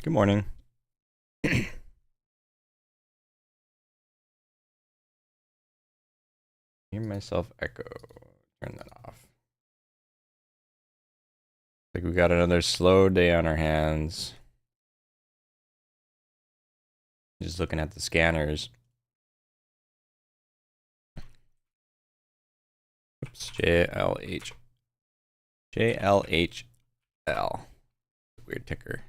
Good morning. Hear myself echo. Turn that off. Like we got another slow day on our hands. Just looking at the scanners. Oops, JLH. JLHL. Weird ticker.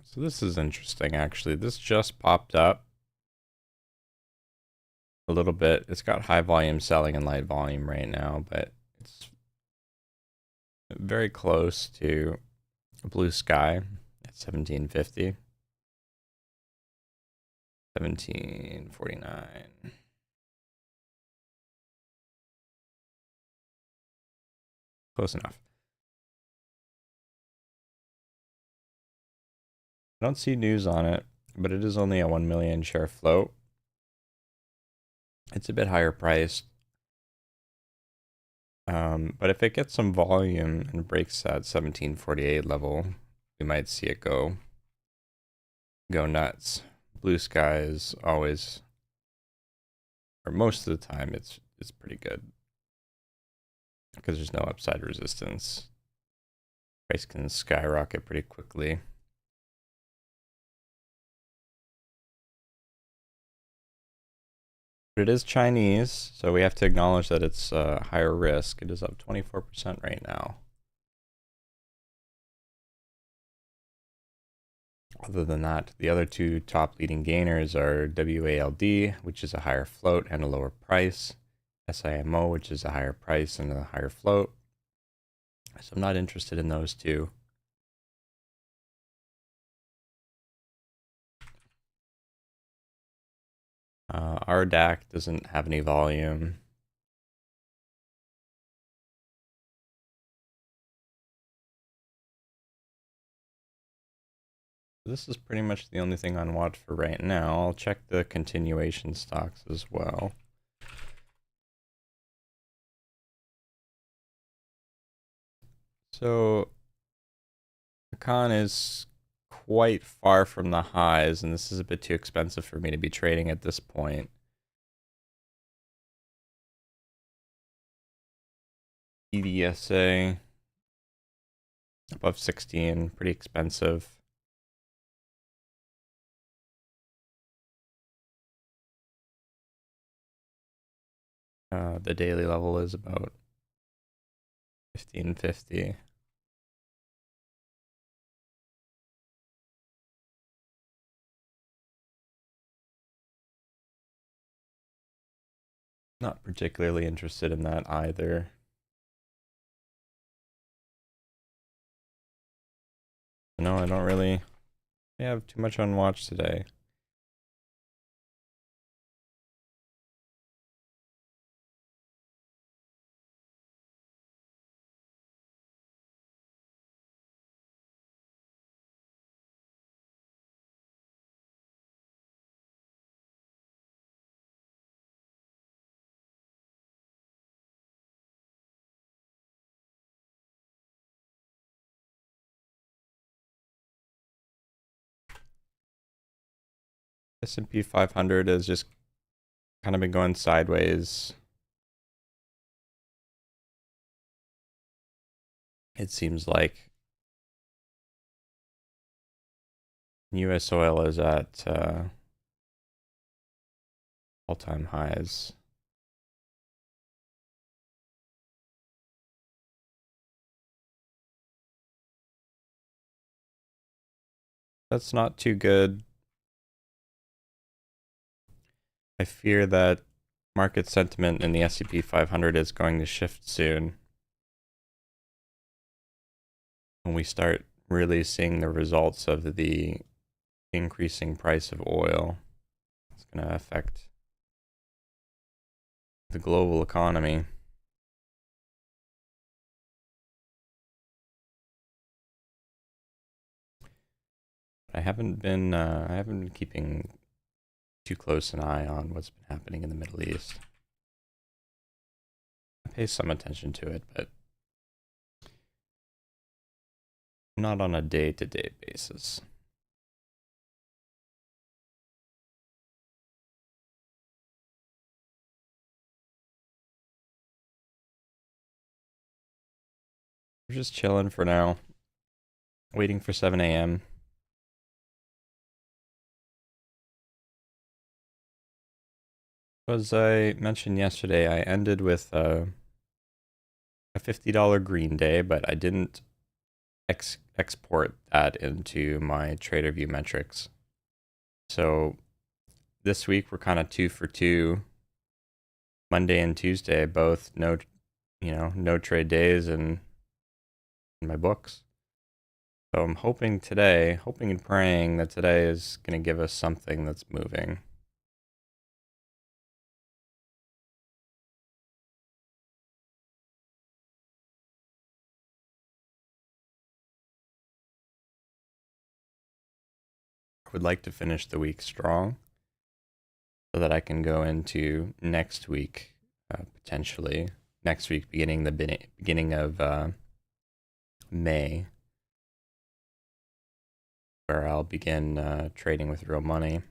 So this is interesting, actually. This just popped up a little bit. It's got high volume selling and light volume right now, but it's very close to blue sky at 1750. 1749. Close enough. I don't see news on it, but it is only a 1 million share float. It's a bit higher priced. But if it gets some volume and breaks that 1748 level, we might see it go nuts. Blue sky is always, or most of the time, it's pretty good because there's no upside resistance. Price can skyrocket pretty quickly. But it is Chinese, so we have to acknowledge that it's higher risk. It is up 24% right now. Other than that, the other two top leading gainers are WALD, which is a higher float and a lower price, SIMO, which is a higher price and a higher float. So I'm not interested in those two. Our DAC doesn't have any volume. This is pretty much the only thing on watch for right now. I'll check the continuation stocks as well. So the con is quite far from the highs, and this is a bit too expensive for me to be trading at this point. EDSA above 16, pretty expensive. The daily level is about 1550. Not particularly interested in that either. No, I don't really have too much on watch today. S&P 500 has just kind of been going sideways. It seems like US oil is at all-time highs. That's not too good. I fear that market sentiment in the S&P 500 is going to shift soon. When we start really seeing the results of the increasing price of oil, it's going to affect the global economy. I haven't been keeping too close an eye on what's been happening in the Middle East. I pay some attention to it, but not on a day-to-day basis. We're just chilling for now, waiting for 7 a.m. As I mentioned yesterday, I ended with a $50 green day, but I didn't export that into my TraderView metrics. So this week we're kind of 2 for 2. Monday and Tuesday, both no trade days in my books. So I'm hoping and praying that today is going to give us something that's moving. I would like to finish the week strong so that I can go into next week, potentially next week, beginning of May, where I'll begin trading with real money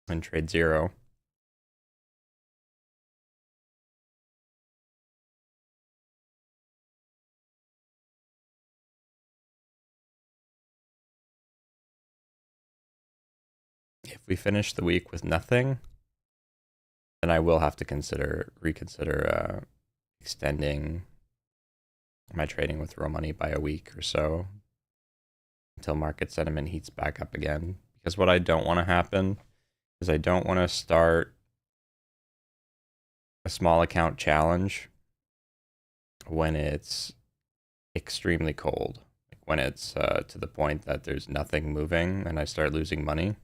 and trade zero. If we finish the week with nothing, then I will have to reconsider extending my trading with real money by a week or so until market sentiment heats back up again. Because what I don't want to happen is I don't want to start a small account challenge when it's extremely cold, like when it's to the point that there's nothing moving and I start losing money.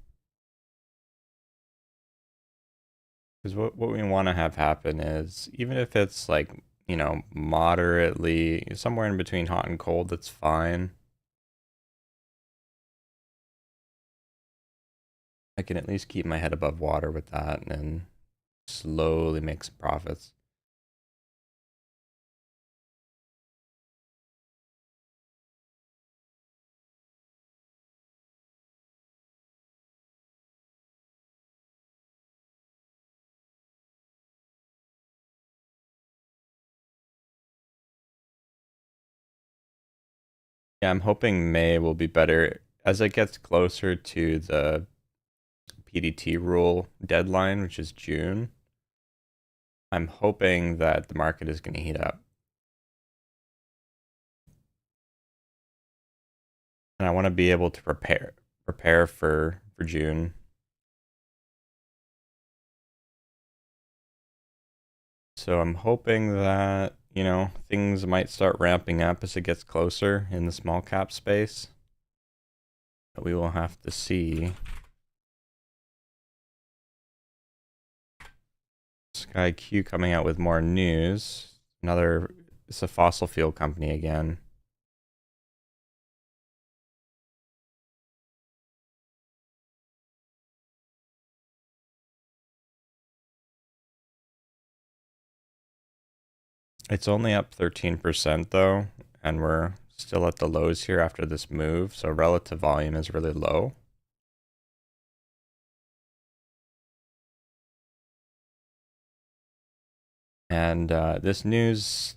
Because what we want to have happen is, even if it's like, moderately somewhere in between hot and cold, that's fine. I can at least keep my head above water with that and slowly make some profits. Yeah, I'm hoping May will be better as it gets closer to the PDT rule deadline, which is June. I'm hoping that the market is going to heat up. And I want to be able to prepare for June. So I'm hoping that, things might start ramping up as it gets closer in the small cap space. But we will have to see. Sky Q coming out with more news. It's a fossil fuel company again. It's only up 13% though, and we're still at the lows here after this move, so relative volume is really low. And this news,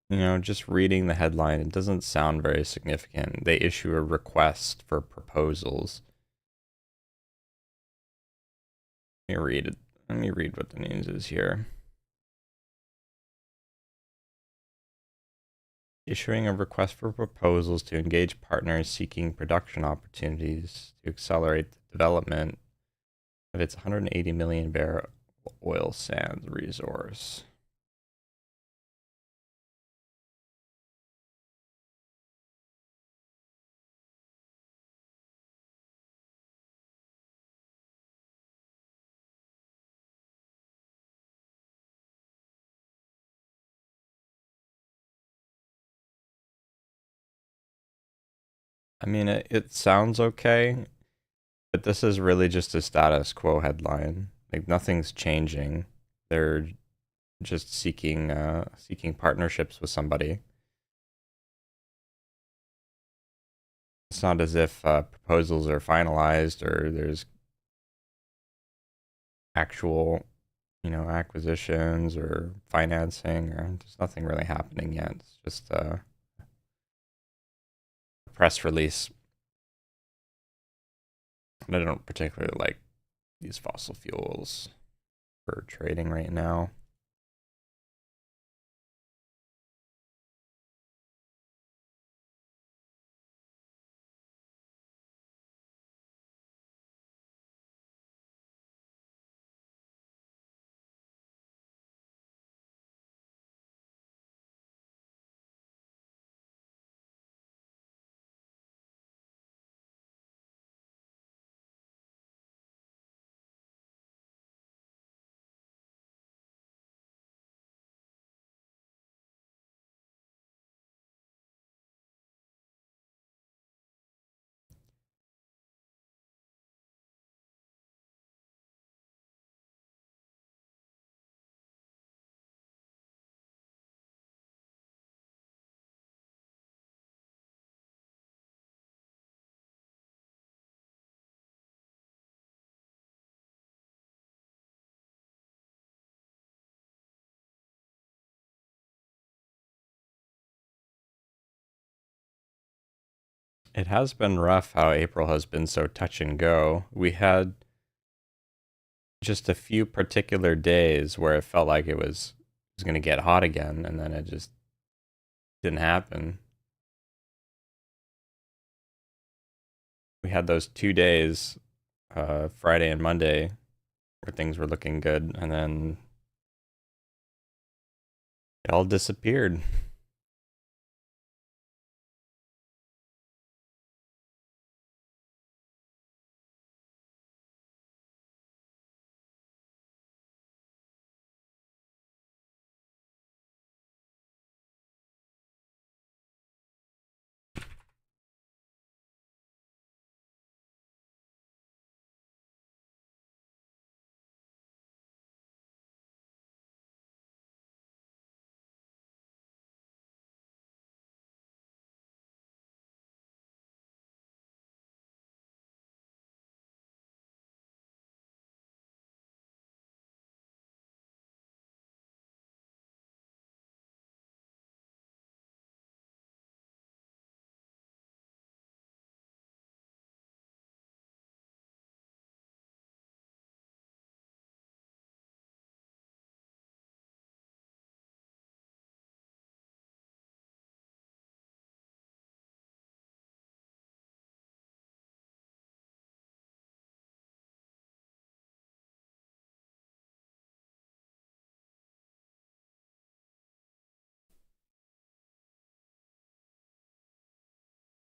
just reading the headline, it doesn't sound very significant. They issue a request for proposals. Let me read it. Let me read what the news is here. Issuing a request for proposals to engage partners seeking production opportunities to accelerate the development of its 180 million barrel oil sands resource. I mean, it sounds okay, but this is really just a status quo headline. Like, nothing's changing. They're just seeking partnerships with somebody. It's not as if proposals are finalized or there's actual, acquisitions or financing, or there's nothing really happening yet. It's just a press release. And I don't particularly like these fossil fuels for trading right now. It has been rough how April has been so touch and go. We had just a few particular days where it felt like it was going to get hot again, and then it just didn't happen. We had those 2 days, Friday and Monday, where things were looking good, and then it all disappeared.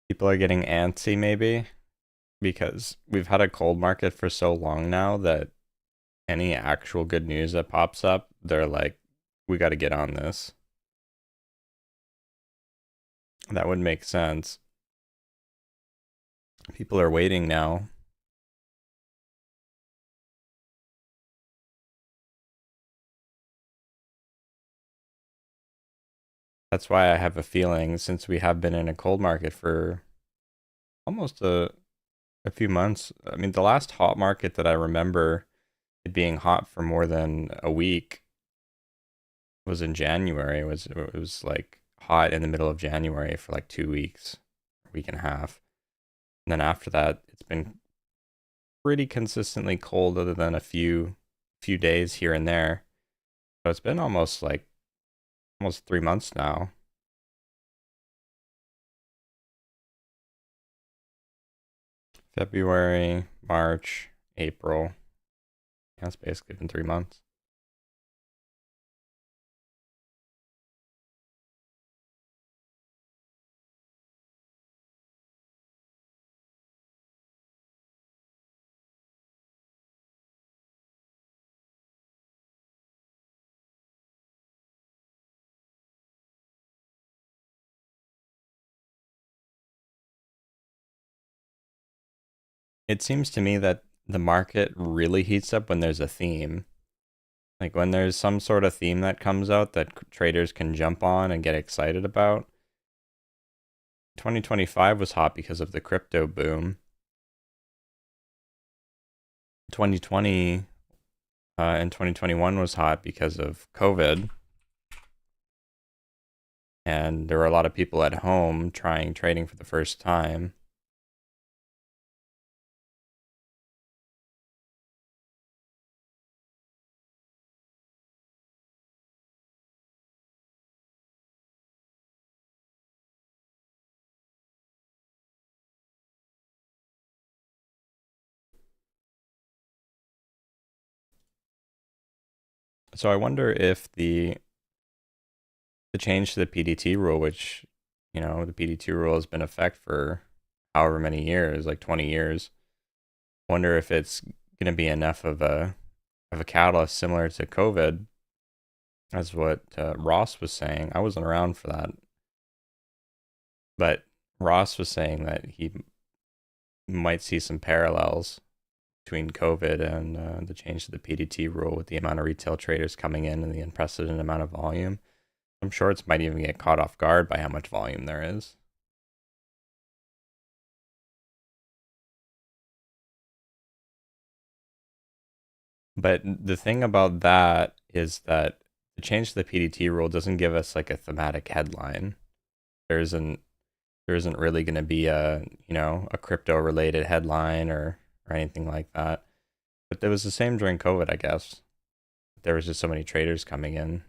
People are getting antsy, maybe, because we've had a cold market for so long now that any actual good news that pops up, they're like, we got to get on this. That would make sense. People are waiting now. That's why I have a feeling, since we have been in a cold market for almost a few months. I mean, the last hot market that I remember it being hot for more than a week was in January. It was like hot in the middle of January for like 2 weeks, a week and a half. And then after that, it's been pretty consistently cold other than a few days here and there. So it's been almost 3 months now. February, March, April. Yeah, it's basically been 3 months. It seems to me that the market really heats up when there's a theme. Like when there's some sort of theme that comes out that traders can jump on and get excited about, 2025 was hot because of the crypto boom. 2020 and 2021 was hot because of COVID. And there were a lot of people at home trying trading for the first time. So I wonder if the change to the PDT rule, which, the PDT rule has been in effect for however many years, like 20 years. Wonder if it's going to be enough of a catalyst similar to COVID, as what Ross was saying. I wasn't around for that, but Ross was saying that he might see some parallels between COVID and the change to the PDT rule with the amount of retail traders coming in and the unprecedented amount of volume. Some shorts might even get caught off guard by how much volume there is. But the thing about that is that the change to the PDT rule doesn't give us like a thematic headline. There isn't there isn't really going to be a, a crypto related headline or anything like that. But it was the same during COVID, I guess. There was just so many traders coming in.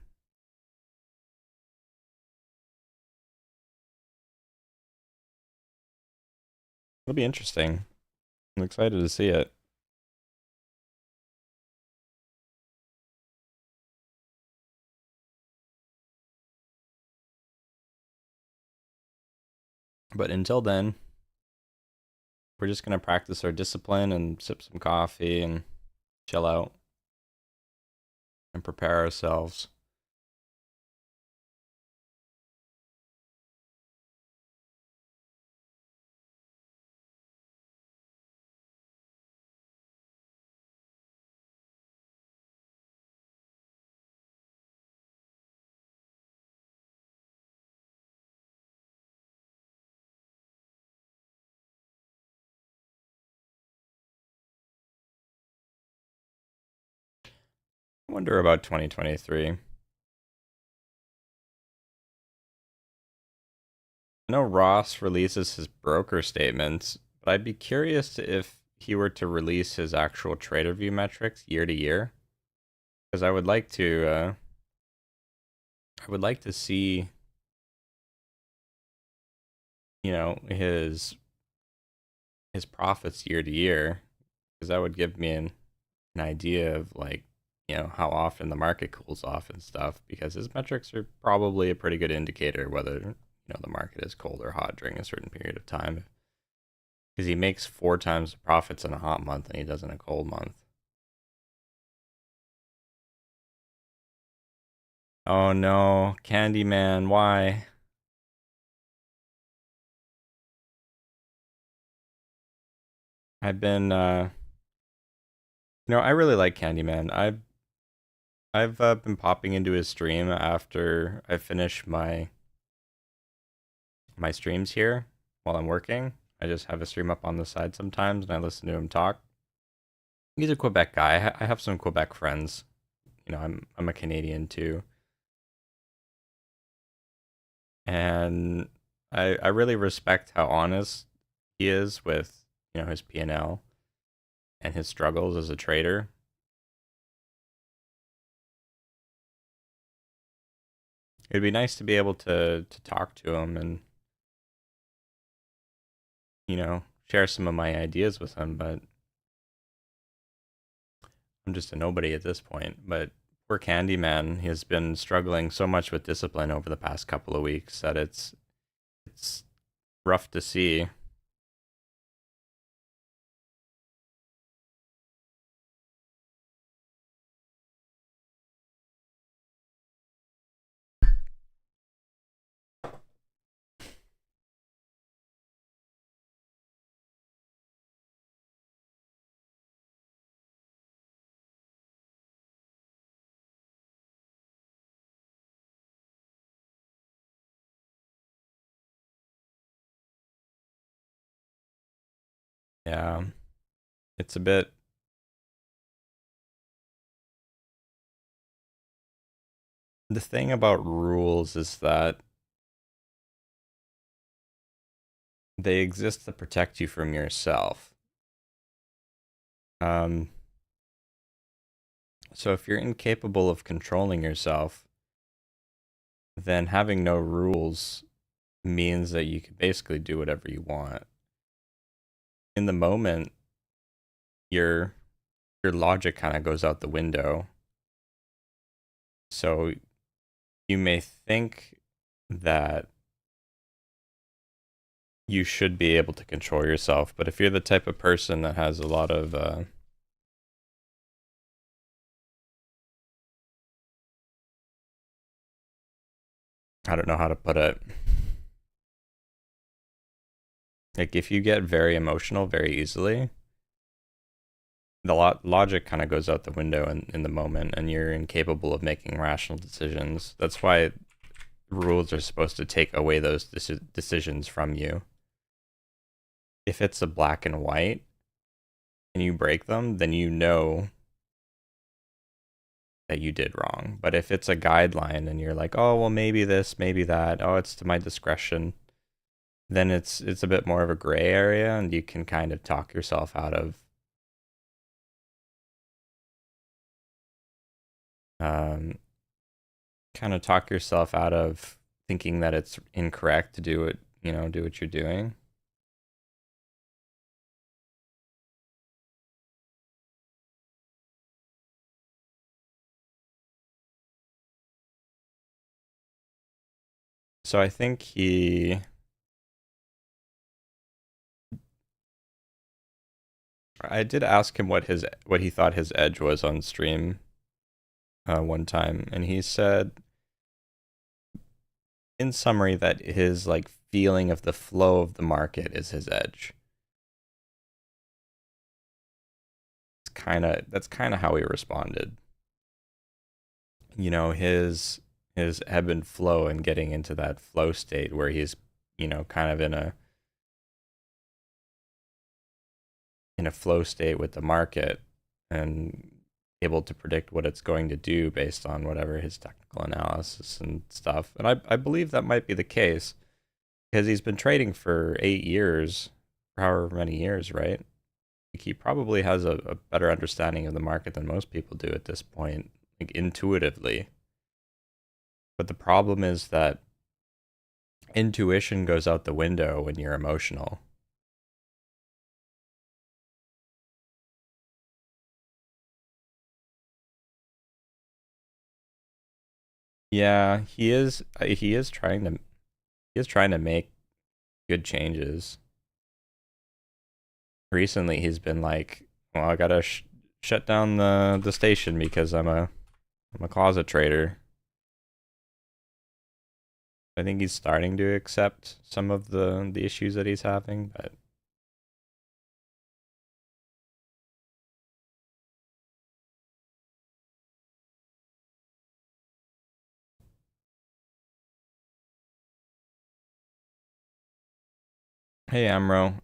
It'll be interesting. I'm excited to see it. But until then, we're just going to practice our discipline and sip some coffee and chill out and prepare ourselves. I wonder about 2023. I know Ross releases his broker statements, but I'd be curious if he were to release his actual trader view metrics year to year, because I would like to see, his profits year to year, because that would give me an idea of like, how often the market cools off and stuff, because his metrics are probably a pretty good indicator whether, the market is cold or hot during a certain period of time. Because he makes 4 times the profits in a hot month than he does in a cold month. Oh no, Candyman, why? I've been I really like Candyman. I've been popping into his stream after I finish my streams here while I'm working. I just have a stream up on the side sometimes and I listen to him talk. He's a Quebec guy. I have some Quebec friends. I'm a Canadian too. And I really respect how honest he is with, his P&L and his struggles as a trader. It'd be nice to be able to talk to him and, share some of my ideas with him, but I'm just a nobody at this point. But poor Candyman, he has been struggling so much with discipline over the past couple of weeks that it's rough to see. Yeah, it's a bit. The thing about rules is that they exist to protect you from yourself. Um, so if you're incapable of controlling yourself, then having no rules means that you can basically do whatever you want. In the moment, your your logic kind of goes out the window. So you may think that you should be able to control yourself, but if you're the type of person that has a lot of I don't know how to put it. Like if you get very emotional very easily, the logic kind of goes out the window in the moment, and you're incapable of making rational decisions. That's why rules are supposed to take away those decisions from you. If it's a black and white and you break them, then you know that you did wrong. But if it's a guideline and you're like, oh well, maybe this, maybe that, oh it's to my discretion, then it's a bit more of a gray area, and you can kind of talk yourself out of um, kind of talk yourself out of thinking that it's incorrect to do it, do what you're doing. So I think I did ask him what he thought his edge was on stream one time, and he said, in summary, that his like feeling of the flow of the market is his edge. That's kind of how he responded. His ebb and flow and getting into that flow state where he's kind of in a flow state with the market and able to predict what it's going to do based on whatever his technical analysis and stuff. And I believe that might be the case because he's been trading for 8 years, for however many years, right? Like he probably has a better understanding of the market than most people do at this point, like intuitively. But the problem is that intuition goes out the window when you're emotional. Yeah, he is trying to make good changes. Recently he's been like, well, I gotta shut down the station because I'm a closet trader. I think he's starting to accept some of the issues that he's having, but hey Amro,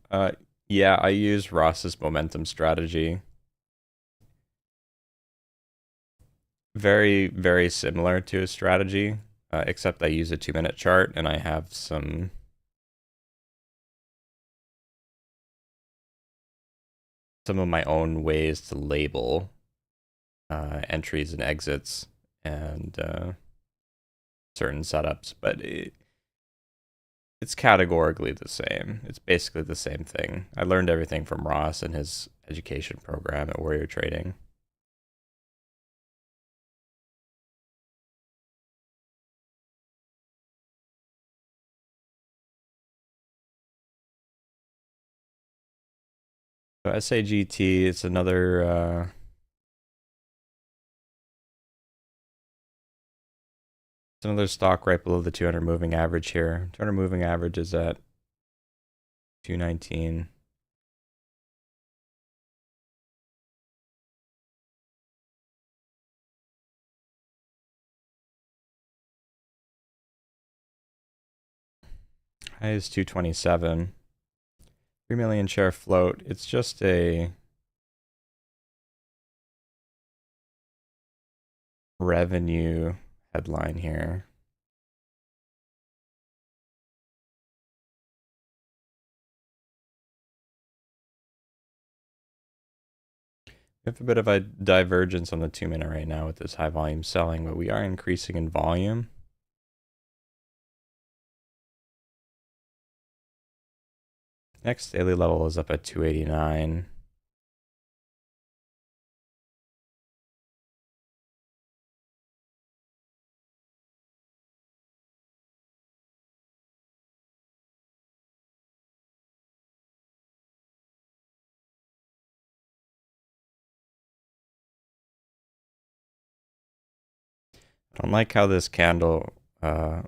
yeah, I use Ross's momentum strategy. Very, very similar to his strategy, except I use a 2-minute chart and I have some of my own ways to label entries and exits and certain setups, but it's categorically the same. It's basically the same thing. I learned everything from Ross and his education program at Warrior Trading. So SAGT, it's another stock right below the 200 moving average here. 200 moving average is at 219. High is 227. 3 million share float. It's just a revenue headline here. We have a bit of a divergence on the 2-minute right now with this high volume selling, but we are increasing in volume. Next daily level is up at 289. I don't like how this candle in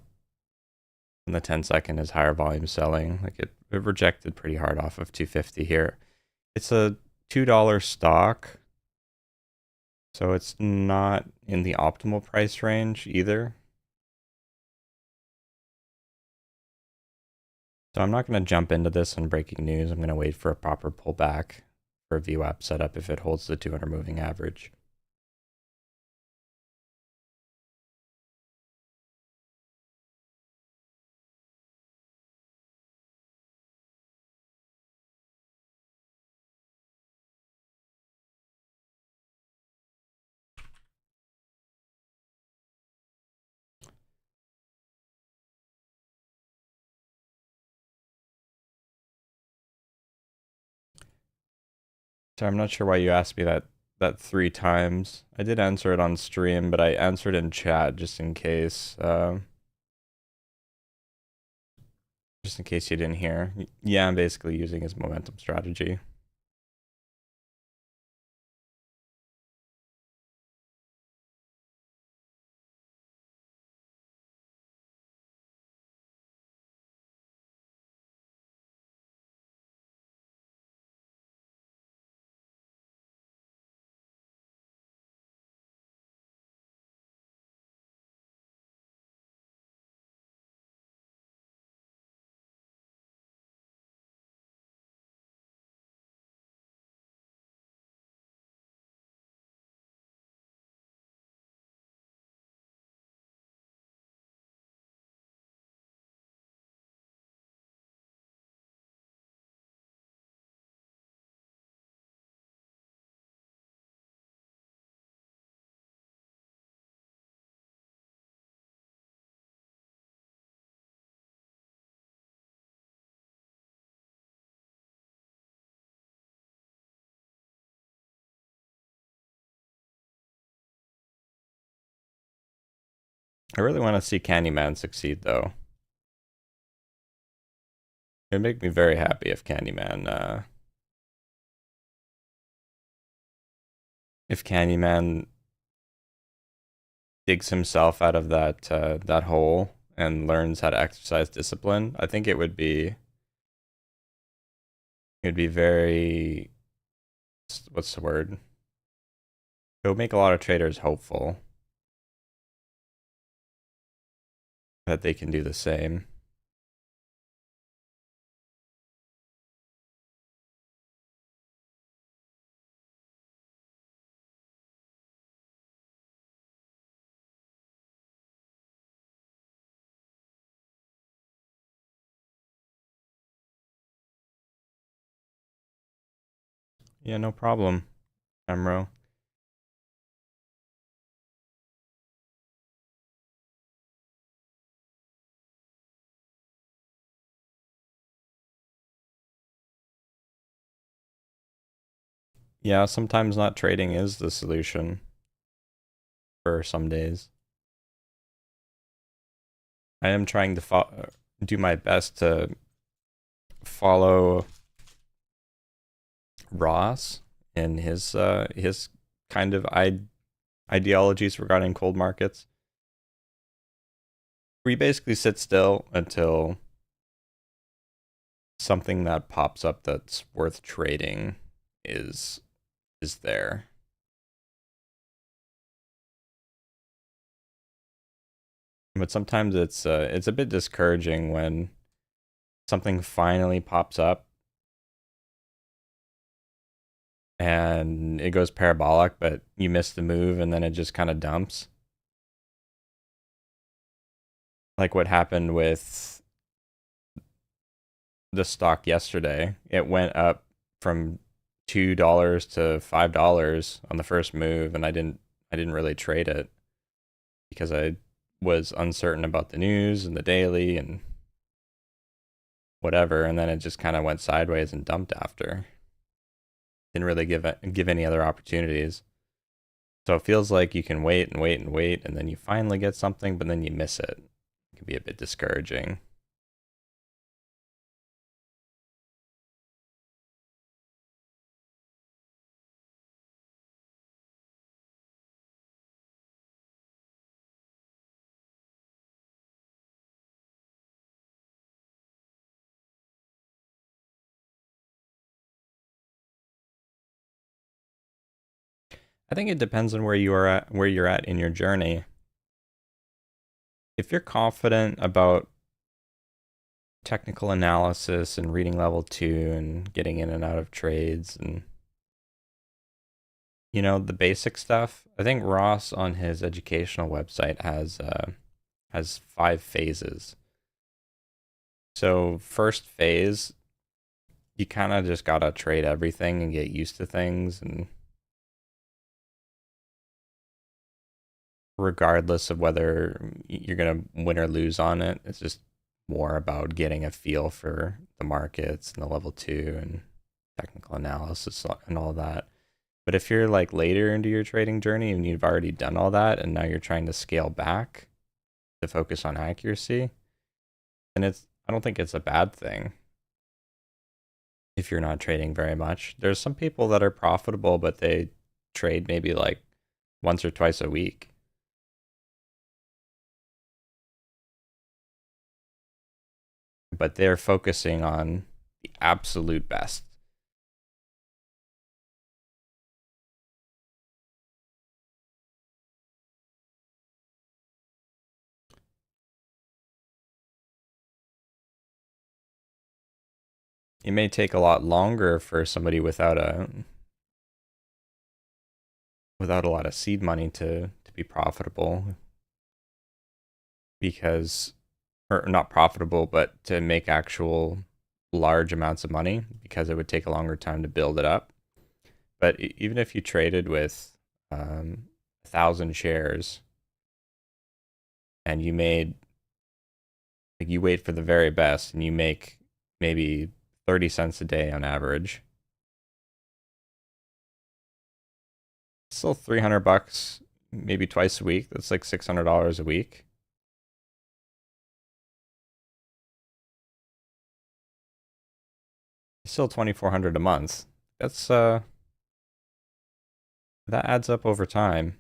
the 10-second is higher volume selling. Like it rejected pretty hard off of 250 here. It's a $2 stock, so it's not in the optimal price range either. So I'm not going to jump into this on breaking news. I'm going to wait for a proper pullback for a VWAP setup if it holds the 200 moving average. So I'm not sure why you asked me that 3 times. I did answer it on stream, but I answered in chat just in case. Just in case you didn't hear. Yeah, I'm basically using his momentum strategy. I really want to see Candyman succeed, though. It would make me very happy if Candyman digs himself out of that hole and learns how to exercise discipline. I think it would be very, what's the word? It would make a lot of traders hopeful that they can do the same. Yeah, no problem, Emro. Yeah, sometimes not trading is the solution for some days. I am trying to do my best to follow Ross in his kind of ideologies regarding cold markets. We basically sit still until something that pops up that's worth trading is there. But sometimes it's a bit discouraging when something finally pops up and it goes parabolic, but you miss the move and then it just kind of dumps. Like what happened with the stock yesterday. It went up from $2 to $5 on the first move, and I didn't really trade it because I was uncertain about the news and the daily and whatever, and then it just kind of went sideways and dumped after. Didn't really give any other opportunities. So it feels like you can wait and wait and wait, and then you finally get something, but then you miss it. It can be a bit discouraging. I think it depends on where you're at in your journey. If you're confident about technical analysis and reading level 2 and getting in and out of trades and the basic stuff, I think Ross on his educational website has 5 phases. So first phase, you kind of just gotta trade everything and get used to things, and regardless of whether you're gonna win or lose on it, it's just more about getting a feel for the markets and the level 2 and technical analysis and all that. But if you're like later into your trading journey and you've already done all that and now you're trying to scale back to focus on accuracy, then I don't think it's a bad thing if you're not trading very much. There's some people that are profitable, but they trade maybe like once or twice a week. But they're focusing on the absolute best. It may take a lot longer for somebody without a lot of seed money to be profitable, because or not profitable, but to make actual large amounts of money, because it would take a longer time to build it up. But even if you traded with 1,000 shares and you made, like, you wait for the very best and you make maybe 30 cents a day on average, still $300, maybe twice a week. That's like $600 a week. Still 2,400 a month. That's that adds up over time.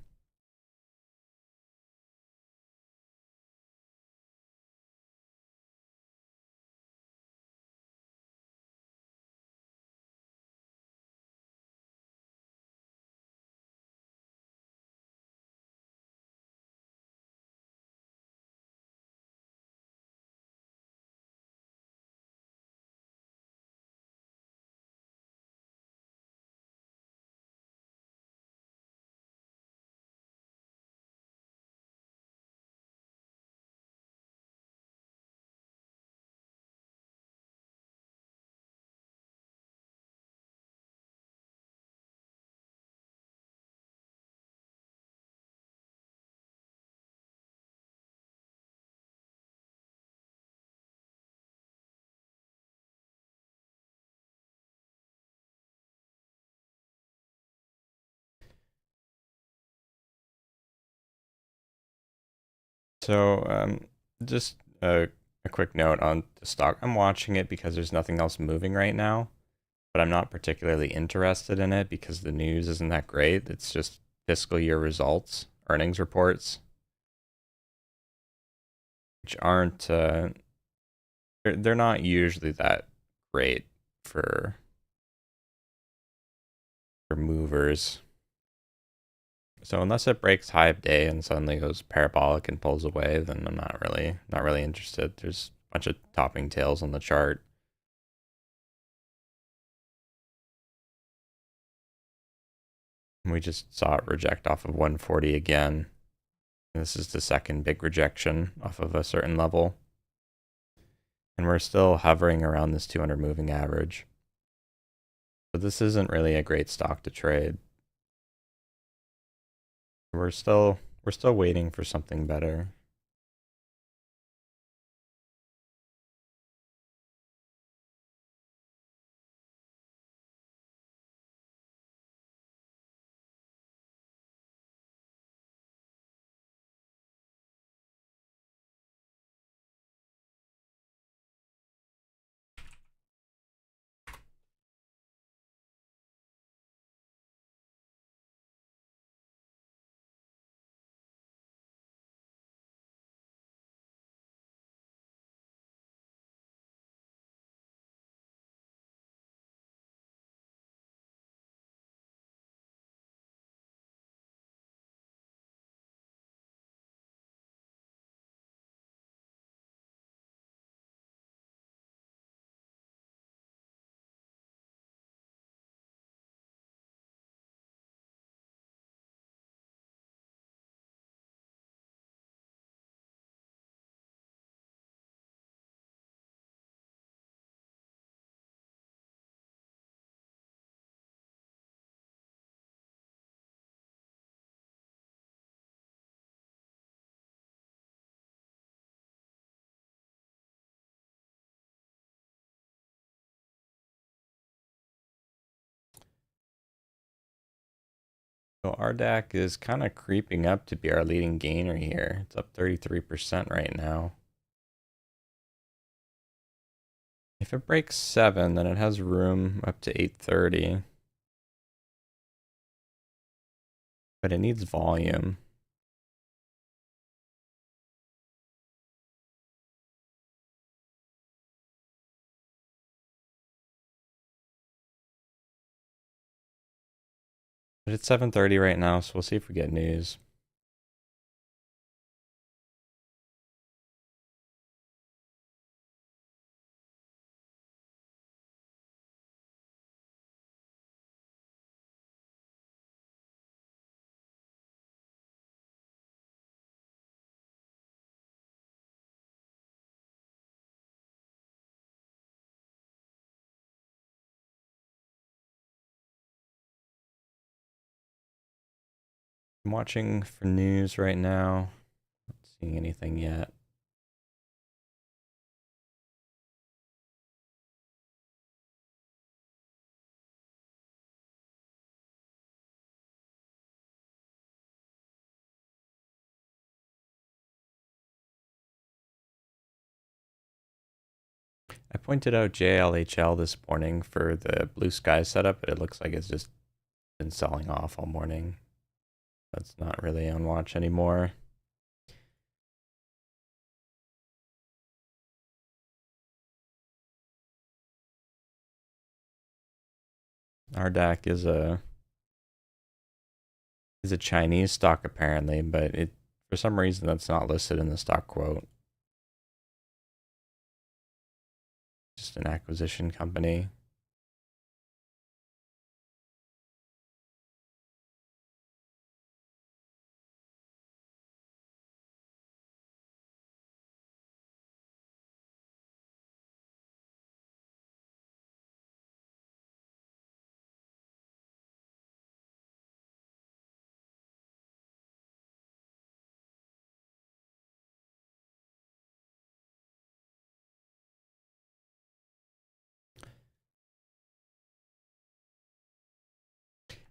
So, just a quick note on the stock. I'm watching it because there's nothing else moving right now, but I'm not particularly interested in it because the news isn't that great. It's just fiscal year results, earnings reports, which aren't, they're not usually that great for movers. So unless it breaks high of day and suddenly goes parabolic and pulls away, then I'm not really interested. There's a bunch of topping tails on the chart. And we just saw it reject off of 140 again. And this is the second big rejection off of a certain level. And we're still hovering around this 200 moving average. So this isn't really a great stock to trade. We're still waiting for something better. So RDAC is kind of creeping up to be our leading gainer here. It's up 33% right now. If it breaks 7, then it has room up to 830. But it needs volume. But it's 7:30 right now, so we'll see if we get news. I'm watching for news right now. Not seeing anything yet. I pointed out JLHL this morning for the blue sky setup, but it looks like it's just been selling off all morning. That's not really on watch anymore. RDAC is a Chinese stock apparently, but it for some reason that's not listed in the stock quote. Just an acquisition company.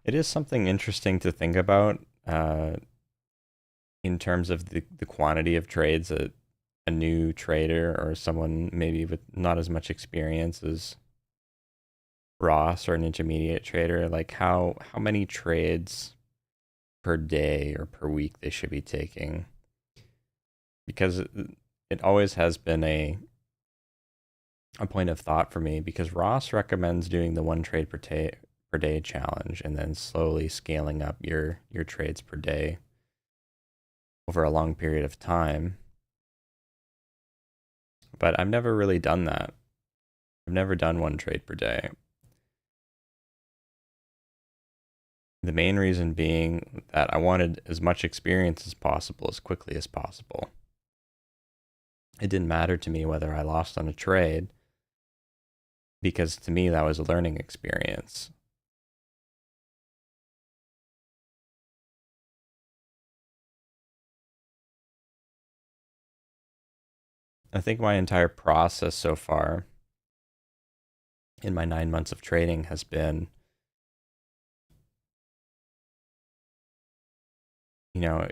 It is something interesting to think about in terms of the quantity of trades that a new trader or someone maybe with not as much experience as Ross or an intermediate trader, like how many trades per day or per week they should be taking. Because it always has been a point of thought for me, because Ross recommends doing the one trade per day challenge and then slowly scaling up your trades per day over a long period of time. But I've never really done that. I've never done one trade per day. The main reason being that I wanted as much experience as possible, as quickly as possible. It didn't matter to me whether I lost on a trade, because to me that was a learning experience. I think my entire process so far in my 9 months of trading has been, you know,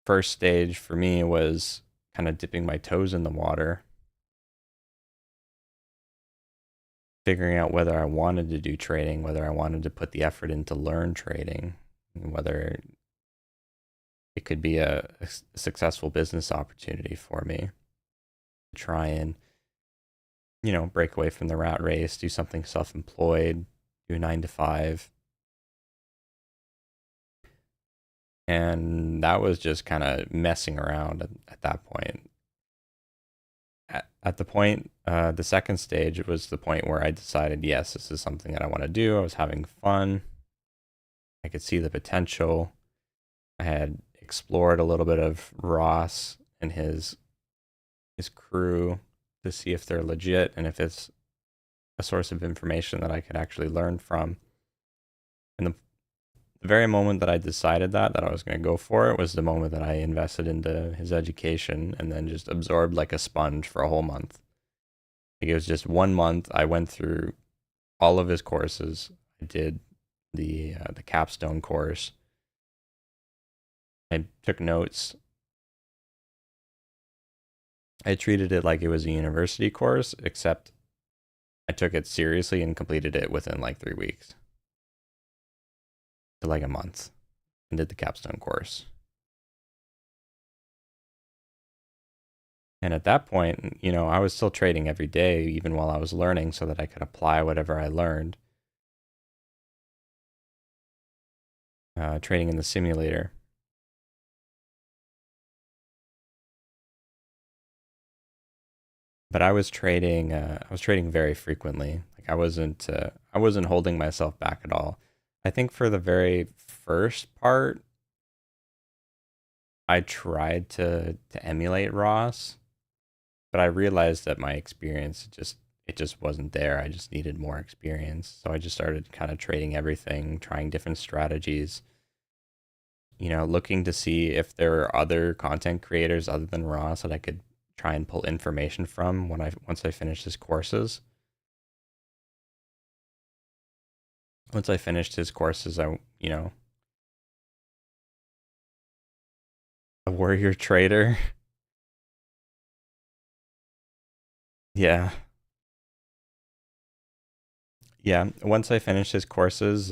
first stage for me was kind of dipping my toes in the water, figuring out whether I wanted to do trading, whether I wanted to put the effort in to learn trading, whether it could be a successful business opportunity for me to try and, break away from the rat race, do something self-employed, do a 9 to 5. And that was just kind of messing around at that point. At the point, the second stage was the point where I decided, yes, this is something that I want to do. I was having fun. I could see the potential. I had explored a little bit of Ross and his crew to see if they're legit and if it's a source of information that I could actually learn from. And the very moment that I decided that I was going to go for it was the moment that I invested into his education and then just absorbed like a sponge for a whole month. Like it was just 1 month. I went through all of his courses. I did the capstone course. I took notes. I treated it like it was a university course, except I took it seriously and completed it within like 3 weeks to like a month and did the capstone course. And at that point, I was still trading every day, even while I was learning, so that I could apply whatever I learned. Trading in the simulator. But I was trading. I was trading very frequently. Like I wasn't holding myself back at all. I think for the very first part, I tried to emulate Ross, but I realized that my experience it just wasn't there. I just needed more experience. So I just started kind of trading everything, trying different strategies, looking to see if there were other content creators other than Ross that I could try and pull information from once I finished his courses. Once I finished his courses, a warrior trader. Yeah. Yeah. Once I finished his courses,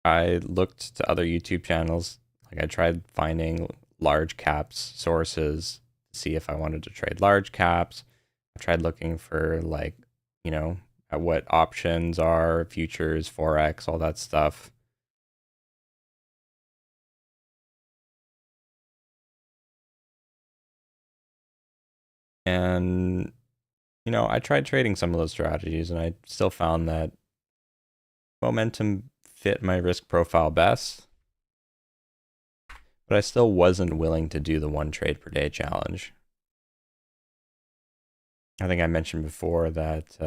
I looked to other YouTube channels. Like I tried finding large caps sources to see if I wanted to trade large caps. I tried looking for you know, at what options are, futures, forex, all that stuff. And I tried trading some of those strategies and I still found that momentum fit my risk profile best, but I still wasn't willing to do the 1 trade per day challenge. I think I mentioned before that,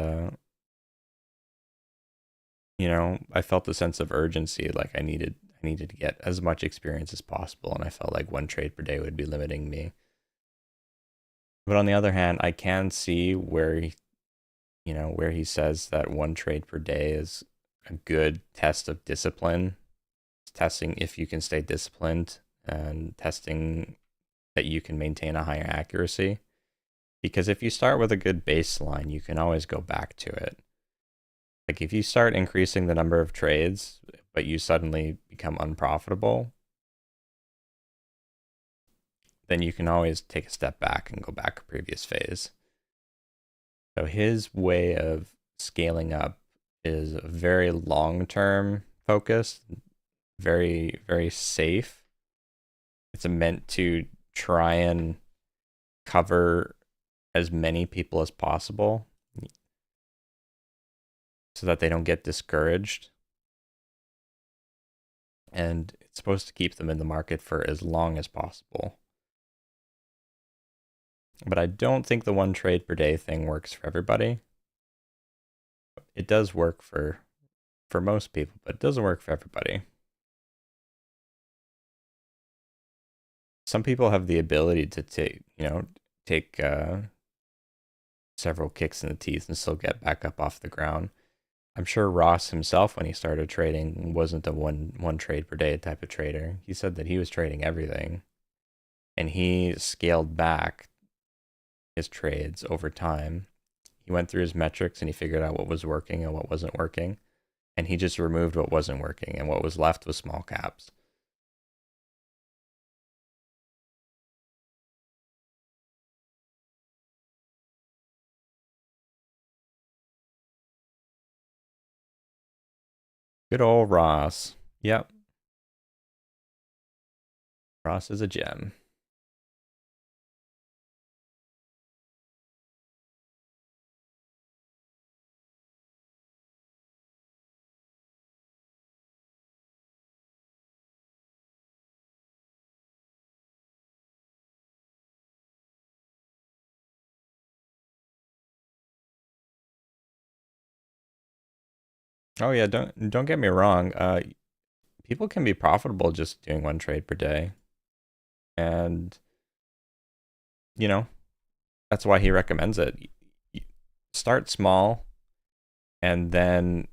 I felt a sense of urgency, like I needed to get as much experience as possible, and I felt like 1 trade per day would be limiting me. But on the other hand, I can see where he says that 1 trade per day is a good test of discipline. It's testing if you can stay disciplined and testing that you can maintain a higher accuracy. Because if you start with a good baseline, you can always go back to it. Like if you start increasing the number of trades, but you suddenly become unprofitable, then you can always take a step back and go back a previous phase. So his way of scaling up is very long-term focused, very, very safe. It's meant to try and cover as many people as possible so that they don't get discouraged. and it's supposed to keep them in the market for as long as possible. But I don't think the one trade per day thing works for everybody. It does work for most people, but it doesn't work for everybody. Some people have the ability to take several kicks in the teeth and still get back up off the ground. I'm sure Ross himself, when he started trading, wasn't a one trade per day type of trader. He said that he was trading everything, and he scaled back his trades over time. He went through his metrics and he figured out what was working and what wasn't working, and he just removed what wasn't working, and what was left was small caps. Good old Ross. Yep, Ross is a gem. Oh yeah, don't get me wrong. People can be profitable just doing one trade per day, and you know that's why he recommends it. Start small, and then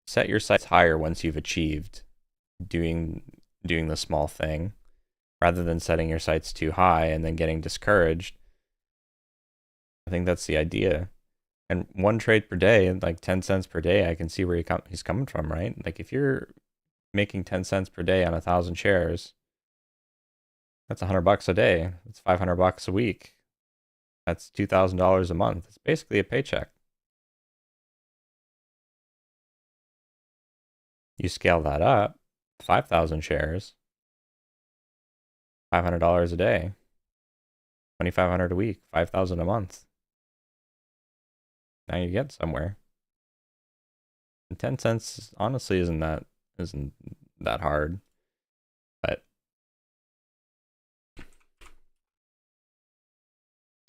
set your sights higher once you've achieved doing the small thing, rather than setting your sights too high and then getting discouraged. I think that's the idea. And one trade per day, like 10 cents per day, I can see where he's coming from, right? Like if you're making 10 cents per day on 1,000 shares, that's $100 a day. That's $500 a week. That's $2,000 a month. It's basically a paycheck. You scale that up, 5,000 shares, $500 a day, 2,500 a week, 5,000 a month. Now you get somewhere. And 10 cents honestly isn't that hard. But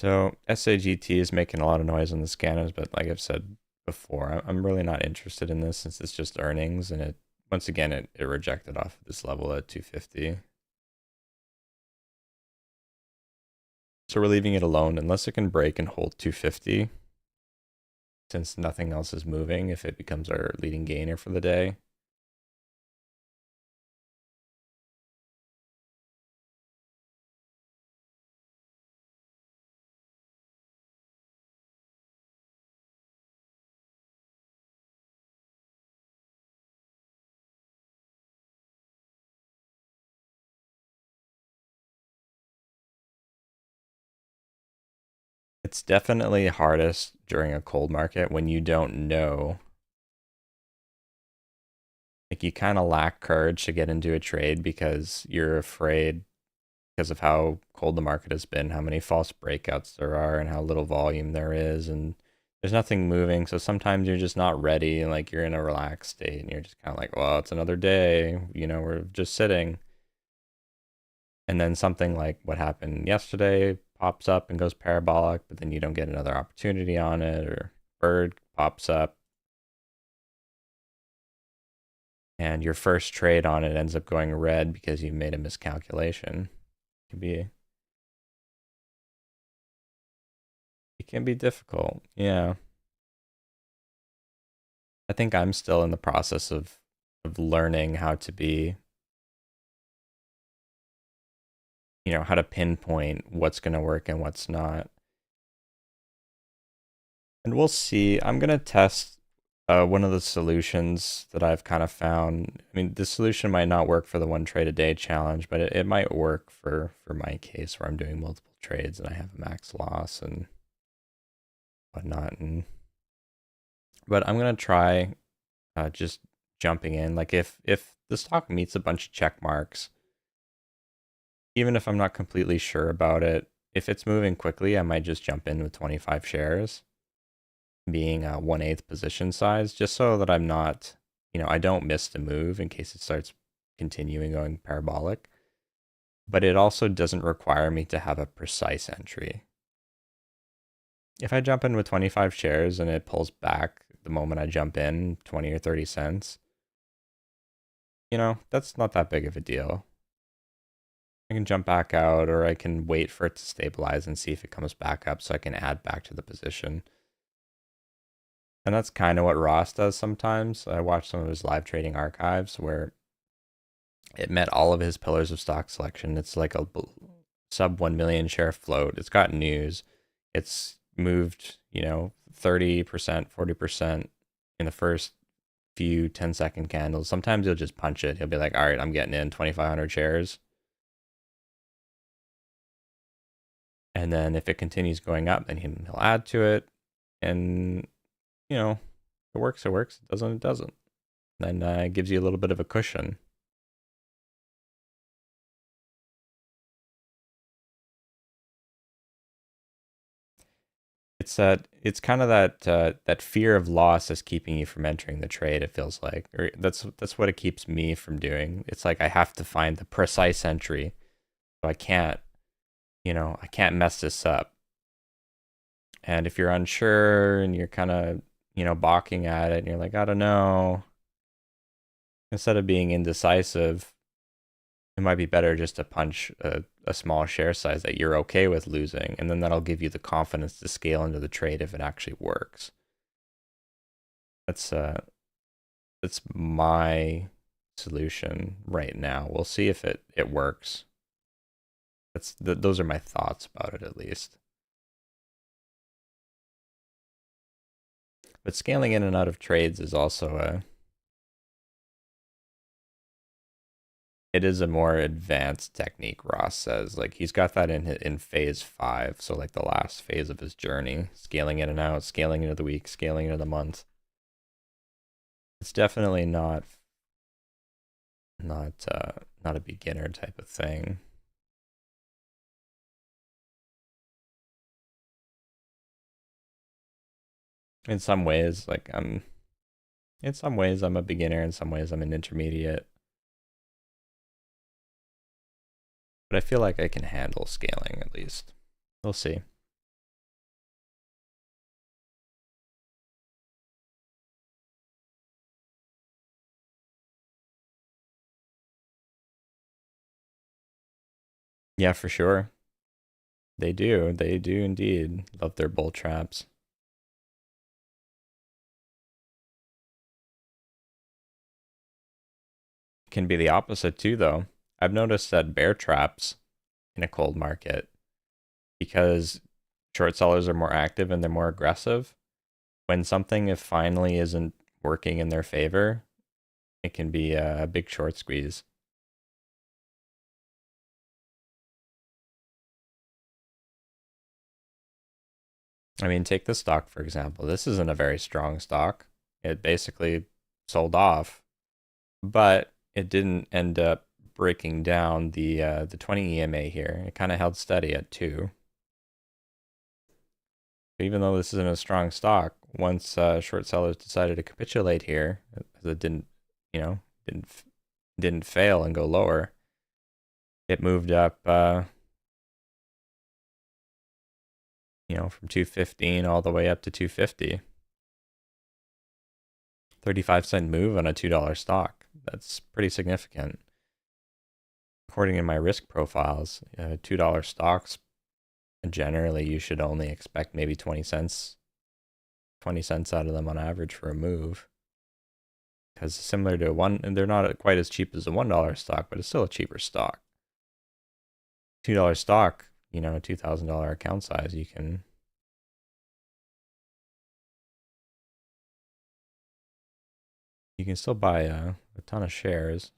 so SAGT is making a lot of noise on the scanners, but like I've said before, I'm really not interested in this since it's just earnings, and it once again it rejected off of this level at 250. So we're leaving it alone unless it can break and hold 250. Since nothing else is moving, if it becomes our leading gainer for the day. It's definitely hardest during a cold market when you don't know. Like you kind of lack courage to get into a trade because you're afraid because of how cold the market has been, how many false breakouts there are, and how little volume there is, and there's nothing moving. So sometimes you're just not ready, and like you're in a relaxed state, and you're just kind of like, well, it's another day. We're just sitting. And then something like what happened yesterday pops up and goes parabolic, but then you don't get another opportunity on it, or bird pops up and your first trade on it ends up going red because you made a miscalculation. It can be difficult. Yeah. I think I'm still in the process of learning how to be, how to pinpoint what's going to work and what's not. And we'll see. I'm going to test one of the solutions that I've kind of found. I mean, the solution might not work for the one trade a day challenge, but it might work for my case where I'm doing multiple trades and I have a max loss and whatnot. But I'm going to try just jumping in. Like if the stock meets a bunch of check marks, even if I'm not completely sure about it, if it's moving quickly, I might just jump in with 25 shares, being a 1/8 position size, just so that I'm not, I don't miss the move in case it starts continuing going parabolic. But it also doesn't require me to have a precise entry. If I jump in with 25 shares and it pulls back the moment I jump in 20 or 30 cents, that's not that big of a deal. I can jump back out, or I can wait for it to stabilize and see if it comes back up so I can add back to the position. And that's kind of what Ross does sometimes. I watch some of his live trading archives where it met all of his pillars of stock selection. It's like a sub 1 million share float. It's got news. It's moved, 30%, 40% in the first few 10-second candles. Sometimes he'll just punch it. He'll be like, all right, I'm getting in 2,500 shares. And then if it continues going up, then he'll add to it. And, it works, it works. It doesn't, it doesn't. Then it gives you a little bit of a cushion. It's kind of that fear of loss is keeping you from entering the trade. It feels like, or that's what it keeps me from doing. It's like I have to find the precise entry, so I can't mess this up. And if you're unsure and you're kind of balking at it, and you're like, I don't know, instead of being indecisive, it might be better just to punch a small share size that you're okay with losing, and then that'll give you the confidence to scale into the trade if it actually works. That's my solution right now. We'll see if it works. Those are my thoughts about it, at least. But scaling in and out of trades is also it is a more advanced technique, Ross says. Like, he's got that in phase 5, so like the last phase of his journey, scaling in and out, scaling into the week, scaling into the month. It's definitely not a beginner type of thing. In some ways, I'm a beginner, in some ways I'm an intermediate. But I feel like I can handle scaling, at least. We'll see. Yeah, for sure. They do. They do indeed love their bull traps. Can be the opposite too, though. I've noticed that bear traps in a cold market, because short sellers are more active and they're more aggressive. When something finally isn't working in their favor, it can be a big short squeeze. I mean, take this stock, for example. This isn't a very strong stock. It basically sold off, but it didn't end up breaking down the 20 EMA here. It kind of held steady at 2. Even though this isn't a strong stock, once short sellers decided to capitulate here, it didn't, didn't fail and go lower. It moved up, from 215 all the way up to 250. 35-cent move on a $2 stock. That's pretty significant. According to my risk profiles, $2 stocks, generally you should only expect maybe 20 cents out of them on average for a move. Because similar to and they're not quite as cheap as a $1 stock, but it's still a cheaper stock. $2 stock, a $2,000 account size, you can still buy a ton of shares.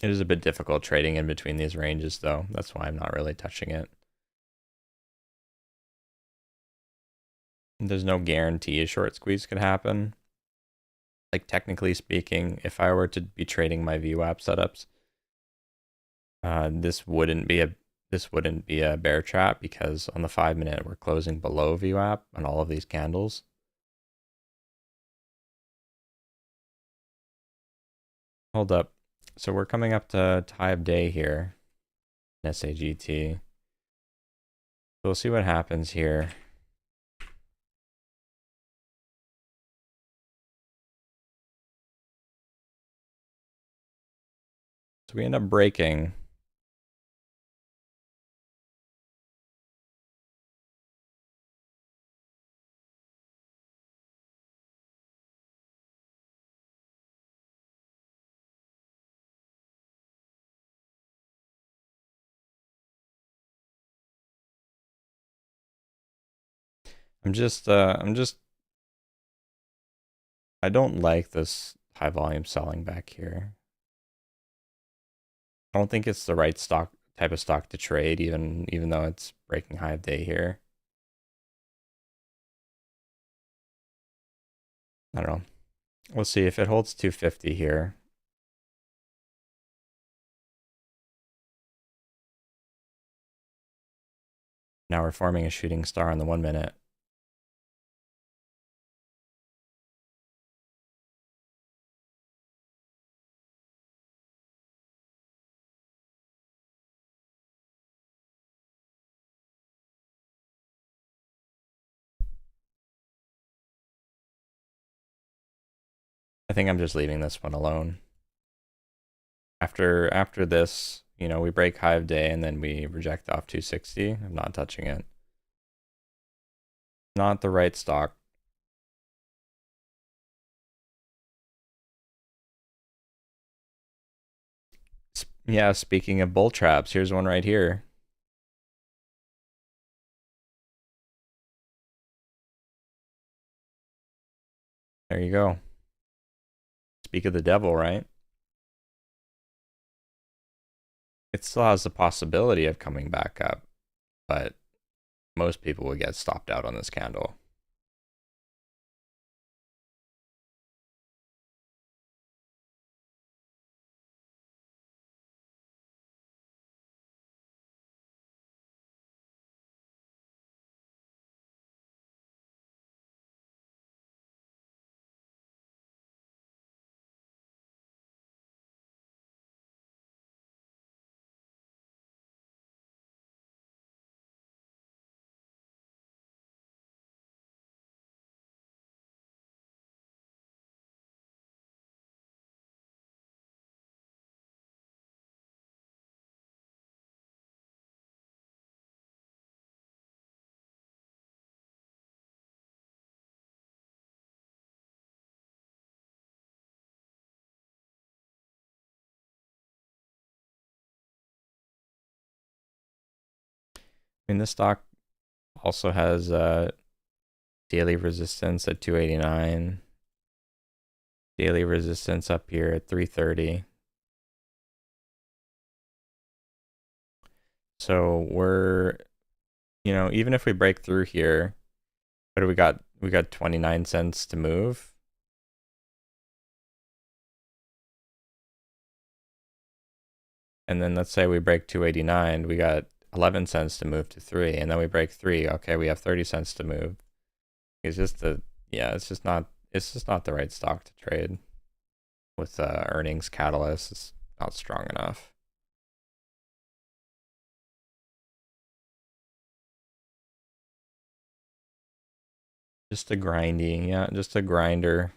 It is a bit difficult trading in between these ranges, though. That's why I'm not really touching it. There's no guarantee a short squeeze could happen. Like technically speaking, if I were to be trading my VWAP setups, this wouldn't be a bear trap because on the 5-minute we're closing below VWAP on all of these candles. Hold up. So we're coming up to high of day here in SAGT. So we'll see what happens here. So we end up breaking. I don't like this high volume selling back here. I don't think it's the right type of stock to trade, even though it's breaking high of day here. I don't know. We'll see if it holds 250 here. Now we're forming a shooting star on the 1-minute. I think I'm just leaving this one alone. After this, you know, we break high of day and then we reject off 260. I'm not touching it. Not the right stock. Yeah, speaking of bull traps, here's one right here. There you go. Speak of the devil, right? It still has the possibility of coming back up, but most people would get stopped out on this candle. I mean, this stock also has daily resistance at 289, daily resistance up here at 330. So we're, you know, even if we break through here, what do we got? We got 29 cents to move. And then let's say we break 289, we got 11 cents to move to 3, and then we break 3. Okay, we have 30 cents to move. It's just it's just not the right stock to trade with earnings catalyst. It's not strong enough. Just a grinding, yeah, just a grinder.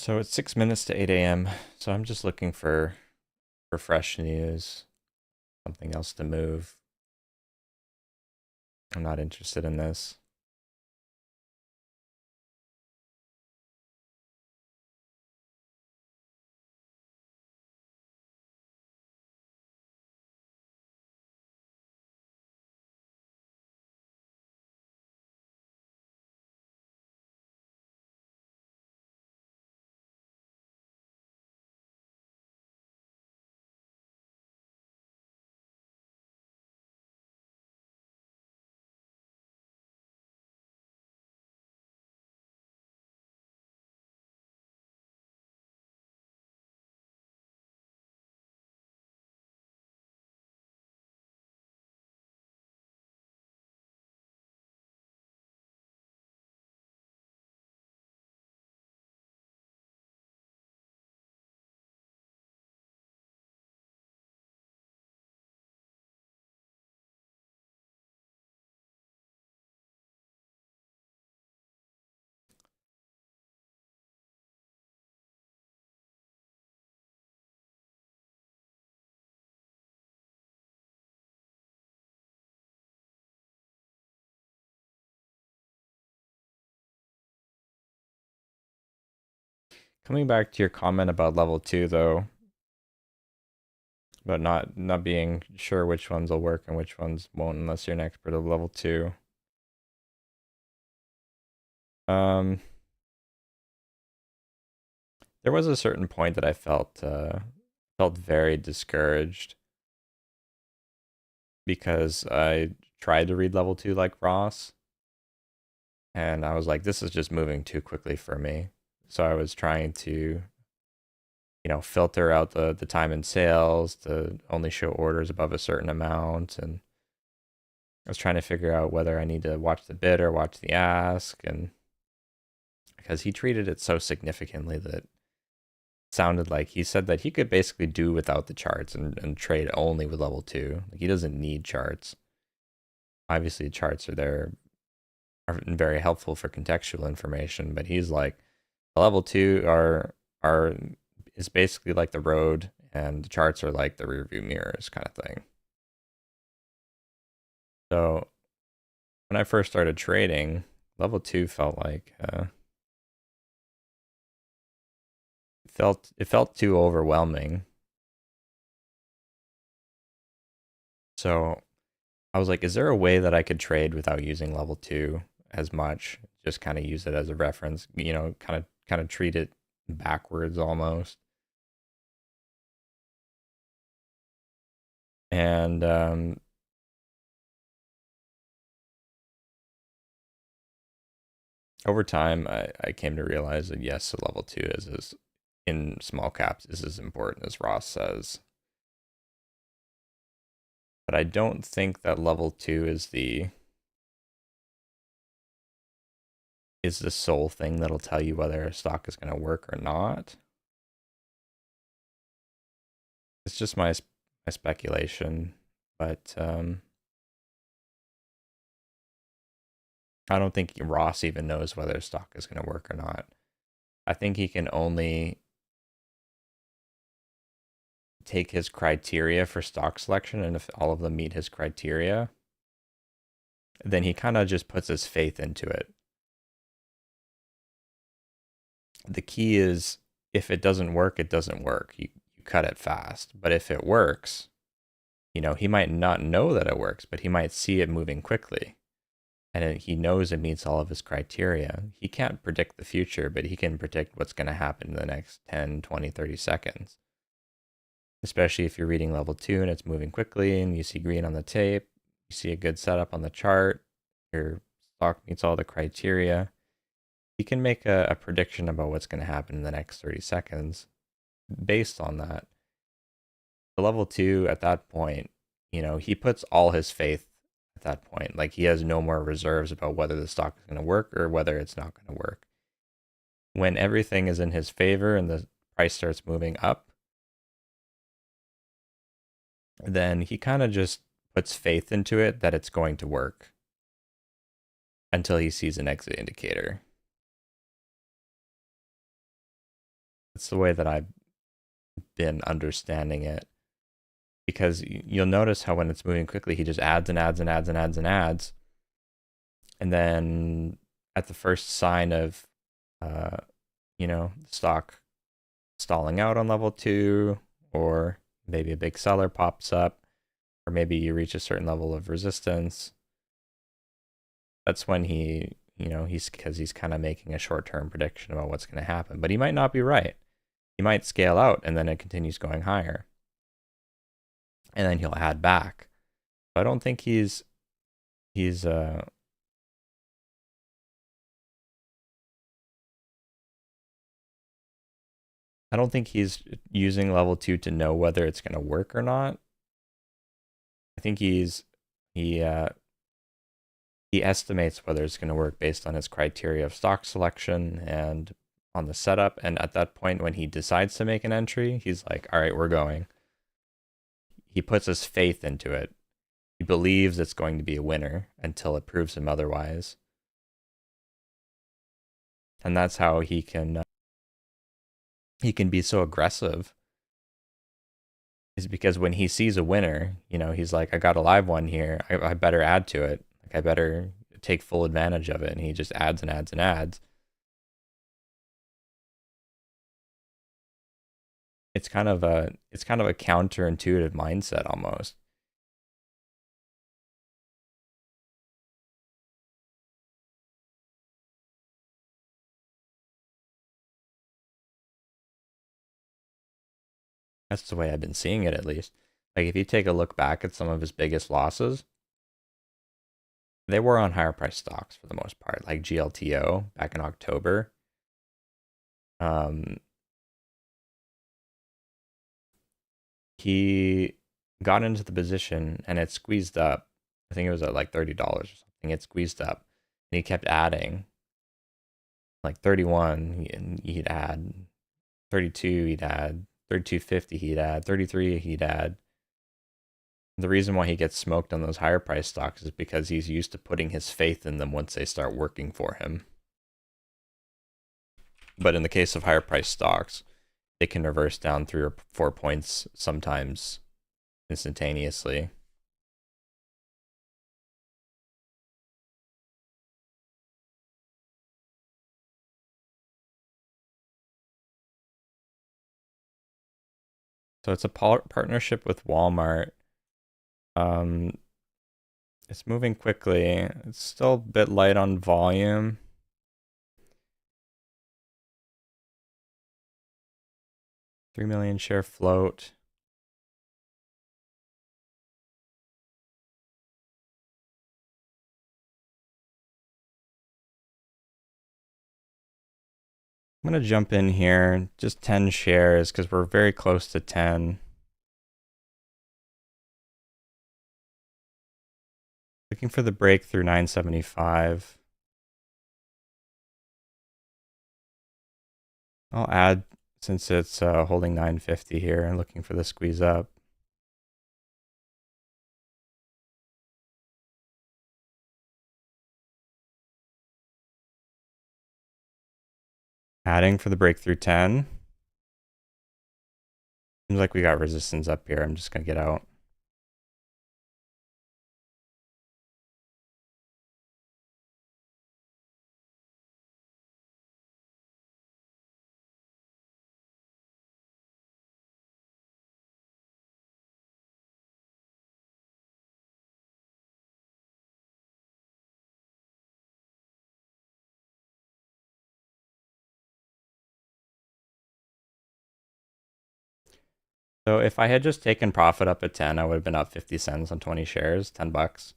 So it's 6 minutes to 8 a.m. So I'm just looking for fresh news, something else to move. I'm not interested in this. Coming back to your comment about level two, though, about not being sure which ones will work and which ones won't unless you're an expert of level two. Um, there was a certain point that I felt very discouraged because I tried to read level two like Ross, and I was like, this is just moving too quickly for me. So I was trying to, filter out the time in sales to only show orders above a certain amount, and I was trying to figure out whether I need to watch the bid or watch the ask, and because he treated it so significantly that it sounded like he said that he could basically do without the charts and trade only with level two. Like he doesn't need charts. Obviously, charts are very helpful for contextual information, but he's like level two are is basically like the road, and the charts are like the rear view mirrors kind of thing. So when I first started trading, level two felt like it felt too overwhelming. So I was like, is there a way that I could trade without using level two as much? Just kind of use it as a reference, kind of treat it backwards almost. And over time, I came to realize that yes, the level two is in small caps is as important as Ross says. But I don't think that level two is the sole thing that'll tell you whether a stock is going to work or not. It's just my speculation, but I don't think Ross even knows whether a stock is going to work or not. I think he can only take his criteria for stock selection, and if all of them meet his criteria, then he kind of just puts his faith into it. The key is if it doesn't work, it doesn't work. You cut it fast. But if it works, he might not know that it works, but he might see it moving quickly. And he knows it meets all of his criteria. He can't predict the future, but he can predict what's going to happen in the next 10, 20, 30 seconds. Especially if you're reading level two and it's moving quickly and you see green on the tape, you see a good setup on the chart, your stock meets all the criteria. You can make a prediction about what's going to happen in the next 30 seconds based on that. The level two at that point, he puts all his faith at that point. Like he has no more reserves about whether the stock is going to work or whether it's not going to work. When everything is in his favor and the price starts moving up, then he kind of just puts faith into it that it's going to work until he sees an exit indicator. That's the way that I've been understanding it. Because you'll notice how when it's moving quickly, he just adds and adds and adds and adds and adds. And then at the first sign of, uh, stock stalling out on level 2, or maybe a big seller pops up, or maybe you reach a certain level of resistance, that's when he's kind of making a short-term prediction about what's going to happen. But he might not be right. He might scale out and then it continues going higher. And then he'll add back. I don't think he's I don't think he's using level 2 to know whether it's going to work or not. I think he estimates whether it's going to work based on his criteria of stock selection and on the setup. And at that point, when he decides to make an entry, he's like, all right, we're going. He puts his faith into it. He believes it's going to be a winner until it proves him otherwise. And that's how he can be so aggressive, is because when he sees a winner, he's like, I got a live one here. I better add to it. Like, I better take full advantage of it. And he just adds and adds and adds. It's kind of a counterintuitive mindset almost. That's the way I've been seeing it, at least. Like, if you take a look back at some of his biggest losses, they were on higher price stocks for the most part, like GLTO back in October. He got into the position and it squeezed up. I think it was at like $30 or something. It squeezed up and he kept adding. Like 31, he'd add. 32, he'd add. 32.50, he'd add. 33, he'd add. The reason why he gets smoked on those higher price stocks is because he's used to putting his faith in them once they start working for him. But in the case of higher price stocks, it can reverse down 3 or 4 points sometimes instantaneously. So it's a partnership with Walmart. Um, it's moving quickly. It's still a bit light on volume. $3 million share float. I'm going to jump in here, just 10 shares, because we're very close to 10. Looking for the breakthrough 975. I'll add, since it's holding 950 here, and looking for the squeeze up. Adding for the breakthrough 10. Seems like we got resistance up here. I'm just going to get out. So if I had just taken profit up at 10, I would have been up 50 cents on 20 shares, 10 bucks.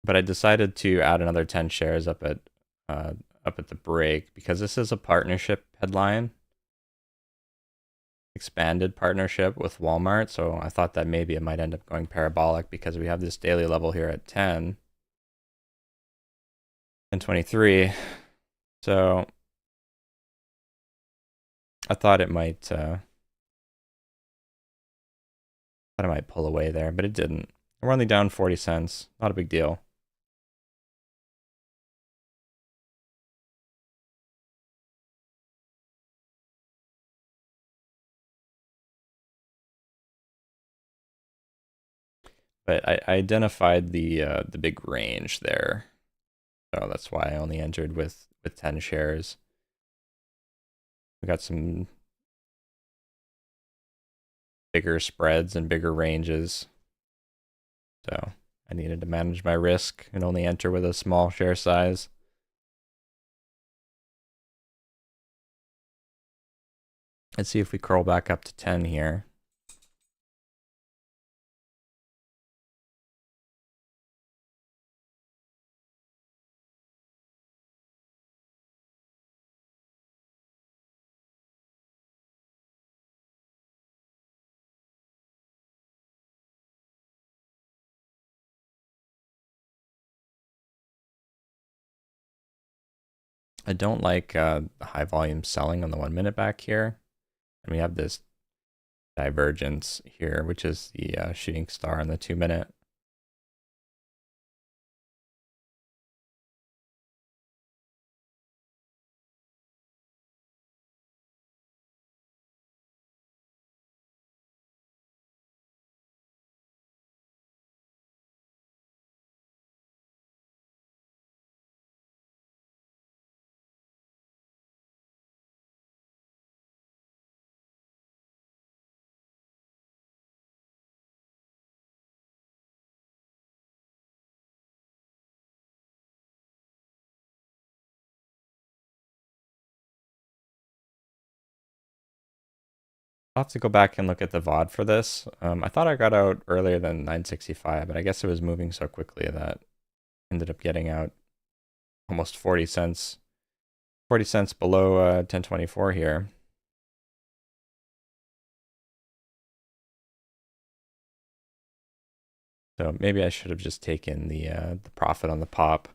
But I decided to add another 10 shares up at the break because this is a partnership headline, expanded partnership with Walmart. So I thought that maybe it might end up going parabolic because we have this daily level here at 10 and 23. So I thought it might pull away there, but it didn't. We're only down 40 cents. Not a big deal. But I identified the big range there. So that's why I only entered with 10 shares. We got some bigger spreads and bigger ranges. So I needed to manage my risk and only enter with a small share size. Let's see if we curl back up to 10 here. I don't like high volume selling on the 1 minute back here. And we have this divergence here, which is the shooting star on the 2 minute. I'll have to go back and look at the VOD for this. I thought I got out earlier than 965, but I guess it was moving so quickly that I ended up getting out almost 40 cents. 40 cents below 1024 here. So maybe I should have just taken the profit on the pop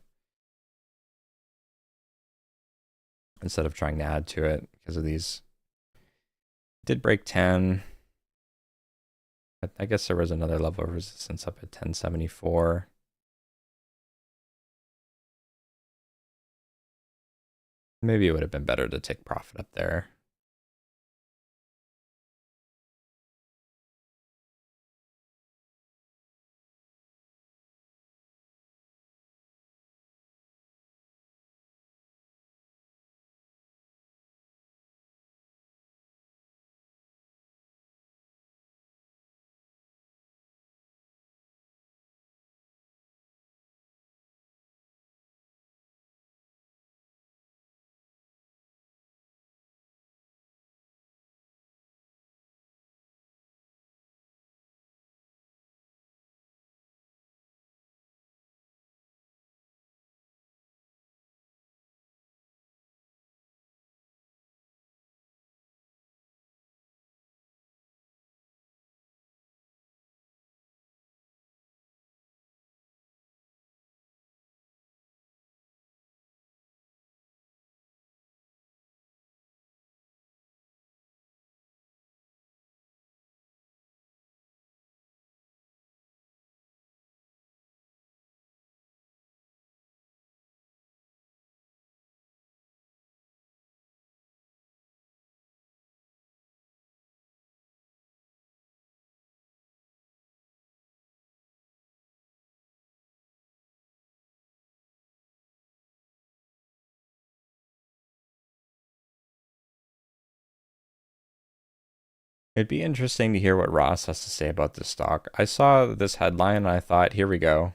instead of trying to add to it because of these. It did break 10. I guess there was another level of resistance up at 1074. Maybe it would have been better to take profit up there. It'd be interesting to hear what Ross has to say about this stock. I saw this headline and I thought, here we go.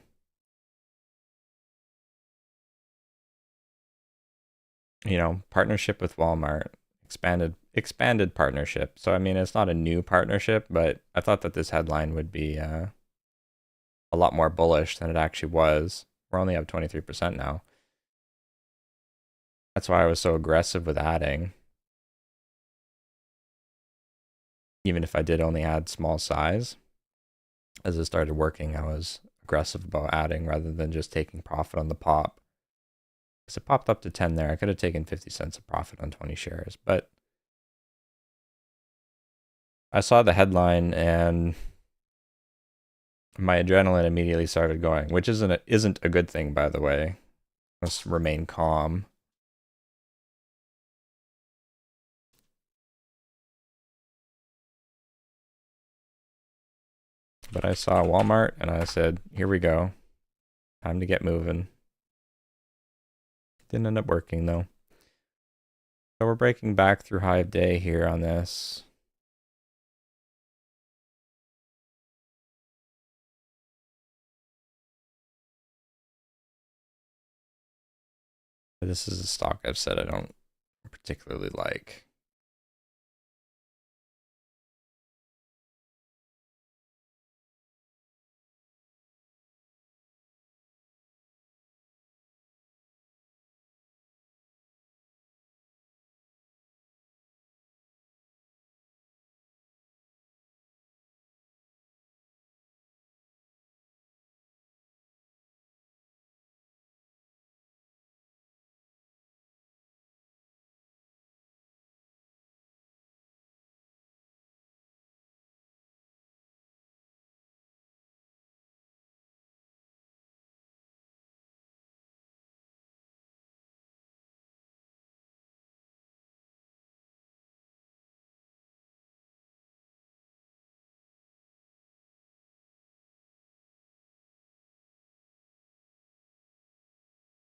You know, partnership with Walmart, expanded partnership. So I mean, it's not a new partnership, but I thought that this headline would be a lot more bullish than it actually was. We're only up 23% now. That's why I was so aggressive with adding. Even if I did only add small size, as it started working, I was aggressive about adding rather than just taking profit on the pop. Because it popped up to 10 there. I could have taken 50 cents of profit on 20 shares, but I saw the headline and my adrenaline immediately started going, which isn't a good thing, by the way. Let's remain calm. But I saw Walmart and I said, here we go. Time to get moving. Didn't end up working though. So we're breaking back through high of day here on this. This is a stock I've said I don't particularly like.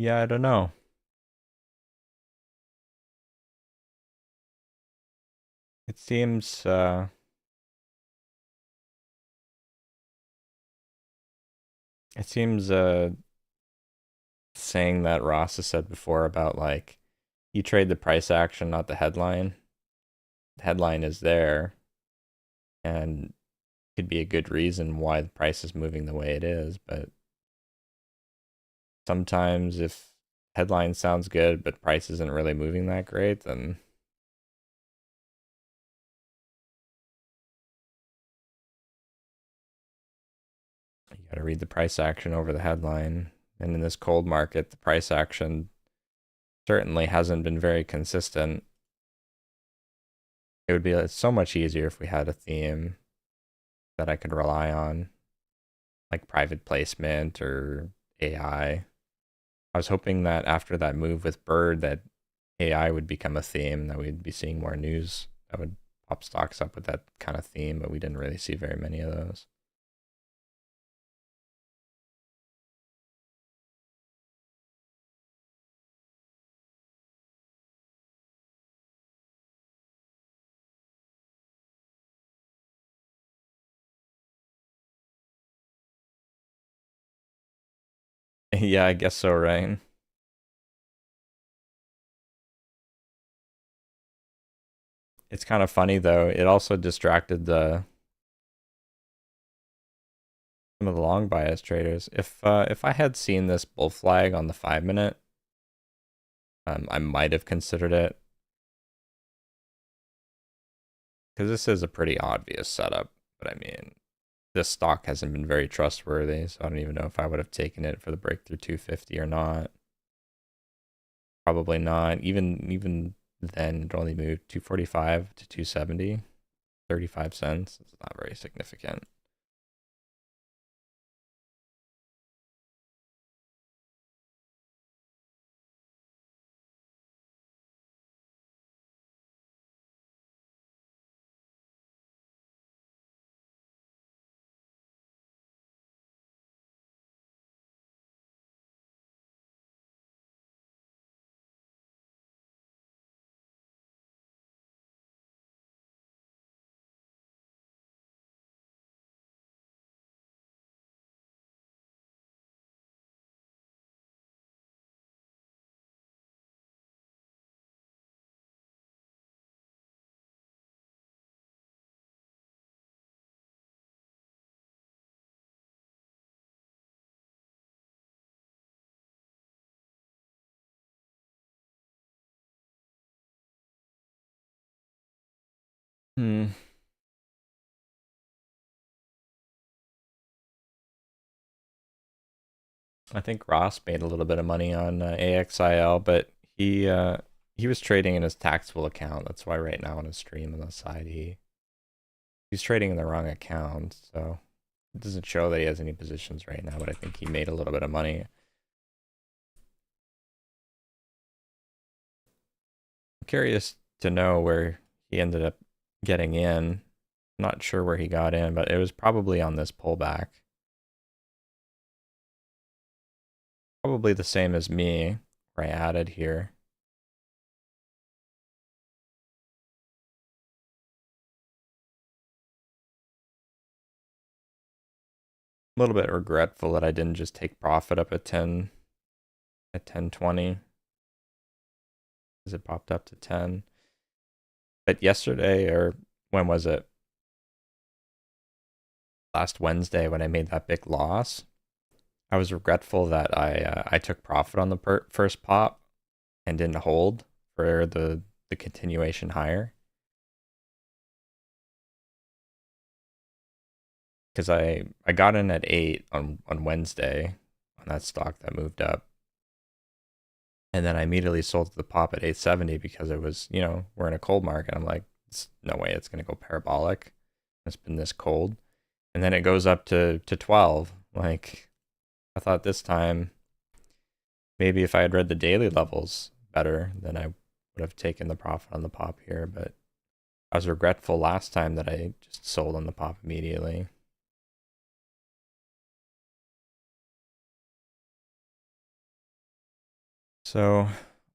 Yeah, I don't know. It seems saying that Ross has said before about like you trade the price action, not the headline. The headline is there and could be a good reason why the price is moving the way it is, but sometimes if headline sounds good but price isn't really moving that great, then you got to read the price action over the headline. And in this cold market, the price action certainly hasn't been very consistent. It would be so much easier if we had a theme that I could rely on, like private placement or AI. I was hoping that after that move with Bird, that AI would become a theme, that we'd be seeing more news that would pop stocks up with that kind of theme, but we didn't really see very many of those. Yeah, I guess so, right? It's kind of funny though. It also distracted the some of the long bias traders. If I had seen this bull flag on the 5 minute, I might have considered it because this is a pretty obvious setup. But I mean, this stock hasn't been very trustworthy, so I don't even know if I would have taken it for the breakthrough 250 or not. Probably not. Even then, it only moved 245 to 270, 35 cents. It's not very significant. Hmm. I think Ross made a little bit of money on AXIL, but he was trading in his taxable account. That's why right now on his stream on the side he's trading in the wrong account. So it doesn't show that he has any positions right now, but I think he made a little bit of money. I'm curious to know where he ended up getting in. Not sure where he got in, but it was probably on this pullback. Probably the same as me, where I added here. A little bit regretful that I didn't just take profit up at 1020 as it popped up to 10. But yesterday, or when was it? Last Wednesday when I made that big loss, I was regretful that I took profit on the first pop and didn't hold for the continuation higher. Because I got in at 8 on Wednesday on that stock that moved up. And then I immediately sold the pop at 870 because it was, we're in a cold market. I'm like, no way it's going to go parabolic. It's been this cold. And then it goes up to 12. Like, I thought this time, maybe if I had read the daily levels better, then I would have taken the profit on the pop here. But I was regretful last time that I just sold on the pop immediately. So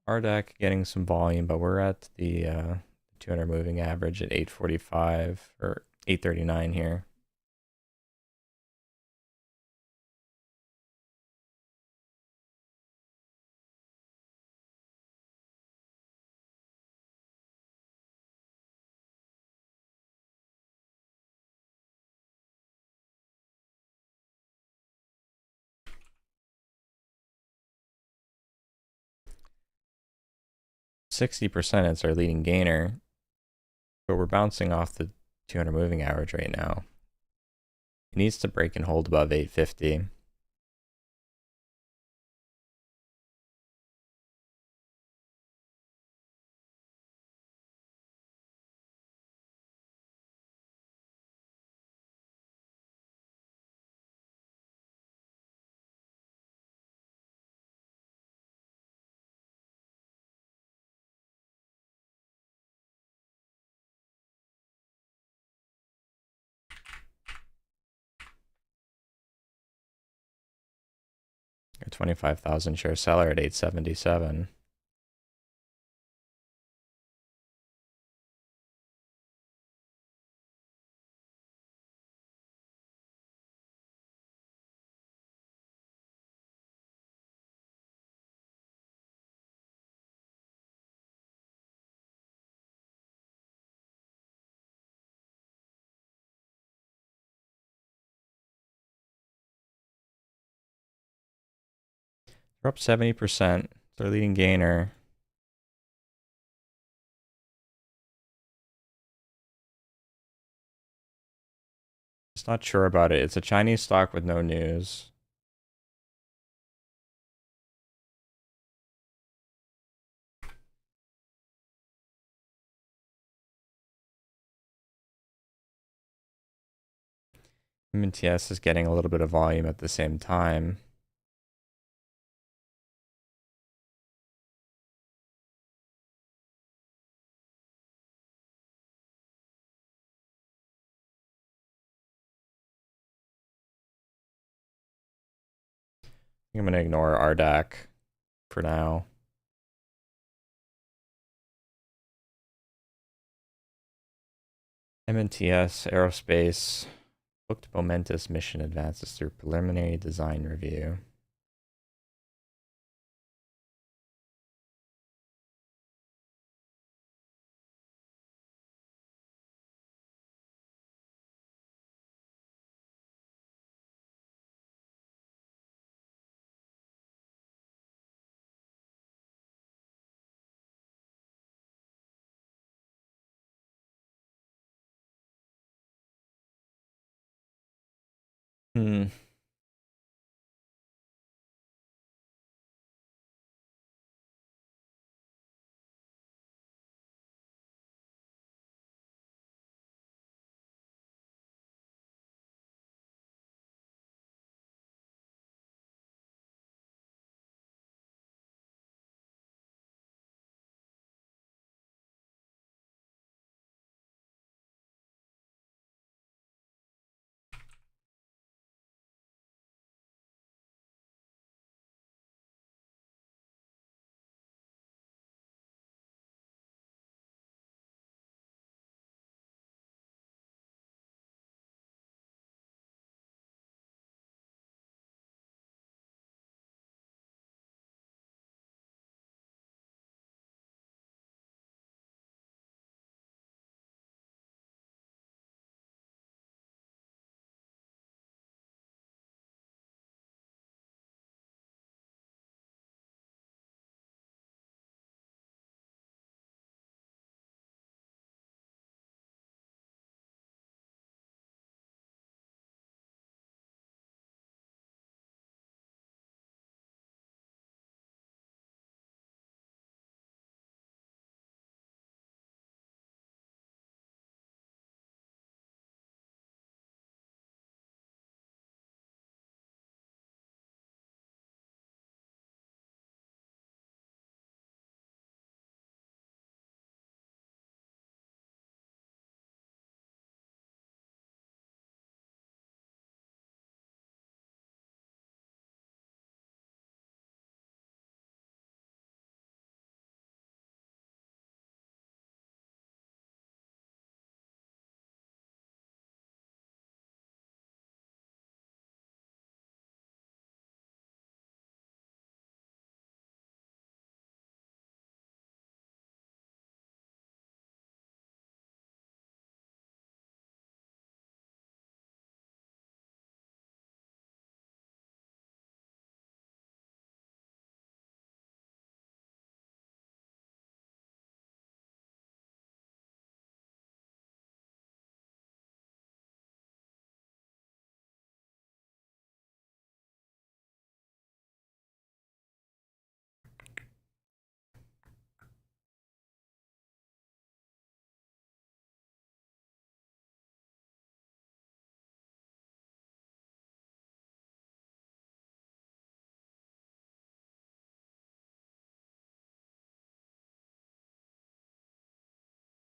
RDAC getting some volume, but we're at the 200 moving average at 845 or 839 here. %60% is our leading gainer, but we're bouncing off the 200 moving average right now. It needs to break and hold above 850. A 25,000 share seller at 877. We're up 70%. It's our leading gainer. Just not sure about it. It's a Chinese stock with no news. MNTS is getting a little bit of volume at the same time. I'm going to ignore RDAC for now. MNTS Aerospace booked momentous mission advances through preliminary design review. Hmm.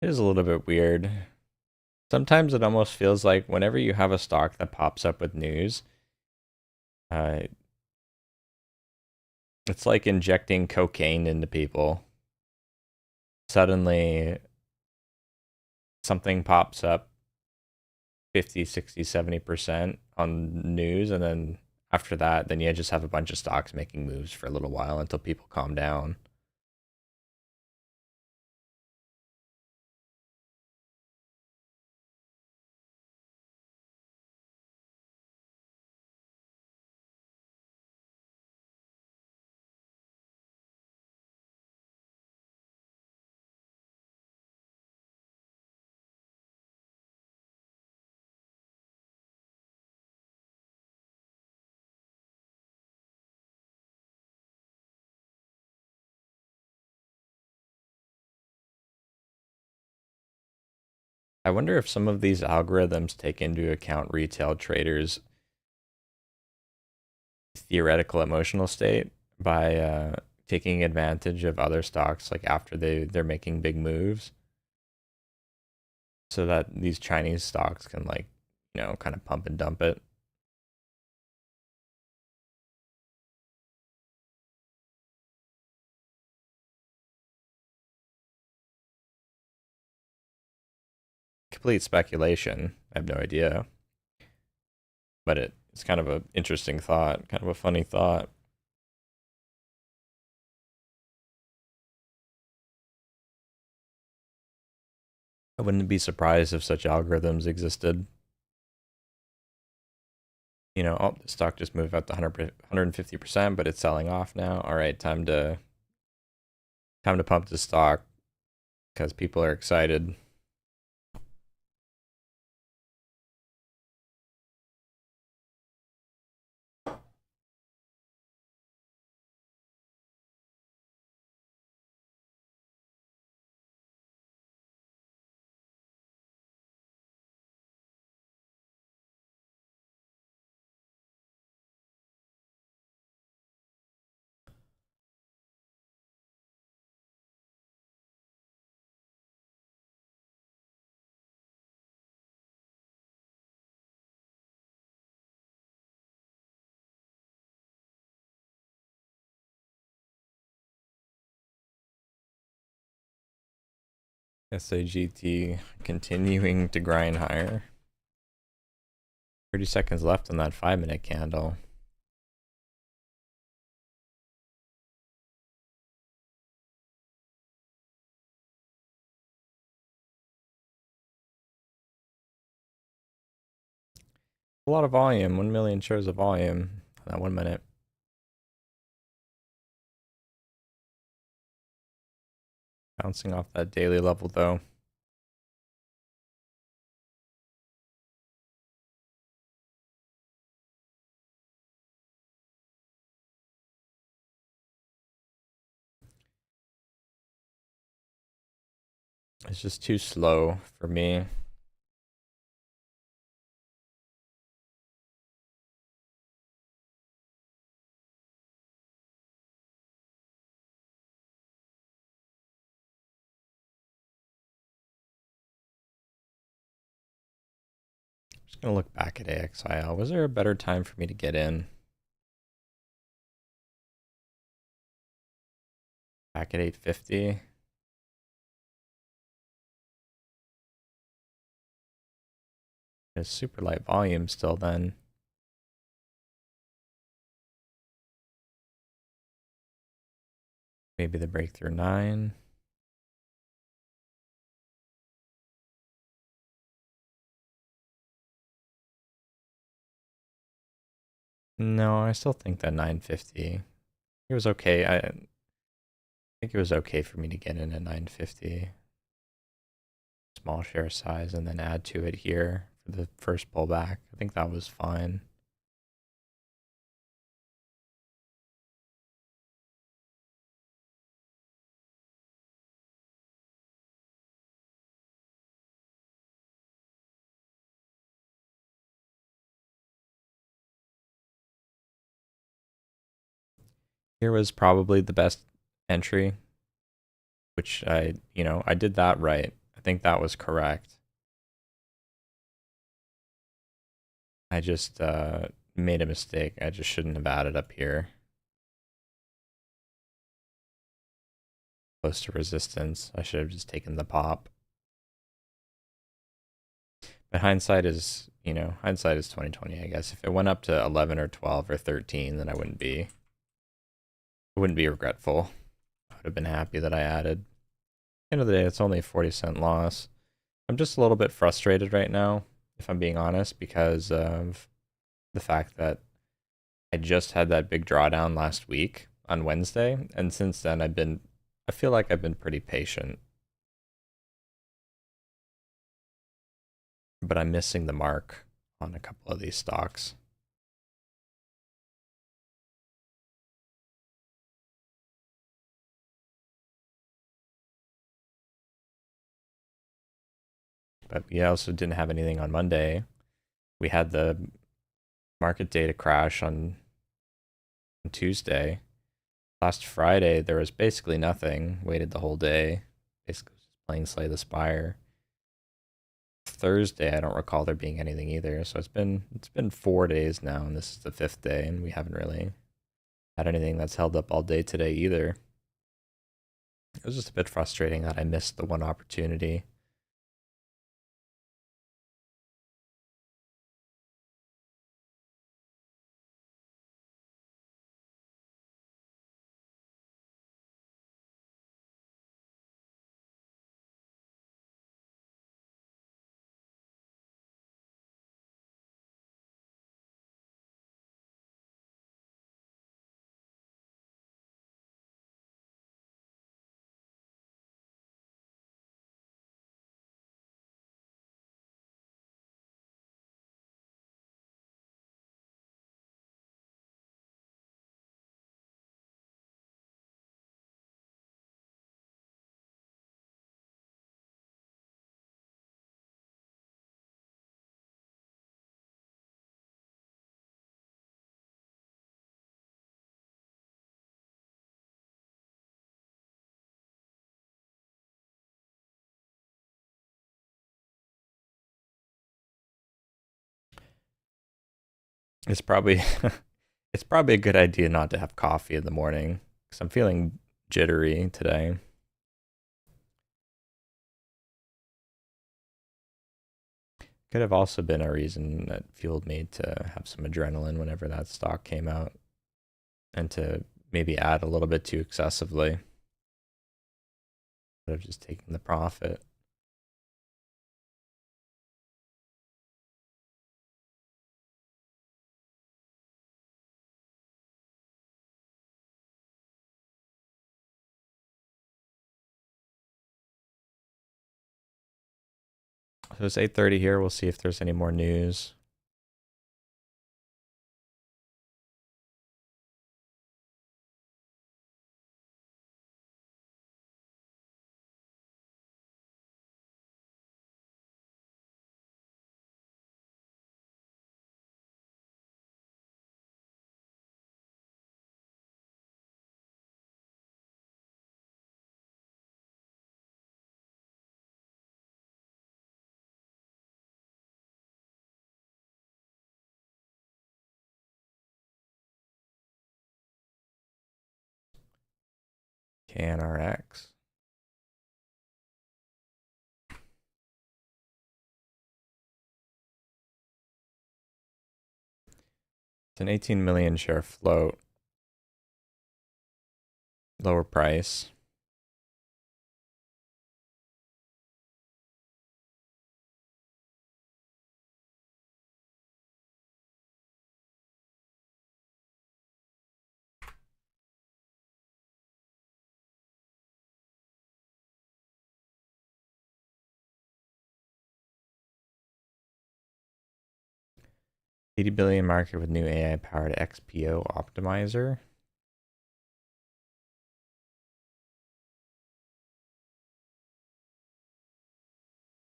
It is a little bit weird. Sometimes it almost feels like whenever you have a stock that pops up with news, uh, it's like injecting cocaine into people. Suddenly, something pops up 50, 60, 70% on news, and then after that, then you just have a bunch of stocks making moves for a little while until people calm down. I wonder if some of these algorithms take into account retail traders' theoretical emotional state by taking advantage of other stocks like after they're making big moves, so that these Chinese stocks can like kind of pump and dump it. Complete speculation. I have no idea, but it's kind of a interesting thought, kind of a funny thought. I wouldn't be surprised if such algorithms existed. Oh, the stock just moved up to 150%, but it's selling off now. All right, time to pump the stock because people are excited. SAGT continuing to grind higher. 30 seconds left on that 5-minute candle. A lot of volume, 1 million shares of volume in that 1 minute. Bouncing off that daily level though. It's just too slow for me. Just gonna look back at AXIL. Was there a better time for me to get in? Back at 850. It's super light volume still then. Maybe the breakthrough 9. No, I still think that 950. It was okay. I think it was okay for me to get in at 950. Small share size and then add to it here for the first pullback. I think that was fine. Here was probably the best entry, which I did that right. I think that was correct. I just made a mistake. I just shouldn't have added up here. Close to resistance. I should have just taken the pop. But hindsight is, hindsight is 2020, I guess. If it went up to 11 or 12 or 13, then I wouldn't be regretful. I would have been happy that I added. End of the day, it's only a 40-cent loss. I'm just a little bit frustrated right now, if I'm being honest, because of the fact that I just had that big drawdown last week on Wednesday, and since then I feel like I've been pretty patient. But I'm missing the mark on a couple of these stocks. But we also didn't have anything on Monday. We had the market data crash on Tuesday. Last Friday, there was basically nothing. Waited the whole day. Basically just playing Slay the Spire. Thursday, I don't recall there being anything either. So it's been 4 days now, and this is the fifth day, and we haven't really had anything that's held up all day today either. It was just a bit frustrating that I missed the one opportunity. It's probably it's probably a good idea not to have coffee in the morning because I'm feeling jittery today. Could have also been a reason that fueled me to have some adrenaline whenever that stock came out and to maybe add a little bit too excessively instead of just taking the profit. So it's 8:30 here. We'll see if there's any more news. KNRX. It's an 18 million share float. Lower price. $80 billion market with new AI-powered XPO optimizer.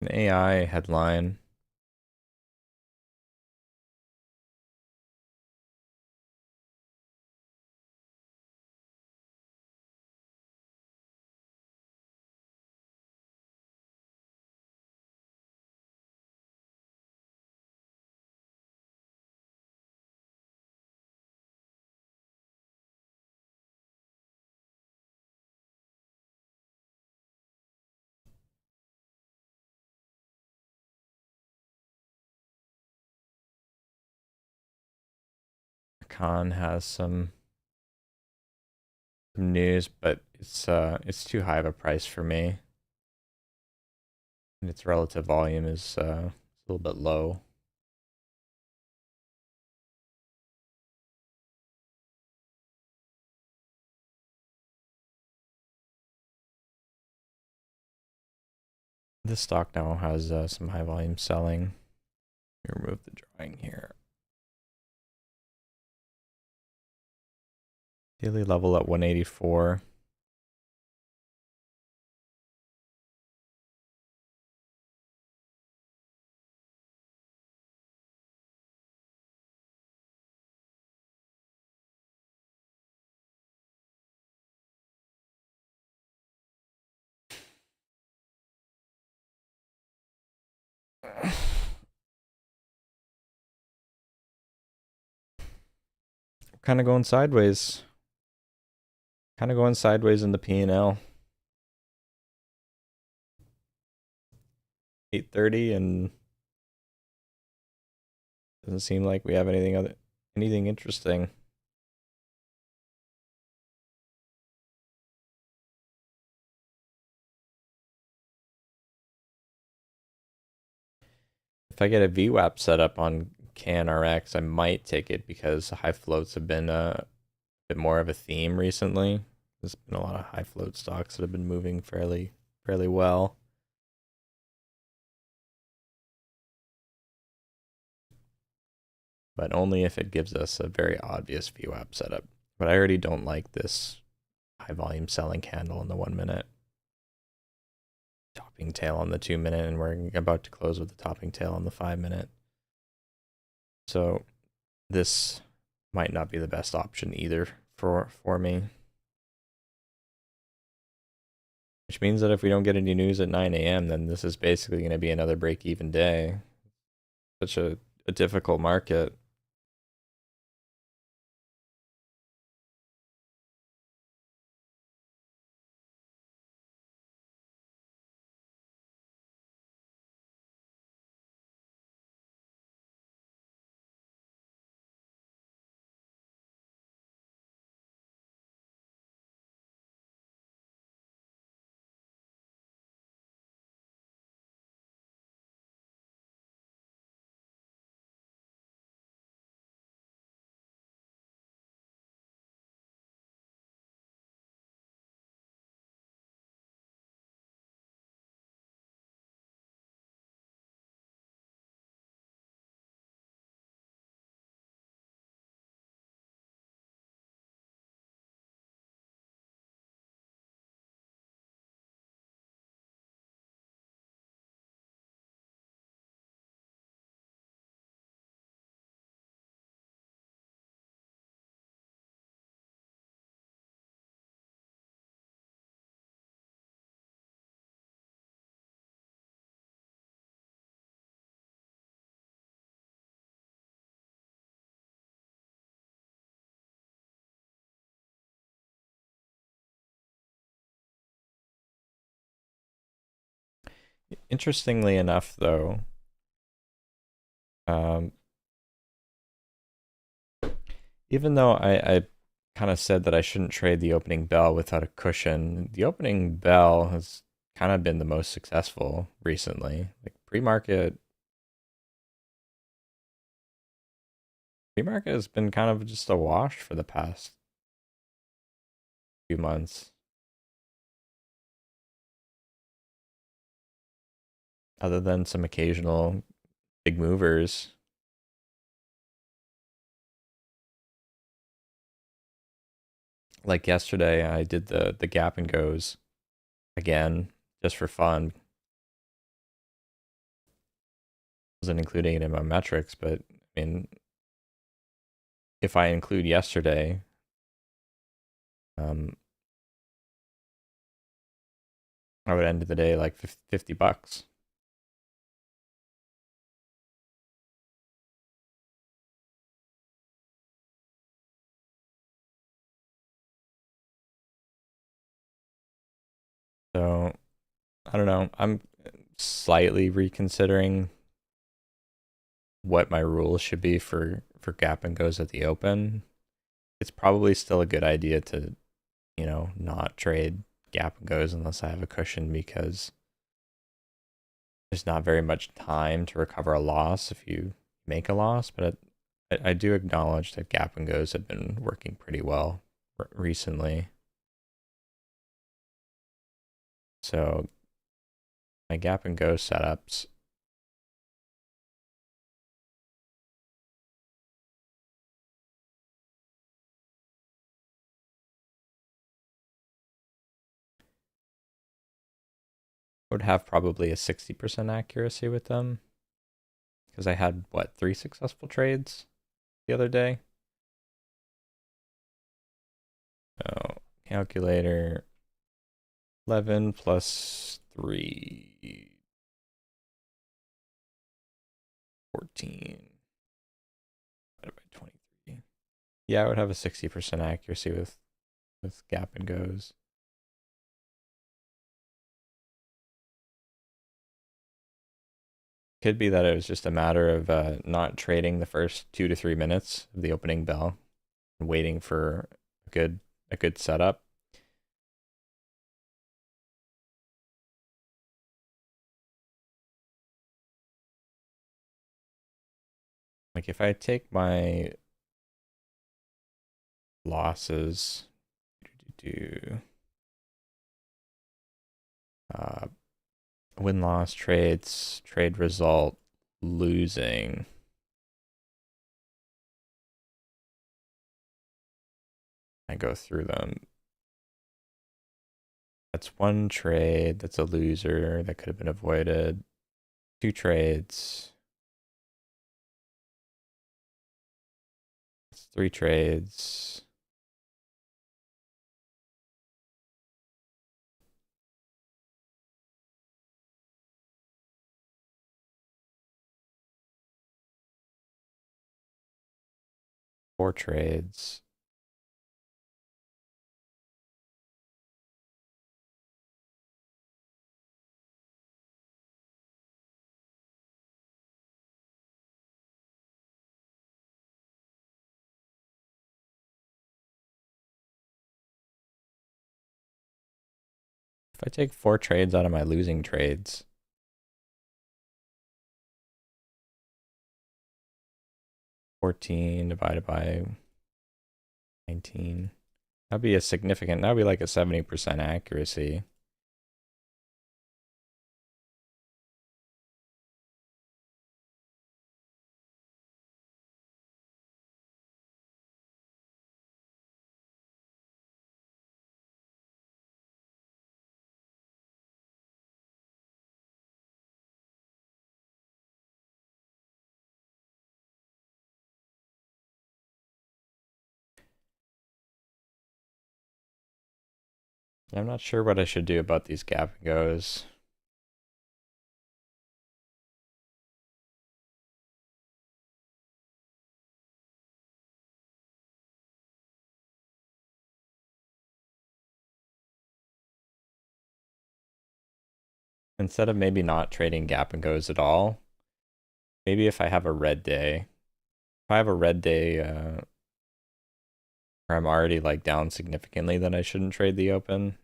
An AI headline. Con has some news, but it's too high of a price for me, and its relative volume is a little bit low. This stock now has some high volume selling. Let me remove the drawing here. Daily level at 184. Kind of going sideways. Kind of going sideways in the P&L. 8:30, and doesn't seem like we have anything interesting. If I get a VWAP set up on CanRX, I might take it because high floats have been a bit more of a theme recently. There's been a lot of high float stocks that have been moving fairly well. But only if it gives us a very obvious VWAP setup. But I already don't like this high volume selling candle in the 1 minute. Topping tail on the 2 minute, and we're about to close with the topping tail on the 5 minute. So this might not be the best option either for me. Which means that if we don't get any news at 9 a.m., then this is basically going to be another break-even day. Such a difficult market. Interestingly enough, though, um, even though I kind of said that I shouldn't trade the opening bell without a cushion, the opening bell has kind of been the most successful recently. Like pre-market has been kind of just a wash for the past few months. Other than some occasional big movers. Like yesterday, I did the gap and goes again just for fun. Wasn't including it in my metrics, but I mean, if I include yesterday, I would end the day like $50. So I don't know. I'm slightly reconsidering what my rules should be for gap and goes at the open, it's probably still a good idea to, not trade gap and goes unless I have a cushion, because there's not very much time to recover a loss if you make a loss. But I do acknowledge that gap and goes have been working pretty well recently. So my gap and go setups, would have probably a 60% accuracy with them, because I had, what, 3 successful trades the other day? Oh, calculator, 11 plus 3, 14, divided by 23. Yeah, I would have a 60% accuracy with gap and goes. Could be that it was just a matter of not trading the first 2 to 3 minutes of the opening bell and waiting for a good setup. Like if I take my losses, uh, win-loss trades, trade result, losing. I go through them. That's one trade. That's a loser. That could have been avoided. 2 trades. That's 3 trades. Four trades. If I take 4 trades out of my losing trades, 14 divided by 19, that'd be that'd be like a 70% accuracy. I'm not sure what I should do about these gap and goes. Instead of maybe not trading gap and goes at all, maybe if I have a red day, if I have a red day where I'm already like down significantly, then I shouldn't trade the open.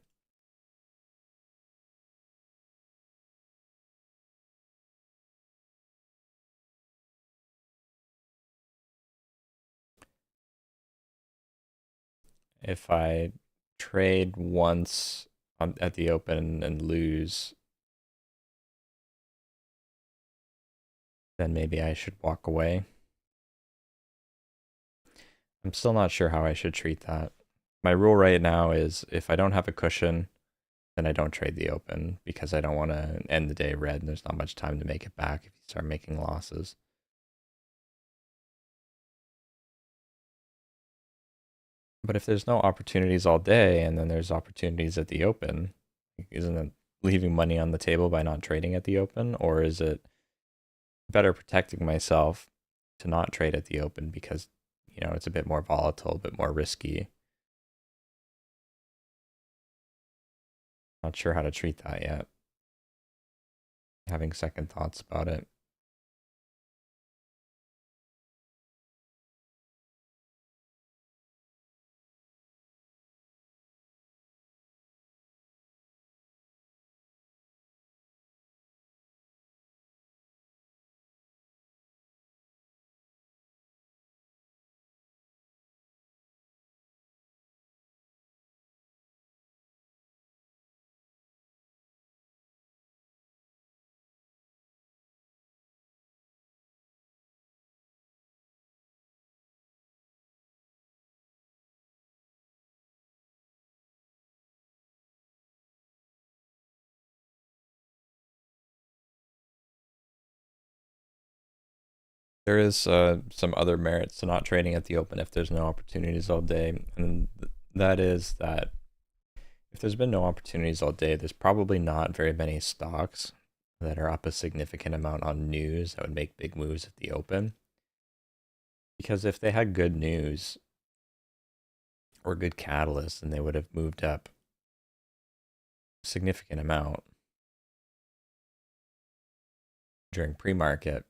If I trade once at the open and lose, then maybe I should walk away. I'm still not sure how I should treat that. My rule right now is if I don't have a cushion, then I don't trade the open, because I don't want to end the day red and there's not much time to make it back if you start making losses. But if there's no opportunities all day and then there's opportunities at the open, isn't it leaving money on the table by not trading at the open? Or is it better protecting myself to not trade at the open because, it's a bit more volatile, a bit more risky? Not sure how to treat that yet. Having second thoughts about it. There is some other merits to not trading at the open if there's no opportunities all day, and that is that if there's been no opportunities all day, there's probably not very many stocks that are up a significant amount on news that would make big moves at the open. Because if they had good news or good catalysts, then they would have moved up a significant amount during pre-market.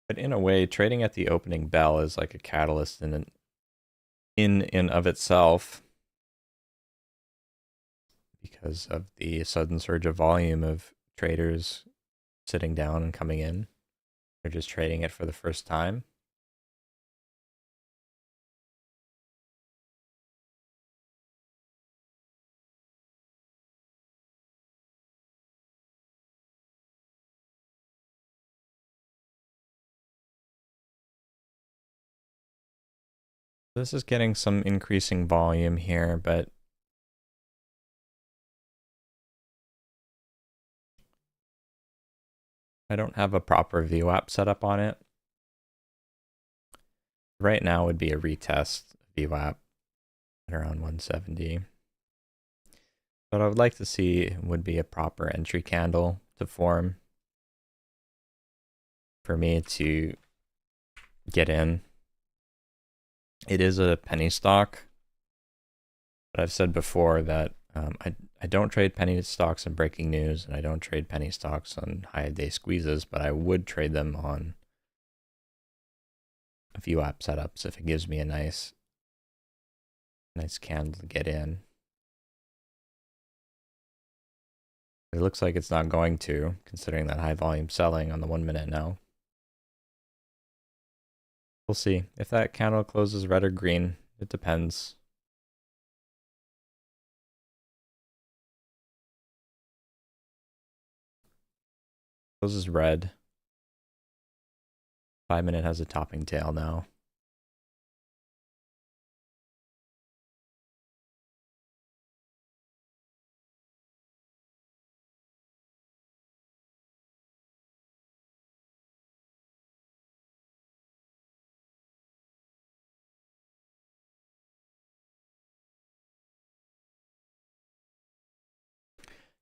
But in a way, trading at the opening bell is like a catalyst in of itself because of the sudden surge of volume of traders sitting down and coming in. They're just trading it for the first time. This is getting some increasing volume here, but I don't have a proper VWAP set up on it. Right now would be a retest VWAP at around 170. What I would like to see would be a proper entry candle to form for me to get in. It is a penny stock, but I've said before that I don't trade penny stocks on breaking news, and I don't trade penny stocks on high day squeezes, but I would trade them on a few app setups if it gives me a nice candle to get in. It looks like it's not going to, considering that high volume selling on the 1 minute now. We'll see. If that candle closes red or green, it depends. Closes red. 5 minute has a topping tail now.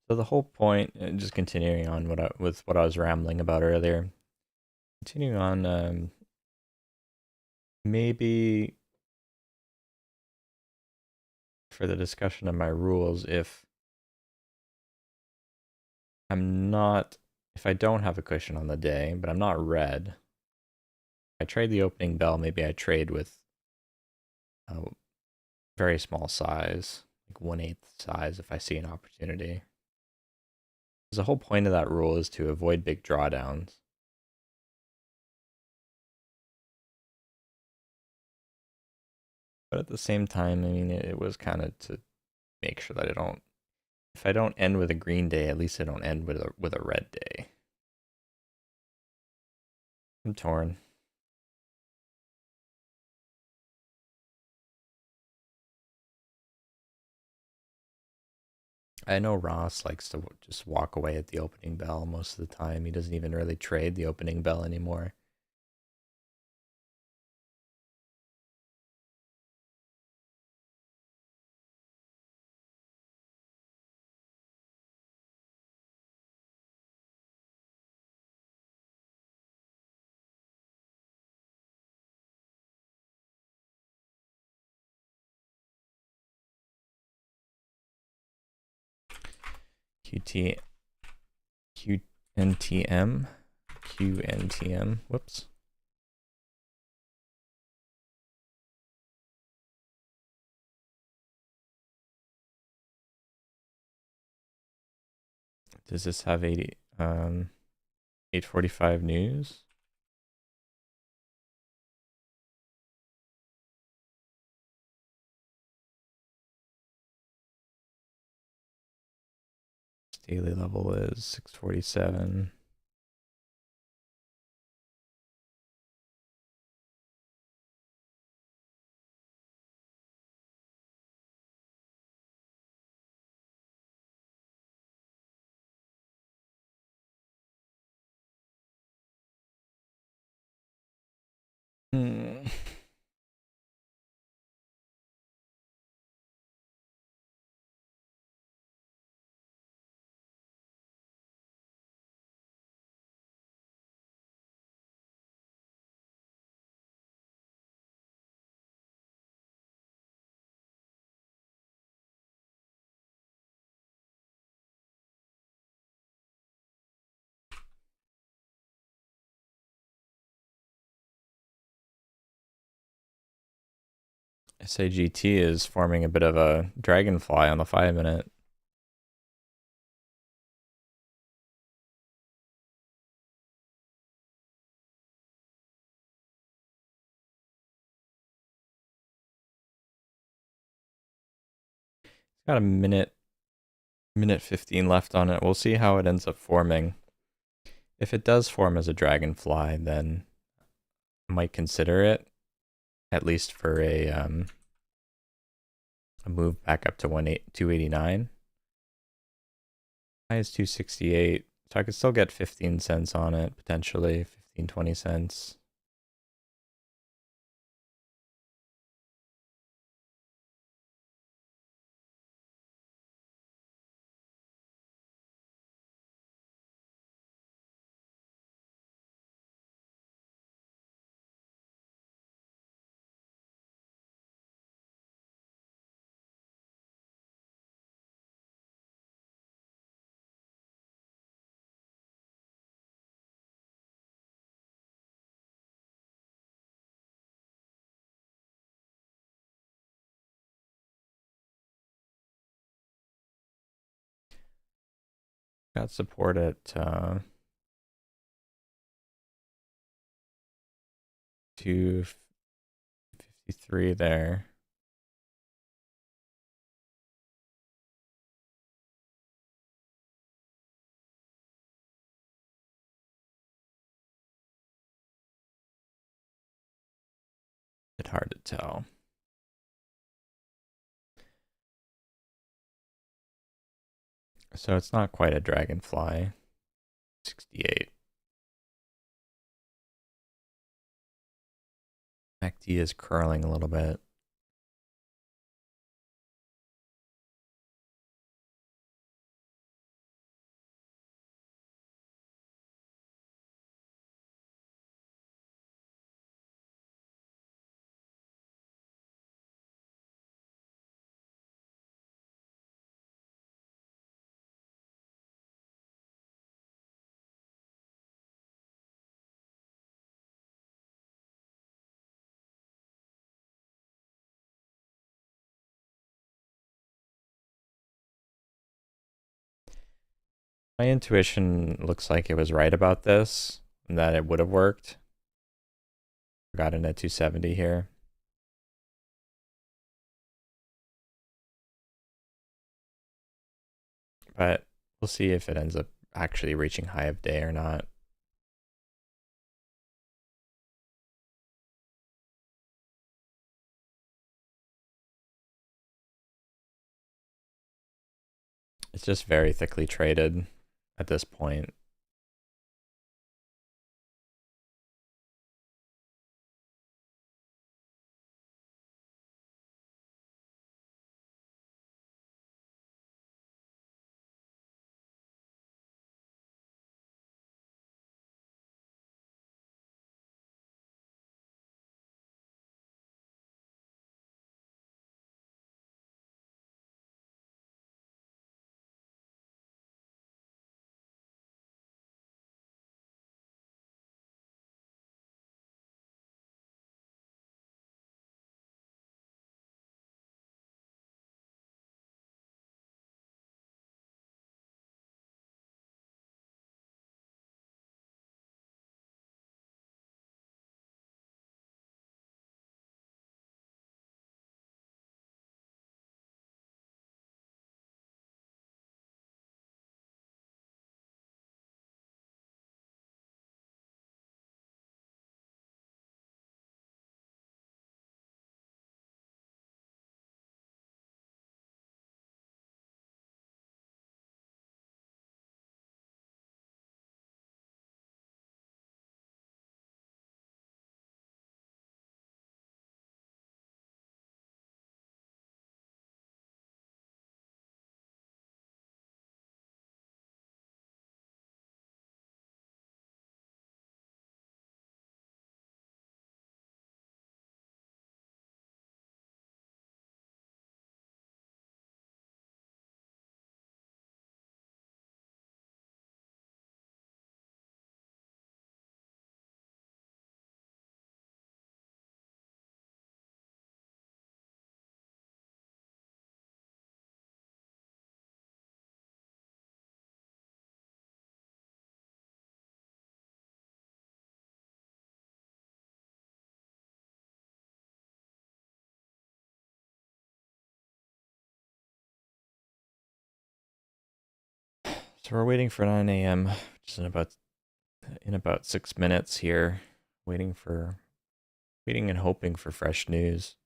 So the whole point, just continuing on with what I was rambling about earlier, continuing on, maybe for the discussion of my rules, if I don't have a cushion on the day, but I'm not red, I trade the opening bell, maybe I trade with a very small size, like 1/8 size if I see an opportunity. Because the whole point of that rule is to avoid big drawdowns. But at the same time, I mean, it was kind of to make sure that if I don't end with a green day, at least I don't end with a red day. I'm torn. I know Ross likes to just walk away at the opening bell most of the time. He doesn't even really trade the opening bell anymore. QT, QNTM, QNTM, whoops. Does this have 8:45 news? Daily level is 647. SAGT is forming a bit of a dragonfly on the 5-minute. It's got a minute 15 left on it. We'll see how it ends up forming. If it does form as a dragonfly, then I might consider it, at least for a move back up to 289. High is 268, so I could still get 15 cents on it, potentially 15, 20 cents. Got support at 253 there. It's hard to tell. So it's not quite a dragonfly. 68. MACD is curling a little bit. My intuition looks like it was right about this, and that it would have worked. Got in at 270 here. But we'll see if it ends up actually reaching high of day or not. It's just very thickly traded at this point. So we're waiting for 9 a.m., which is in about 6 minutes here, waiting and hoping for fresh news.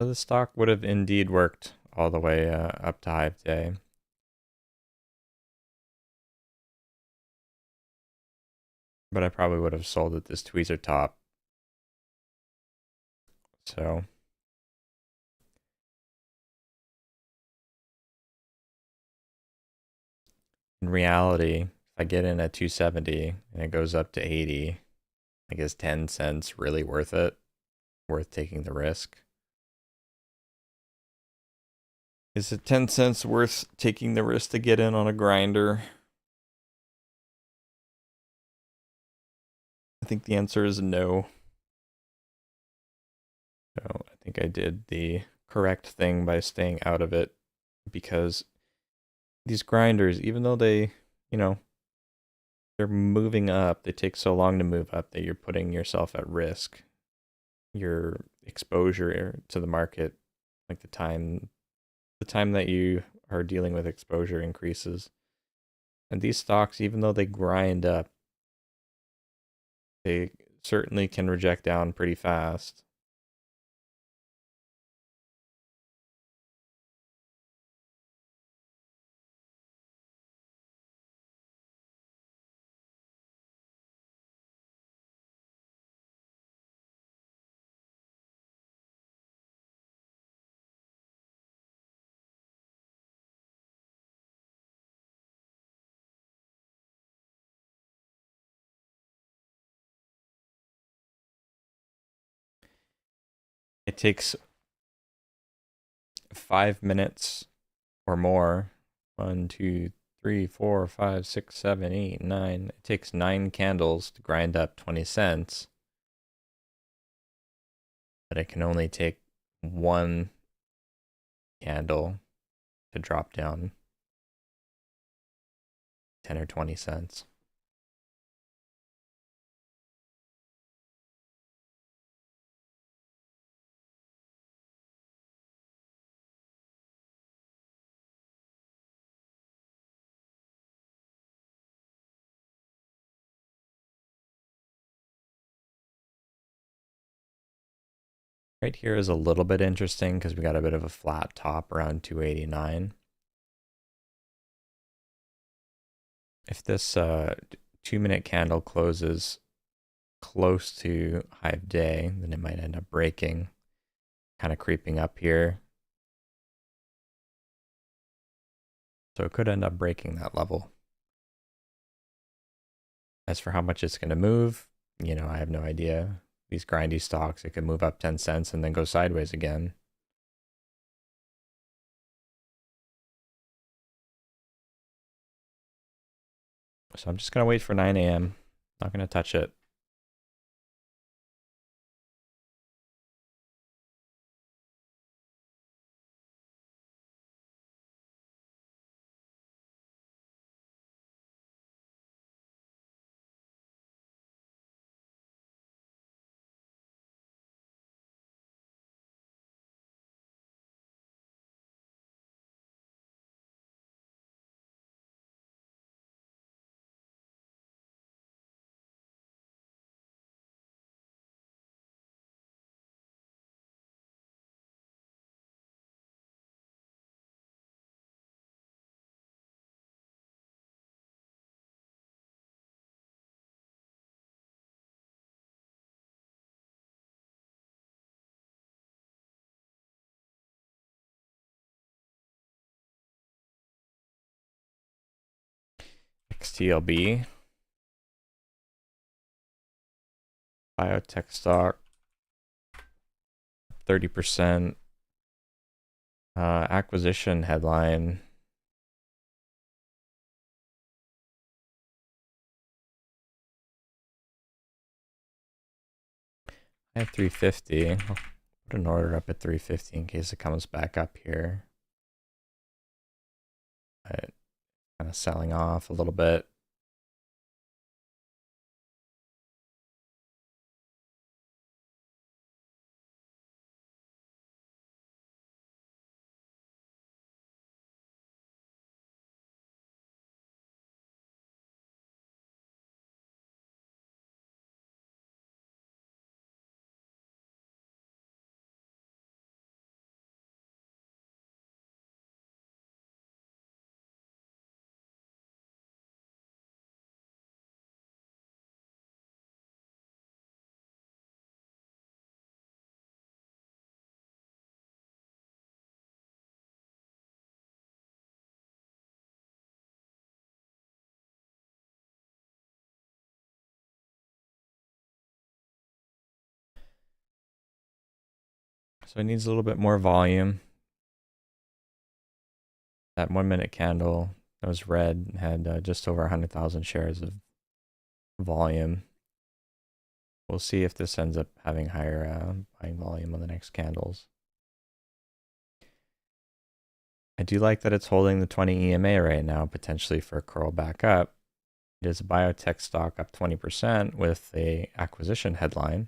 So the stock would have indeed worked all the way up to high day. But I probably would have sold at this tweezer top. So in reality, if I get in at 270 and it goes up to 80, I guess 10 cents really worth it? Worth taking the risk? Is it 10 cents worth taking the risk to get in on a grinder? I think the answer is no. So I think I did the correct thing by staying out of it, because these grinders, even though they're moving up, they take so long to move up that you're putting yourself at risk. Your exposure to the market, like the time that you are dealing with exposure increases. And these stocks, even though they grind up, they certainly can reject down pretty fast. It takes 5 minutes or more. 1, 2, 3, 4, 5, 6, 7, 8, 9. It takes 9 candles to grind up 20 cents. But it can only take one candle to drop down 10 or 20 cents. Right here is a little bit interesting because we got a bit of a flat top around 289. If this 2-minute candle closes close to high of day, then it might end up breaking, kind of creeping up here. So it could end up breaking that level. As for how much it's going to move, I have no idea. These grindy stocks, it could move up 10 cents and then go sideways again. So I'm just going to wait for 9 a.m. Not going to touch it. XTLB. Biotech stock, 30%. Acquisition headline. I have 350. I'll put an order up at 350 in case it comes back up here. Kind of selling off a little bit. So it needs a little bit more volume. That 1 minute candle that was red had just over 100,000 shares of volume. We'll see if this ends up having higher buying volume on the next candles. I do like that it's holding the 20 EMA right now, potentially for a curl back up. It is a biotech stock up 20% with a acquisition headline.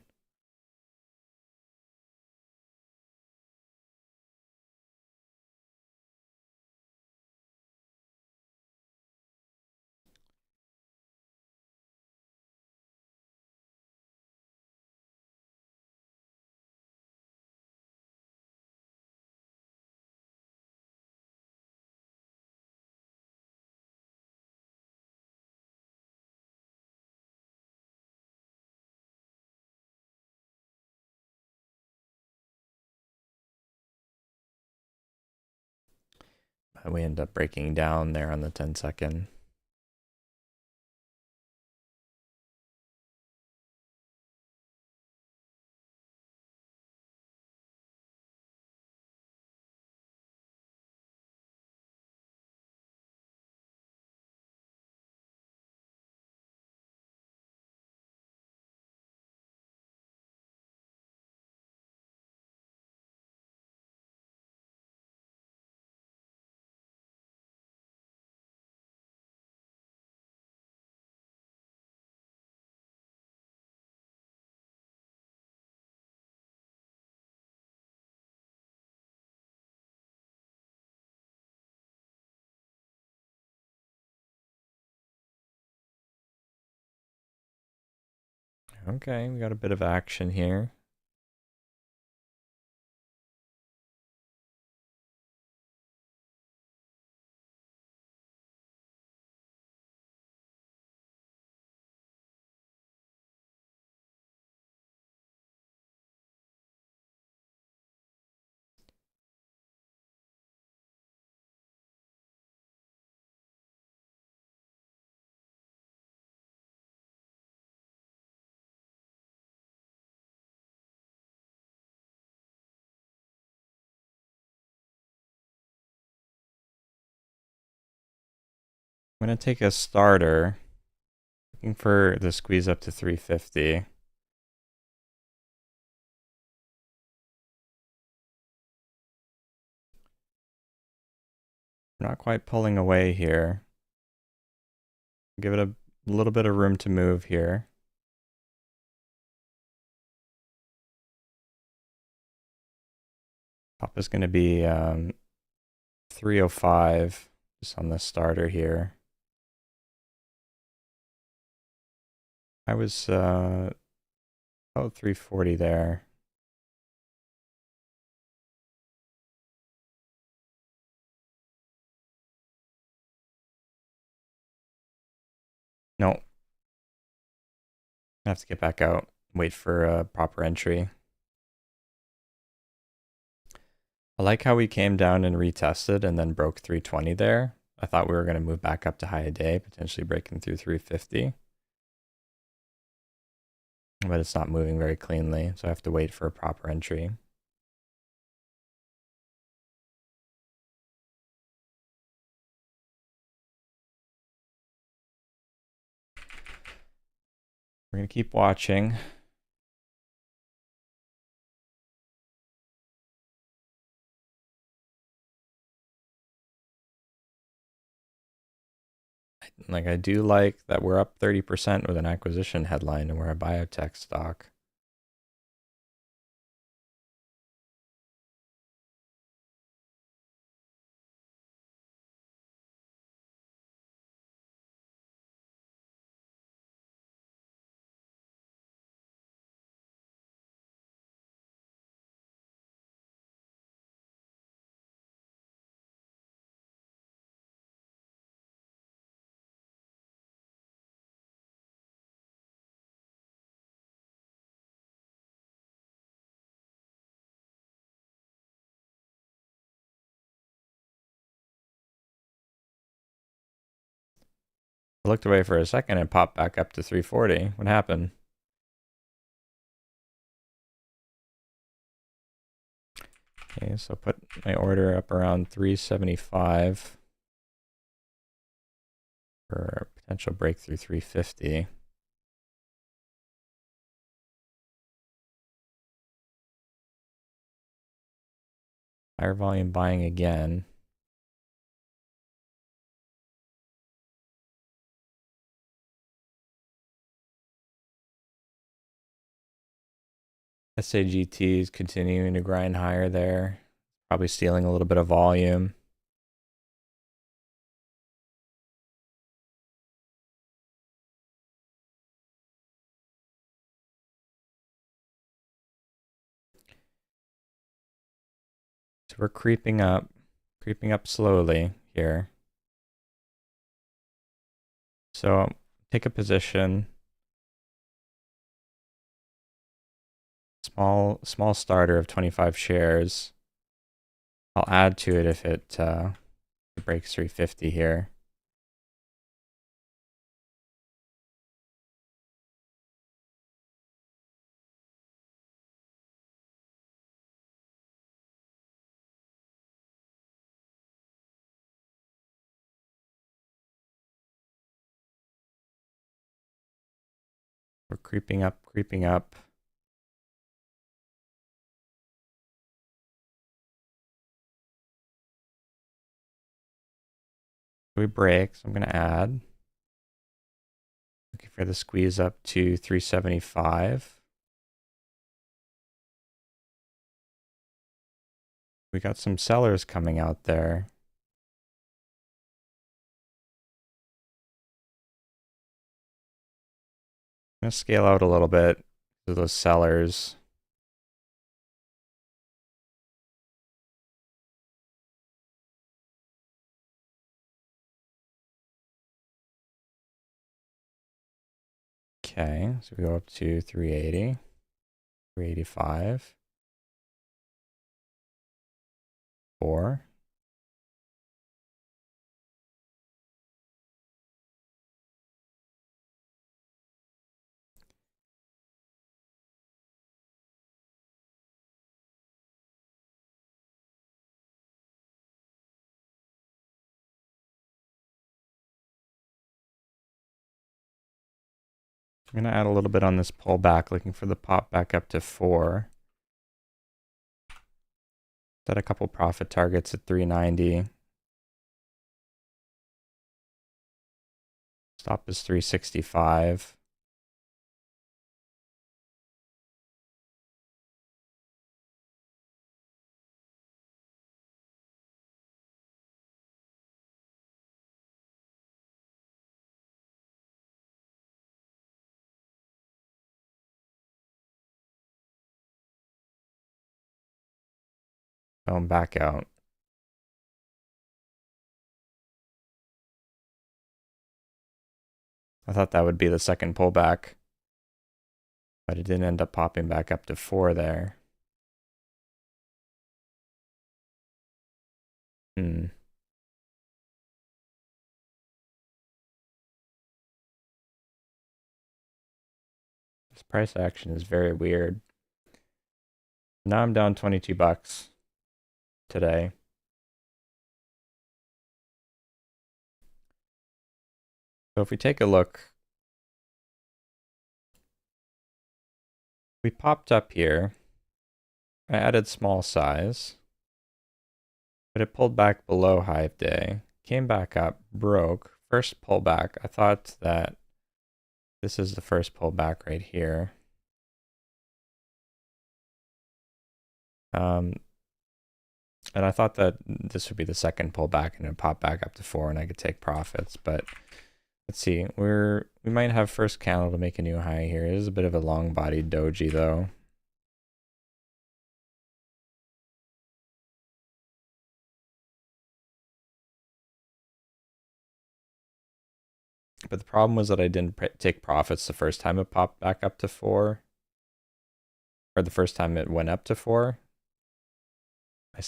We end up breaking down there on the 10-second. Okay, we got a bit of action here. I'm going to take a starter, looking for the squeeze up to 350. Not quite pulling away here. Give it a little bit of room to move here. Top is going to be 305 just on the starter here. I was about 340 there. No. I have to get back out, wait for a proper entry. I like how we came down and retested and then broke 320 there. I thought we were going to move back up to high a day, potentially breaking through 350. But it's not moving very cleanly, so I have to wait for a proper entry. We're going to keep watching. Like, I do like that we're up 30% with an acquisition headline and we're a biotech stock. I looked away for a second and popped back up to 340. What happened? Okay, so put my order up around 375 for potential breakthrough 350. Higher volume buying again. SAGT is continuing to grind higher there. Probably stealing a little bit of volume. So we're creeping up slowly here. So take a position. Small starter of 25 shares. I'll add to it if it breaks 350 here. We're creeping up, creeping up. We break, so I'm going to add. Looking for the squeeze up to 375. We got some sellers coming out there. I'm going to scale out a little bit to those sellers. Okay, so we go up to 380, 385, 4. I'm going to add a little bit on this pullback, looking for the pop back up to 4. Set a couple profit targets at 390. Stop is 365. Going back out. I thought that would be the second pullback, but it didn't end up popping back up to 4 there. This price action is very weird. Now I'm down 22 bucks today. So if we take a look, we popped up here. I added small size, but it pulled back below high of day, came back up, broke, first pullback. I thought that this is the first pullback right here. And I thought that this would be the second pullback and it pop back up to 4 and I could take profits, but let's see. We might have first candle to make a new high here. It is a bit of a long-bodied doji though. But the problem was that I didn't take profits the first time it popped back up to 4, or the first time it went up to 4. I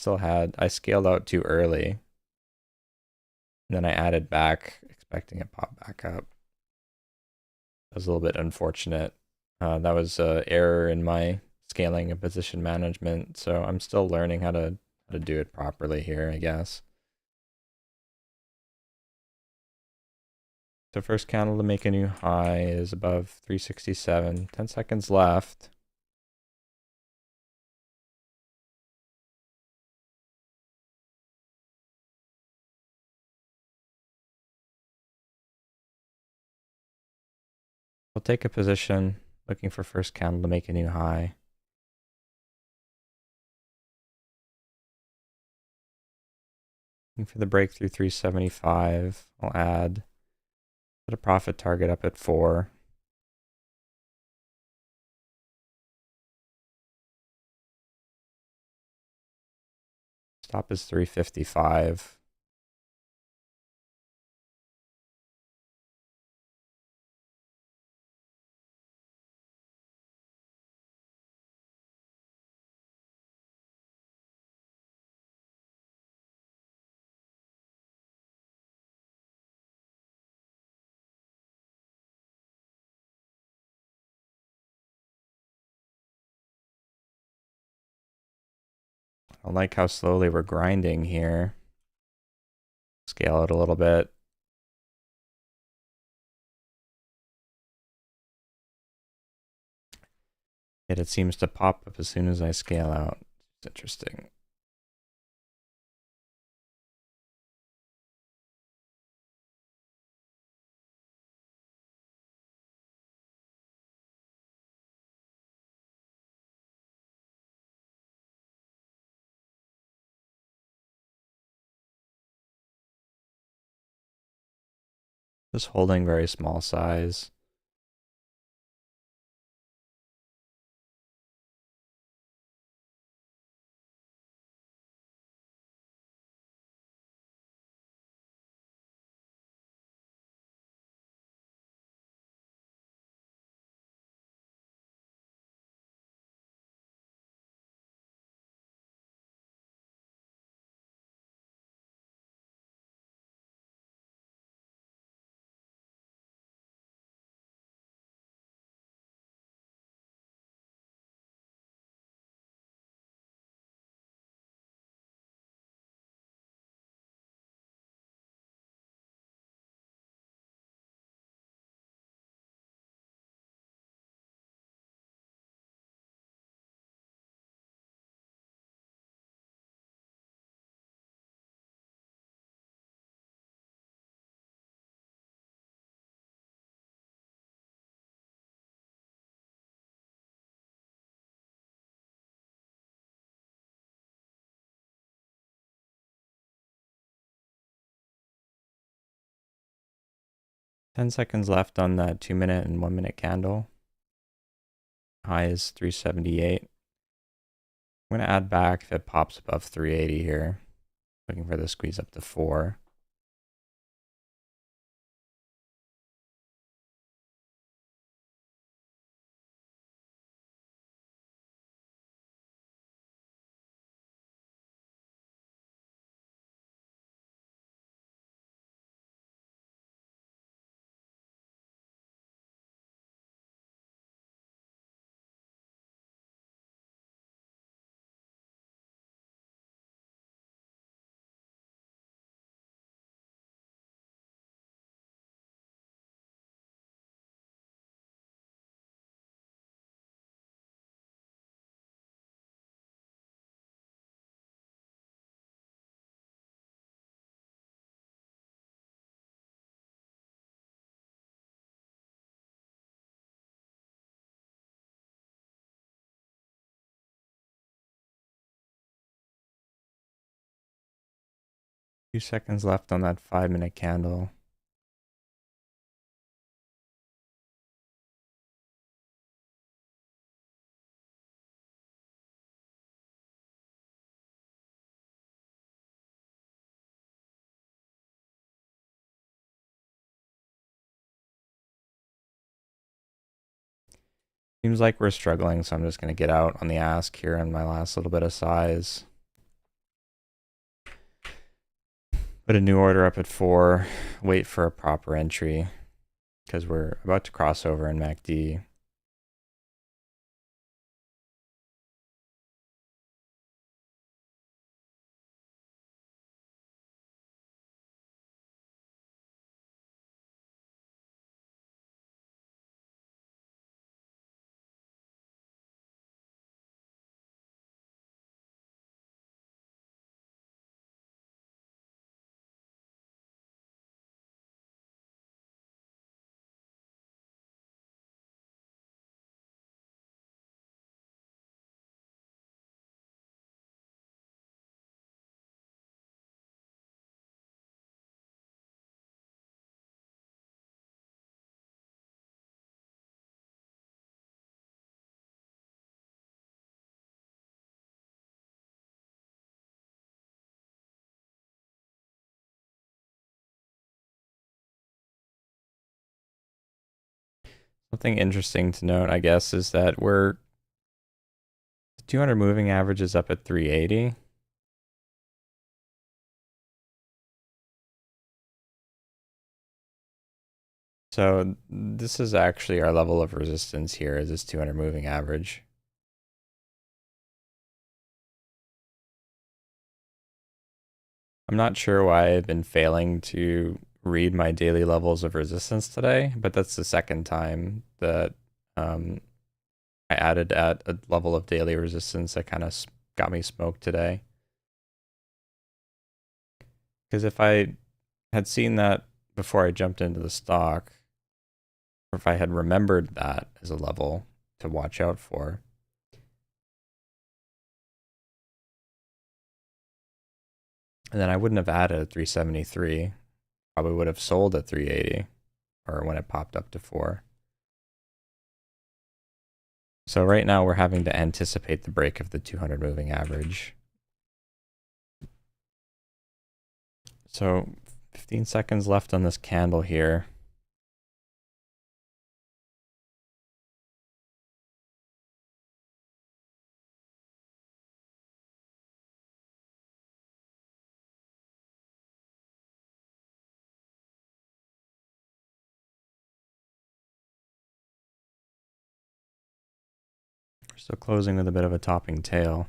scaled out too early. And then I added back, expecting it pop back up. That was a little bit unfortunate. That was an error in my scaling and position management. So I'm still learning how to do it properly here, I guess. So first candle to make a new high is above 367. 10 seconds left. We'll take a position, looking for first candle to make a new high. Looking for the breakthrough 375. I'll put a profit target up at 4. Stop is 355. I like how slowly we're grinding here. Scale it a little bit. Yet it seems to pop up as soon as I scale out. It's interesting. Just holding very small size. Ten seconds left on that 2-minute and 1-minute candle. High is 378. I'm going to add back if it pops above 380 here. Looking for the squeeze up to 4. 2 seconds left on that 5-minute candle. Seems like we're struggling, so I'm just going to get out on the ask here on my last little bit of size. Put a new order up at 4, wait for a proper entry, because we're about to cross over in MACD. Something interesting to note, I guess, is that the 200 moving average is up at 380. So this is actually our level of resistance here, is this 200 moving average. I'm not sure why I've been failing to read my daily levels of resistance today, but that's the second time that I added at a level of daily resistance that kind of got me smoked today. Because if I had seen that before I jumped into the stock, or if I had remembered that as a level to watch out for, and then I wouldn't have added at 373. Probably would have sold at 380 or when it popped up to 4. So right now we're having to anticipate the break of the 200 moving average. So 15 seconds left on this candle here. We're still closing with a bit of a topping tail.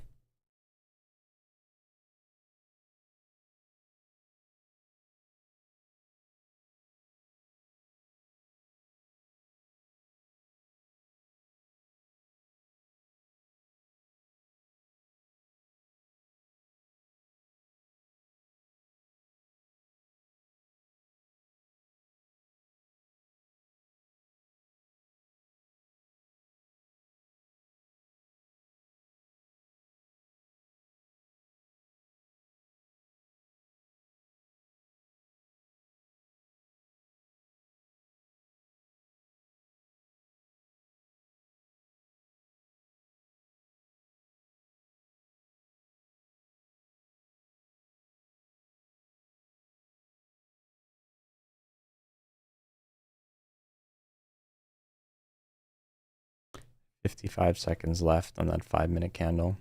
$55 seconds left on that 5-minute candle.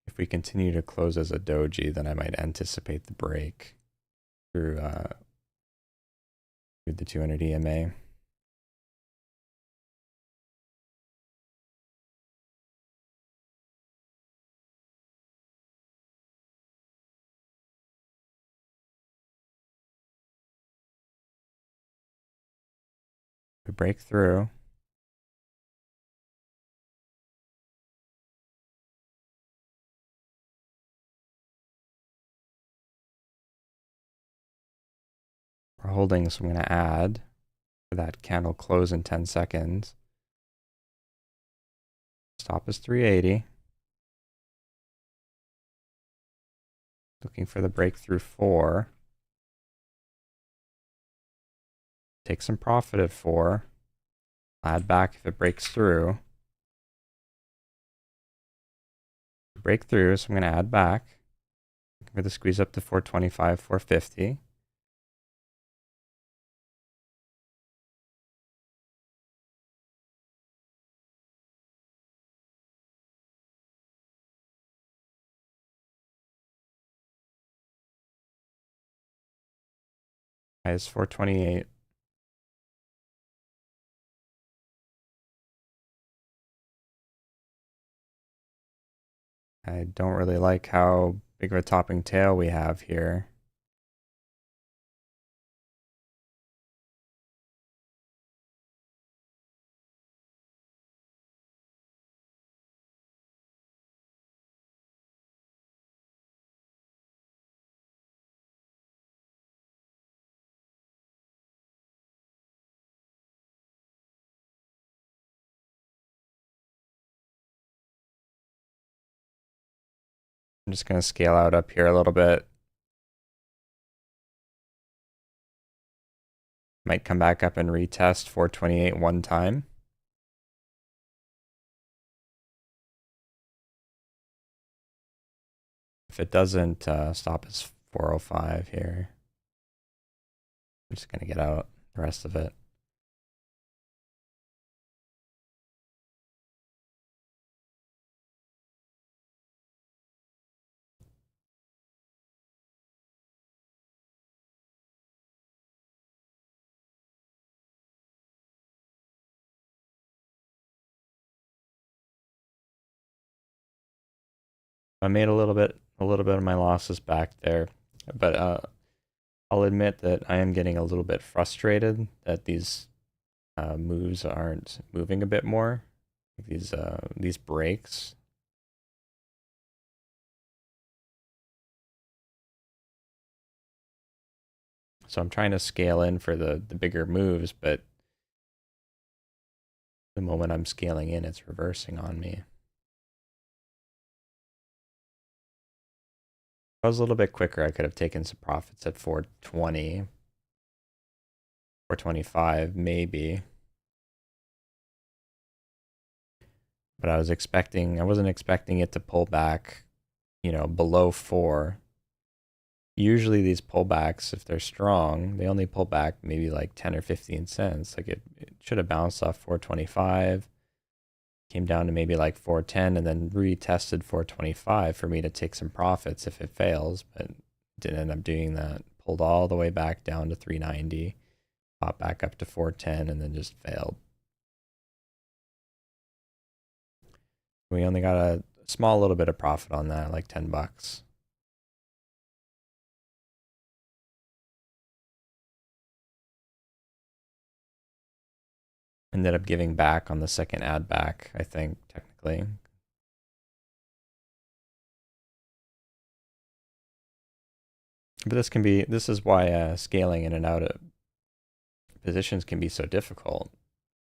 If we continue to close as a doji, then I might anticipate the break through the 200 EMA. We break through. We're holding, so I'm going to add for that candle close in 10 seconds. Stop is 380. Looking for the breakthrough 4. Take some profit at 4. Add back if it breaks through. Breakthrough, so I'm going to add back. Looking for the squeeze up to 425, 450. High is 428. I don't really like how big of a topping tail we have here. I'm just going to scale out up here a little bit. Might come back up and retest 428 one time. If it doesn't stop as 405 here, I'm just going to get out the rest of it. I made a little bit of my losses back there, but I'll admit that I am getting a little bit frustrated that these moves aren't moving a bit more. These breaks. So I'm trying to scale in for the bigger moves, but the moment I'm scaling in, it's reversing on me. If I was a little bit quicker, I could have taken some profits at 420, 425 maybe. But I wasn't expecting it to pull back, below 4. Usually these pullbacks, if they're strong, they only pull back maybe like 10 or 15 cents. Like it should have bounced off 425, came down to maybe like 410, and then retested 425 for me to take some profits if it fails, but didn't end up doing that. Pulled all the way back down to 390, popped back up to 410, and then just failed. We only got a small little bit of profit on that, like 10 bucks. Ended up giving back on the second add back, I think, technically. But this is why scaling in and out of positions can be so difficult.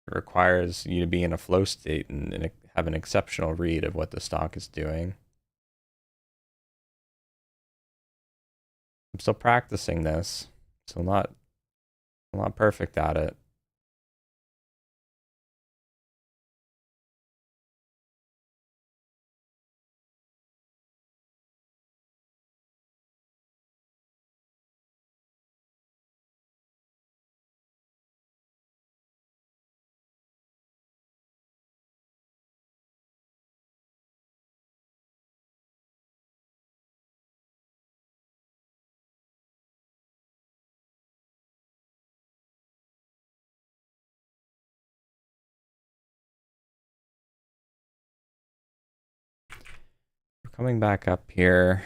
It requires you to be in a flow state and have an exceptional read of what the stock is doing. I'm still practicing this, so I'm not perfect at it. We're coming back up here.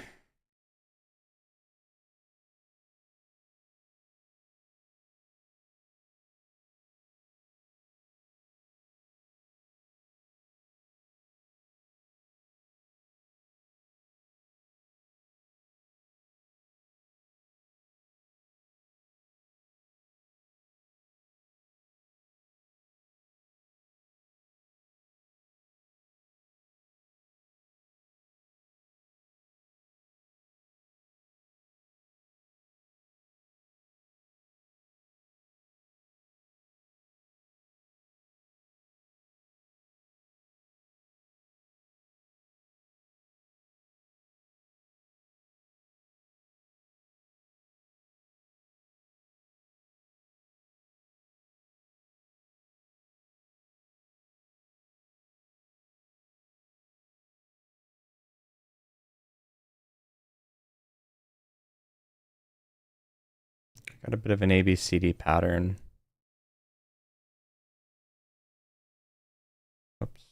Got a bit of an ABCD pattern. Oops.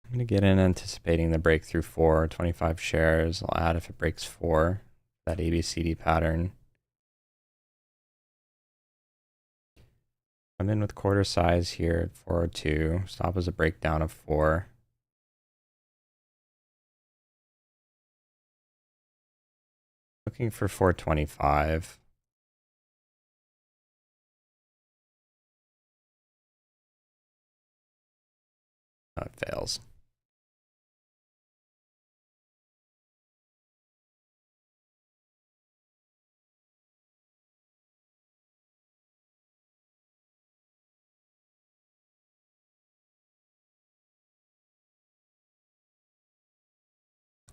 I'm going to get in anticipating the breakthrough 4, 25 shares. I'll add if it breaks 4, that ABCD pattern. I'm in with quarter size here at 402. Stop as a breakdown of 4. Looking for 425. Oh, it fails.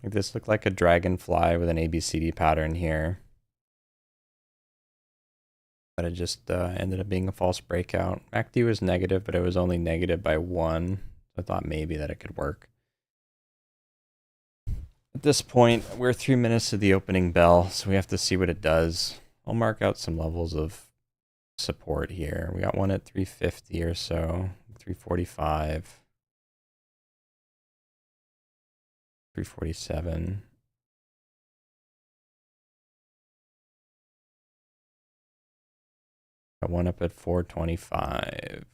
This looked like a dragonfly with an ABCD pattern here. But it just ended up being a false breakout. MACD was negative, but it was only negative by 1. I thought maybe that it could work. At this point, we're 3 minutes to the opening bell, so we have to see what it does. I'll mark out some levels of support here. We got one at 350 or so, 345, 347. Got one up at 425.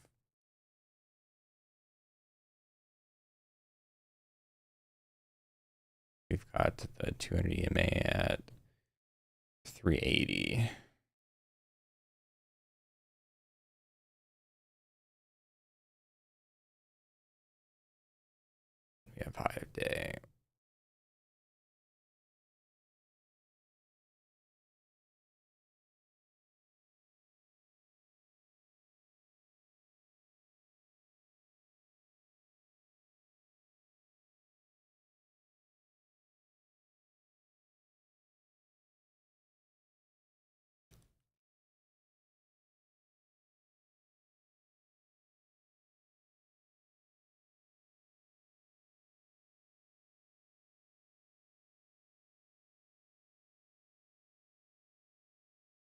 We've got the 200 EMA at 380. We have 5-day.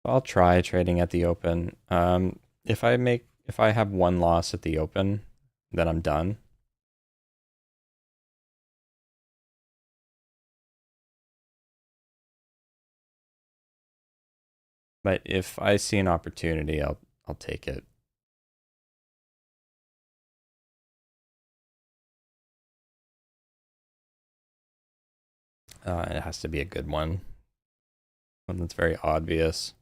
I'll try trading at the open. If I have one loss at the open, then I'm done. But if I see an opportunity, I'll take it. It has to be a good one that's very obvious.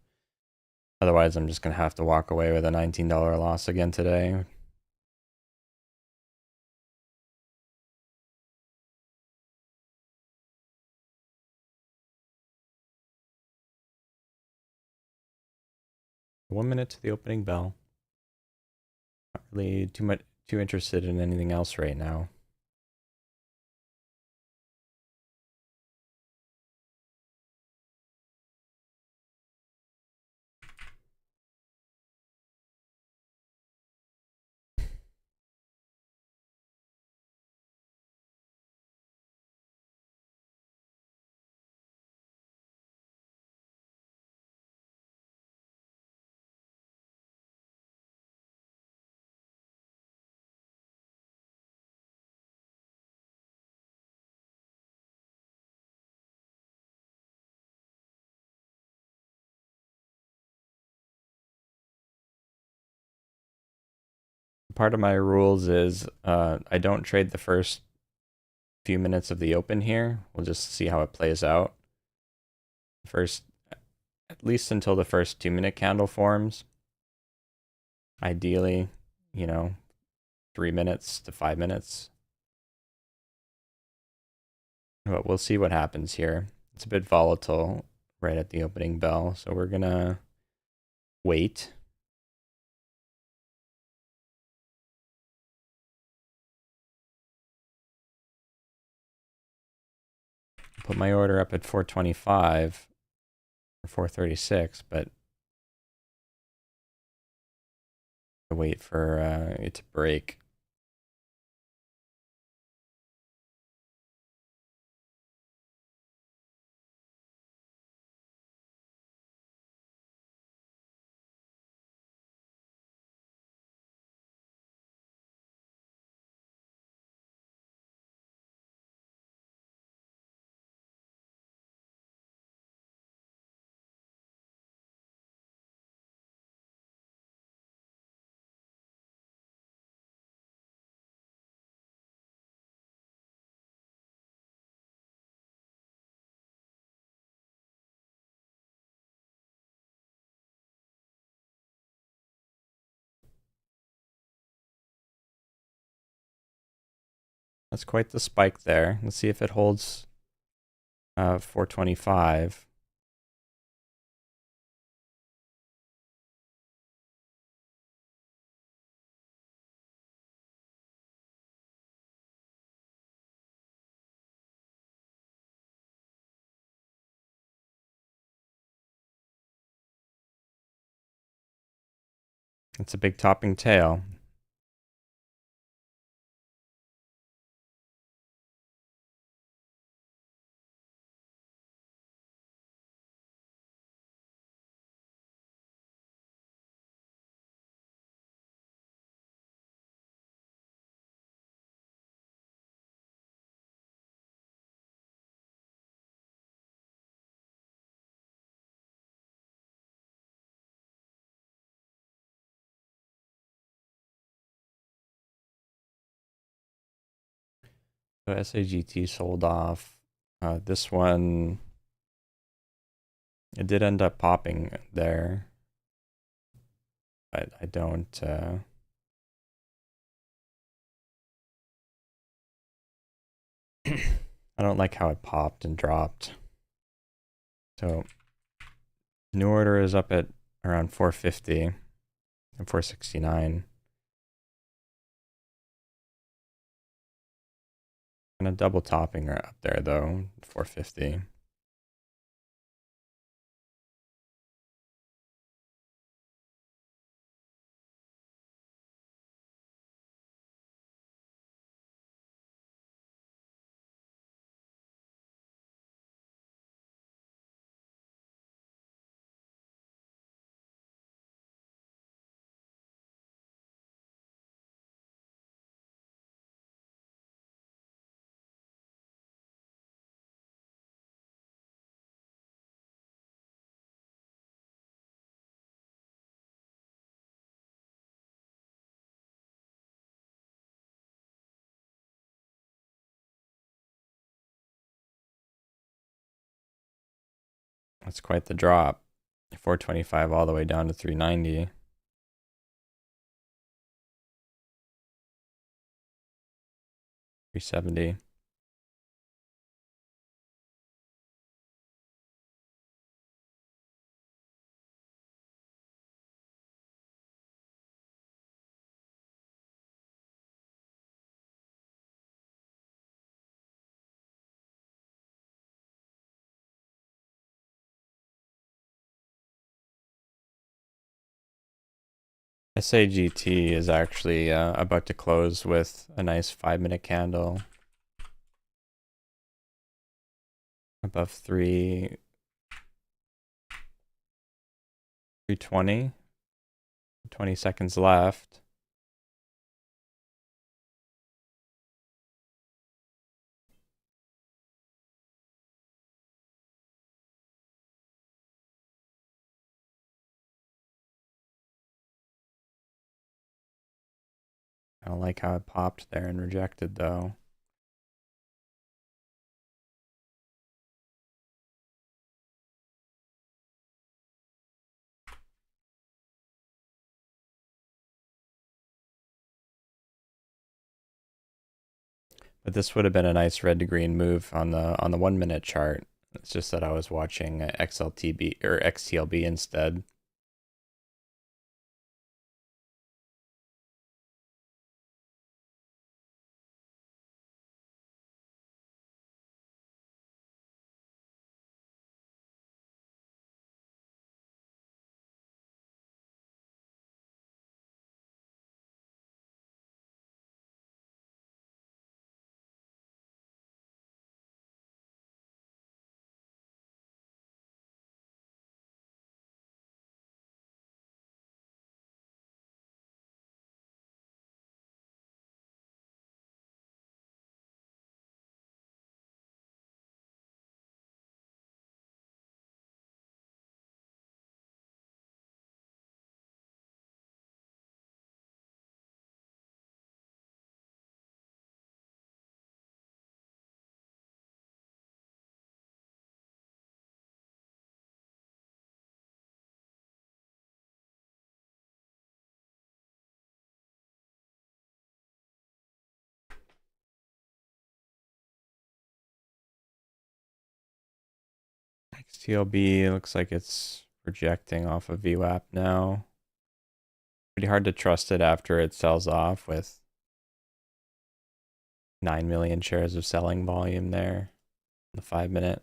Otherwise, I'm just gonna have to walk away with a $19 loss again today. One minute to the opening bell. Not really too interested in anything else right now. Part of my rules is I don't trade the first few minutes of the open here. We'll just see how it plays out. First, at least until the first 2-minute candle forms. Ideally, 3 minutes to 5 minutes. But we'll see what happens here. It's a bit volatile right at the opening bell, so we're gonna wait. put my order up at 425 or 436, but I wait for it to break. That's quite the spike there. Let's see if it holds 425. It's a big topping tail. So SAGT sold off. This one, it did end up popping there, but I don't. I don't like how it popped and dropped. So new order is up at around 450 and 469. Kind of double topping right up there though, 450. That's quite the drop. 425 all the way down to 390. $370. SAGT is actually about to close with a nice 5-minute candle above 320. 20 seconds left. I don't like how it popped there and rejected though. But this would have been a nice red to green move on the 1-minute chart. It's just that I was watching XLTB or XTLB instead. XTLB looks like it's projecting off of VWAP now. Pretty hard to trust it after it sells off with 9 million shares of selling volume there in the 5-minute.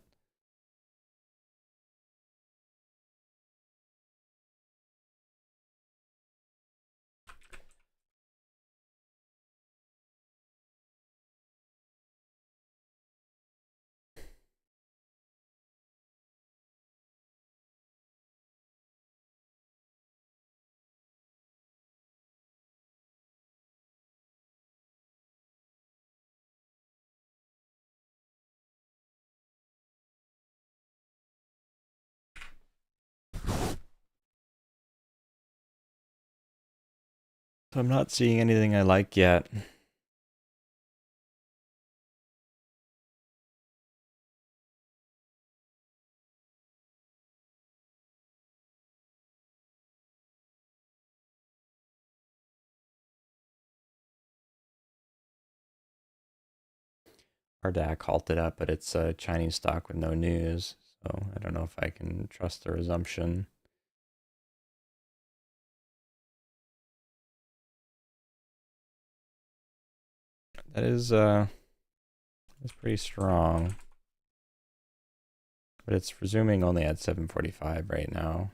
So I'm not seeing anything I like yet. RDAC halted up, but it's a Chinese stock with no news, so I don't know if I can trust the resumption. That is pretty strong, but it's resuming only at 7:45 right now.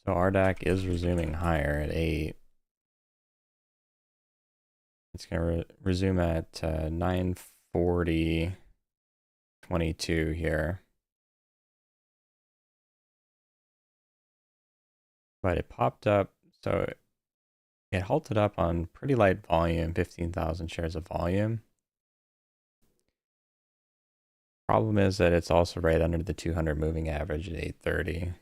So RDAC is resuming higher at 8. It's going to resume at 9:40.22 here. But it popped up, so it halted up on pretty light volume, 15,000 shares of volume. Problem is that it's also right under the 200 moving average at 8:30.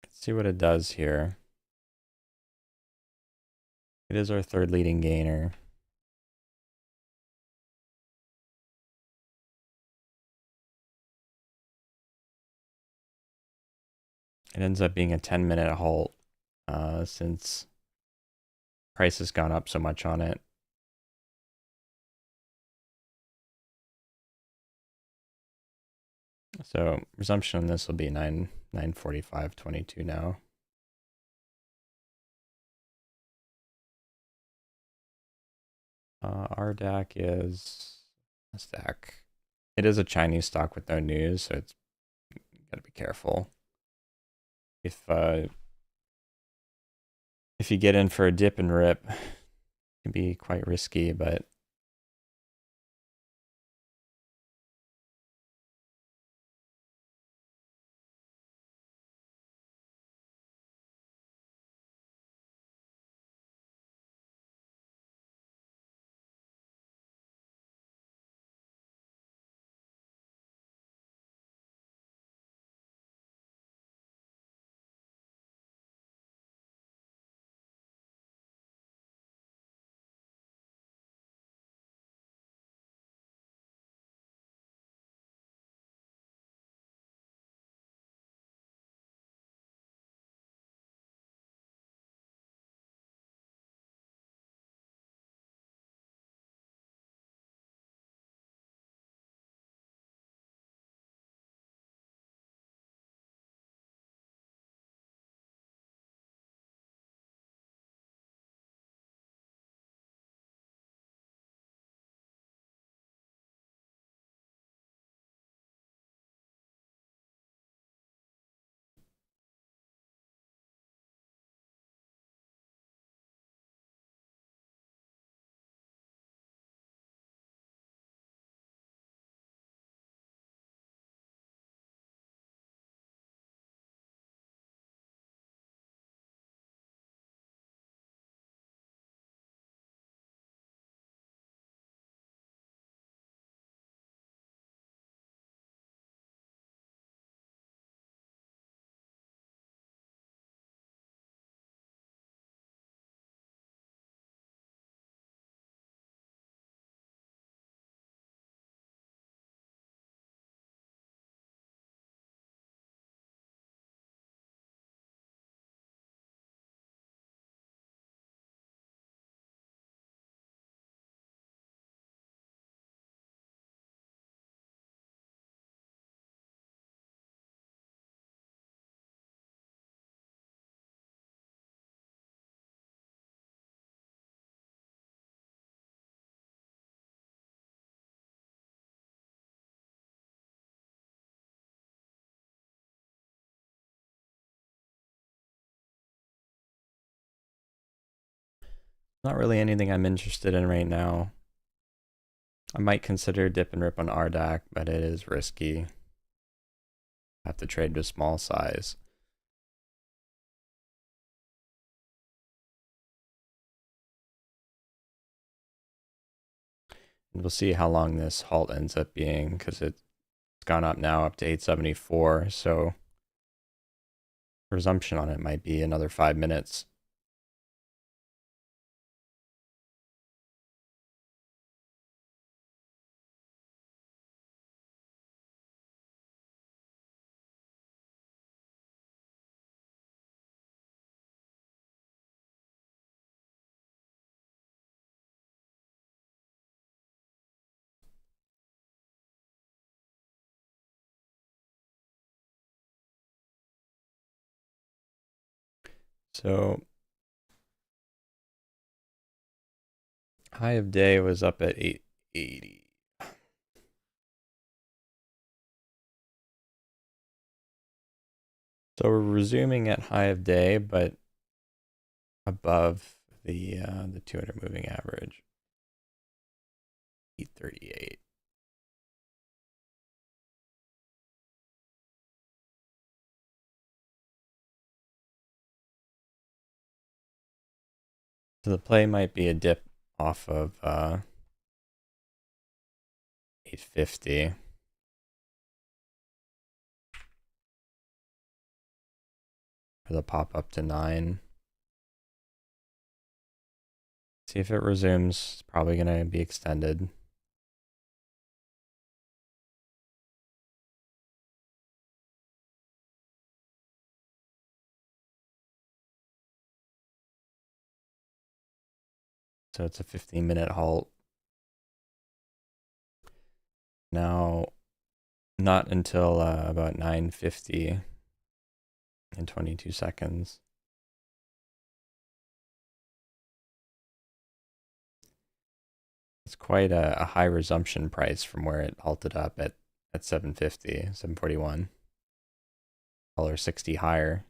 Let's see what it does here. It is our third leading gainer. It ends up being a 10-minute halt since price has gone up so much on it. So resumption on this will be 9:45.22 now. RDAC is a stack. It is a Chinese stock with no news, so it's gotta be careful. If you get in for a dip and rip, it can be quite risky, but Not really anything I'm interested in right now. I might consider dip and rip on RDAC, but it is risky. I have to trade with small size. And we'll see how long this halt ends up being, because it's gone up now up to 874, so resumption on it might be another 5 minutes. So high of day was up at 880. So we're resuming at high of day, but above the 200 moving average. 838. So the play might be a dip off of 850. For the pop up to 9. See if it resumes. It's probably going to be extended. So it's a 15-minute halt. Now, not until about 9:50 in 22 seconds. It's quite a high resumption price from where it halted up at 750, 741. $1.60 higher.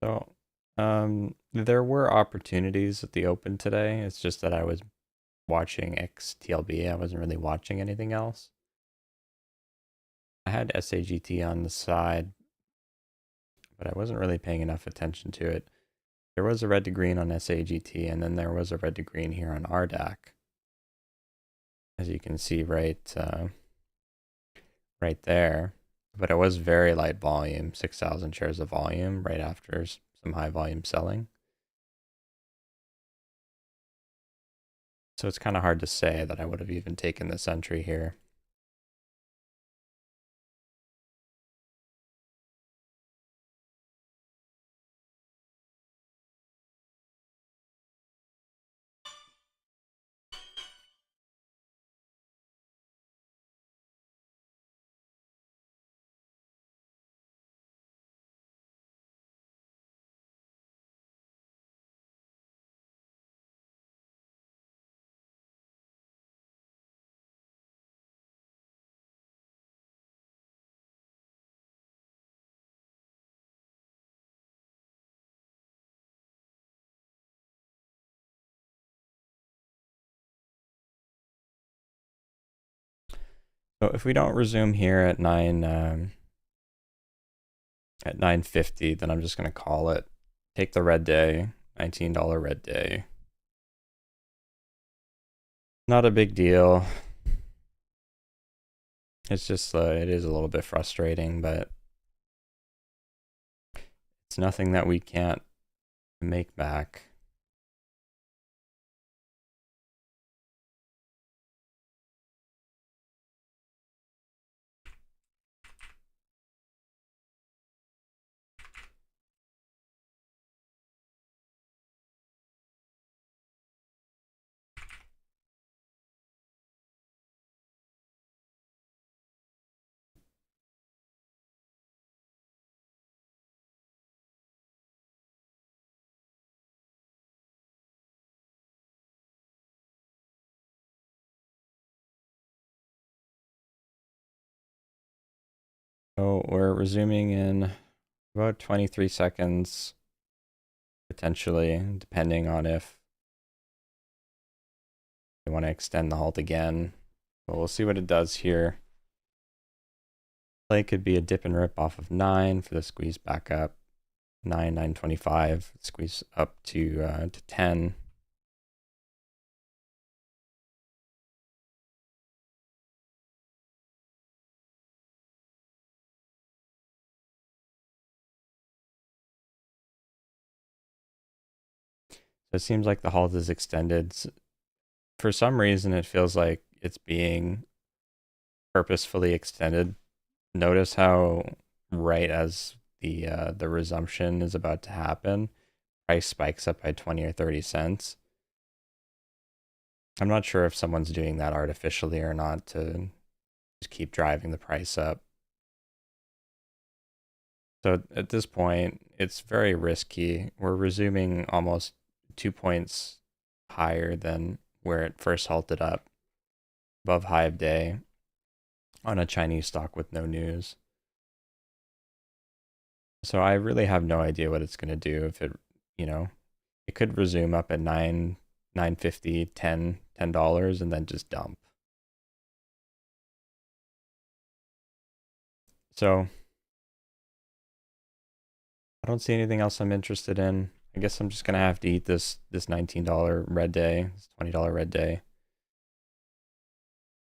So there were opportunities at the open today. It's just that I was watching XTLB. I wasn't really watching anything else. I had SAGT on the side, but I wasn't really paying enough attention to it. There was a red to green on SAGT, and then there was a red to green here on RDAC. As you can see right there. But it was very light volume, 6,000 shares of volume right after some high volume selling. So it's kind of hard to say that I would have even taken this entry here. So if we don't resume here at 950, then I'm just going to call it. Take the red day, $19 red day. Not a big deal. It's just, it is a little bit frustrating, but it's nothing that we can't make back. So we're resuming in about 23 seconds, potentially, depending on if they want to extend the halt again. But we'll see what it does here. Play could be a dip and rip off of 9 for the squeeze back up. 9.25, squeeze up to 10. So it seems like the halt is extended. For some reason, it feels like it's being purposefully extended. Notice how right as the resumption is about to happen, price spikes up by 20 or 30 cents. I'm not sure if someone's doing that artificially or not to just keep driving the price up. So at this point, it's very risky. We're resuming almost 2 points higher than where it first halted up, above high of day, on a Chinese stock with no news. So I really have no idea what it's going to do. If it, it could resume up at 9.50, $10 and then just dump. So I don't see anything else I'm interested in. I guess I'm just gonna have to eat this $19 red day, this $20 red day.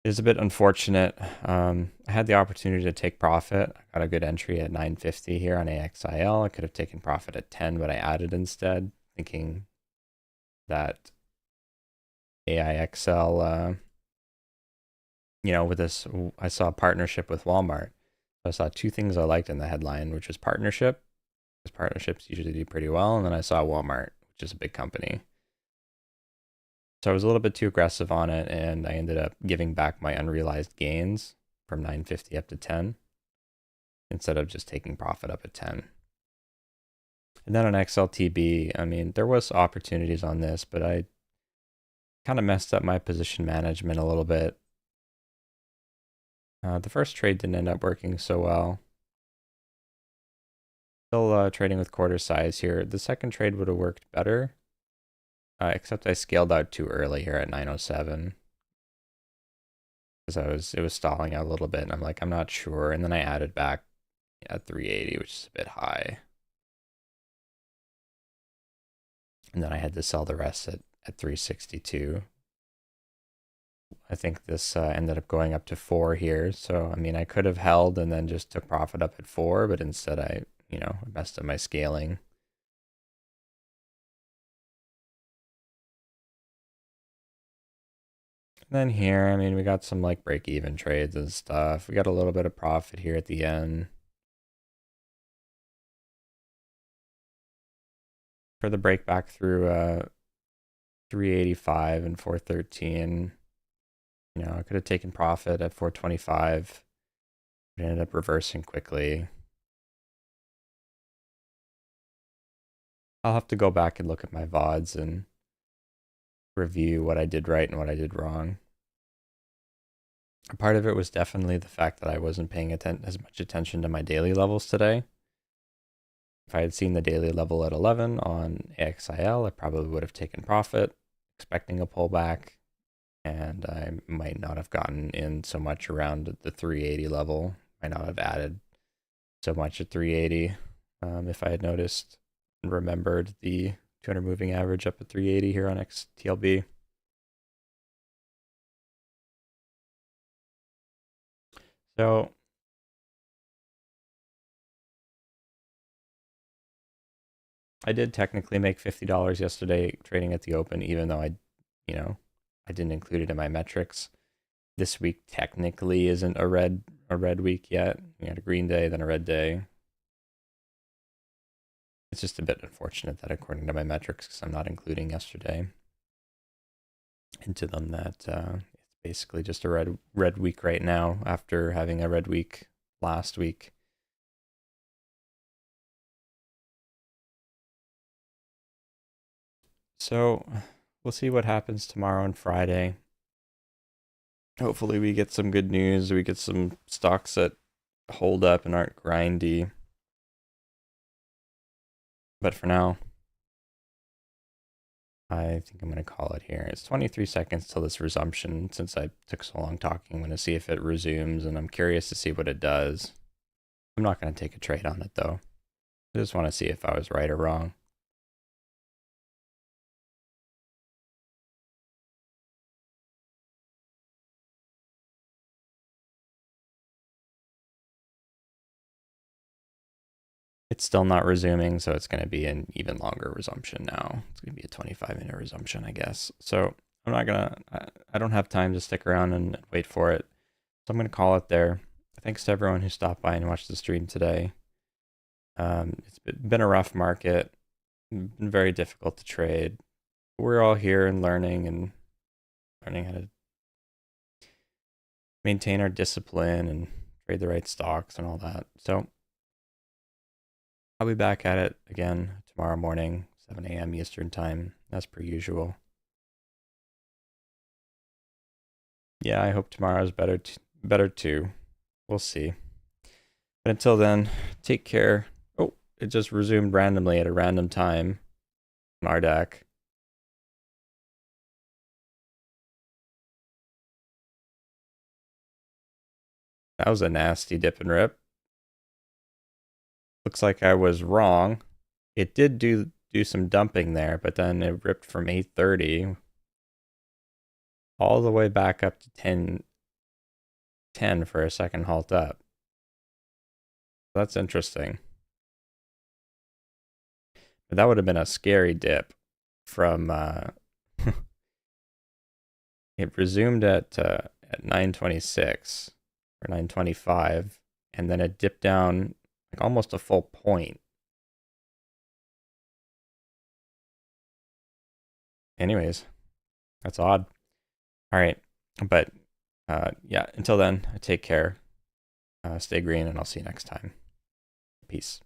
It is a bit unfortunate. I had the opportunity to take profit. I got a good entry at 950 here on AXIL. I could have taken profit at 10, but I added instead, thinking that AIXL, with this, I saw a partnership with Walmart. I saw two things I liked in the headline, which was partnership, because partnerships usually do pretty well, and then I saw Walmart, which is a big company. So I was a little bit too aggressive on it, and I ended up giving back my unrealized gains from 950 up to 10, instead of just taking profit up at 10. And then on XLTB, I mean, there was opportunities on this, but I kind of messed up my position management a little bit. The first trade didn't end up working so well. Still trading with quarter size here. The second trade would have worked better, except I scaled out too early here at 907. Because it was stalling out a little bit, and I'm like, I'm not sure. And then I added back at 380, which is a bit high. And then I had to sell the rest at 362. I think this ended up going up to 4 here. So, I mean, I could have held and then just took profit up at 4, but instead I, messed up my scaling. And then here, I mean, we got some like break-even trades and stuff. We got a little bit of profit here at the end. For the break back through 385 and 413, I could have taken profit at 425, but ended up reversing quickly. I'll have to go back and look at my VODs and review what I did right and what I did wrong. A part of it was definitely the fact that I wasn't paying as much attention to my daily levels today. If I had seen the daily level at 11 on AXIL, I probably would have taken profit, expecting a pullback, and I might not have gotten in so much around the 380 level. Might not have added so much at 380 if I had noticed and remembered the 200 moving average up at 380 here on XTLB. So I did technically make $50 yesterday trading at the open, even though I didn't include it in my metrics. This week technically isn't a red week yet. We had a green day, then a red day. It's just a bit unfortunate that according to my metrics, because I'm not including yesterday into them, that it's basically just a red week right now after having a red week last week. So we'll see what happens tomorrow and Friday. Hopefully we get some good news. We get some stocks that hold up and aren't grindy. But for now, I think I'm going to call it here. It's 23 seconds till this resumption. Since I took so long talking, I'm going to see if it resumes, and I'm curious to see what it does. I'm not going to take a trade on it, though. I just want to see if I was right or wrong. It's still not resuming, so it's going to be an even longer resumption now. It's going to be a 25-minute resumption, I guess. So I'm not going to, I don't have time to stick around and wait for it. So I'm going to call it there. Thanks to everyone who stopped by and watched the stream today. It's been a rough market, been very difficult to trade. We're all here and learning how to maintain our discipline and trade the right stocks and all that. So I'll be back at it again tomorrow morning, 7 a.m. Eastern time, as per usual. Yeah, I hope tomorrow's better too. We'll see. But until then, take care. Oh, it just resumed randomly at a random time on RDAC. That was a nasty dip and rip. Looks like I was wrong. It did do some dumping there, but then it ripped from 830 all the way back up to 10 for a second halt up. That's interesting. But that would have been a scary dip from it resumed at 926 or 925, and then it dipped down like almost a full point. Anyways, that's odd. All right, but yeah, until then, take care, stay green, and I'll see you next time. Peace.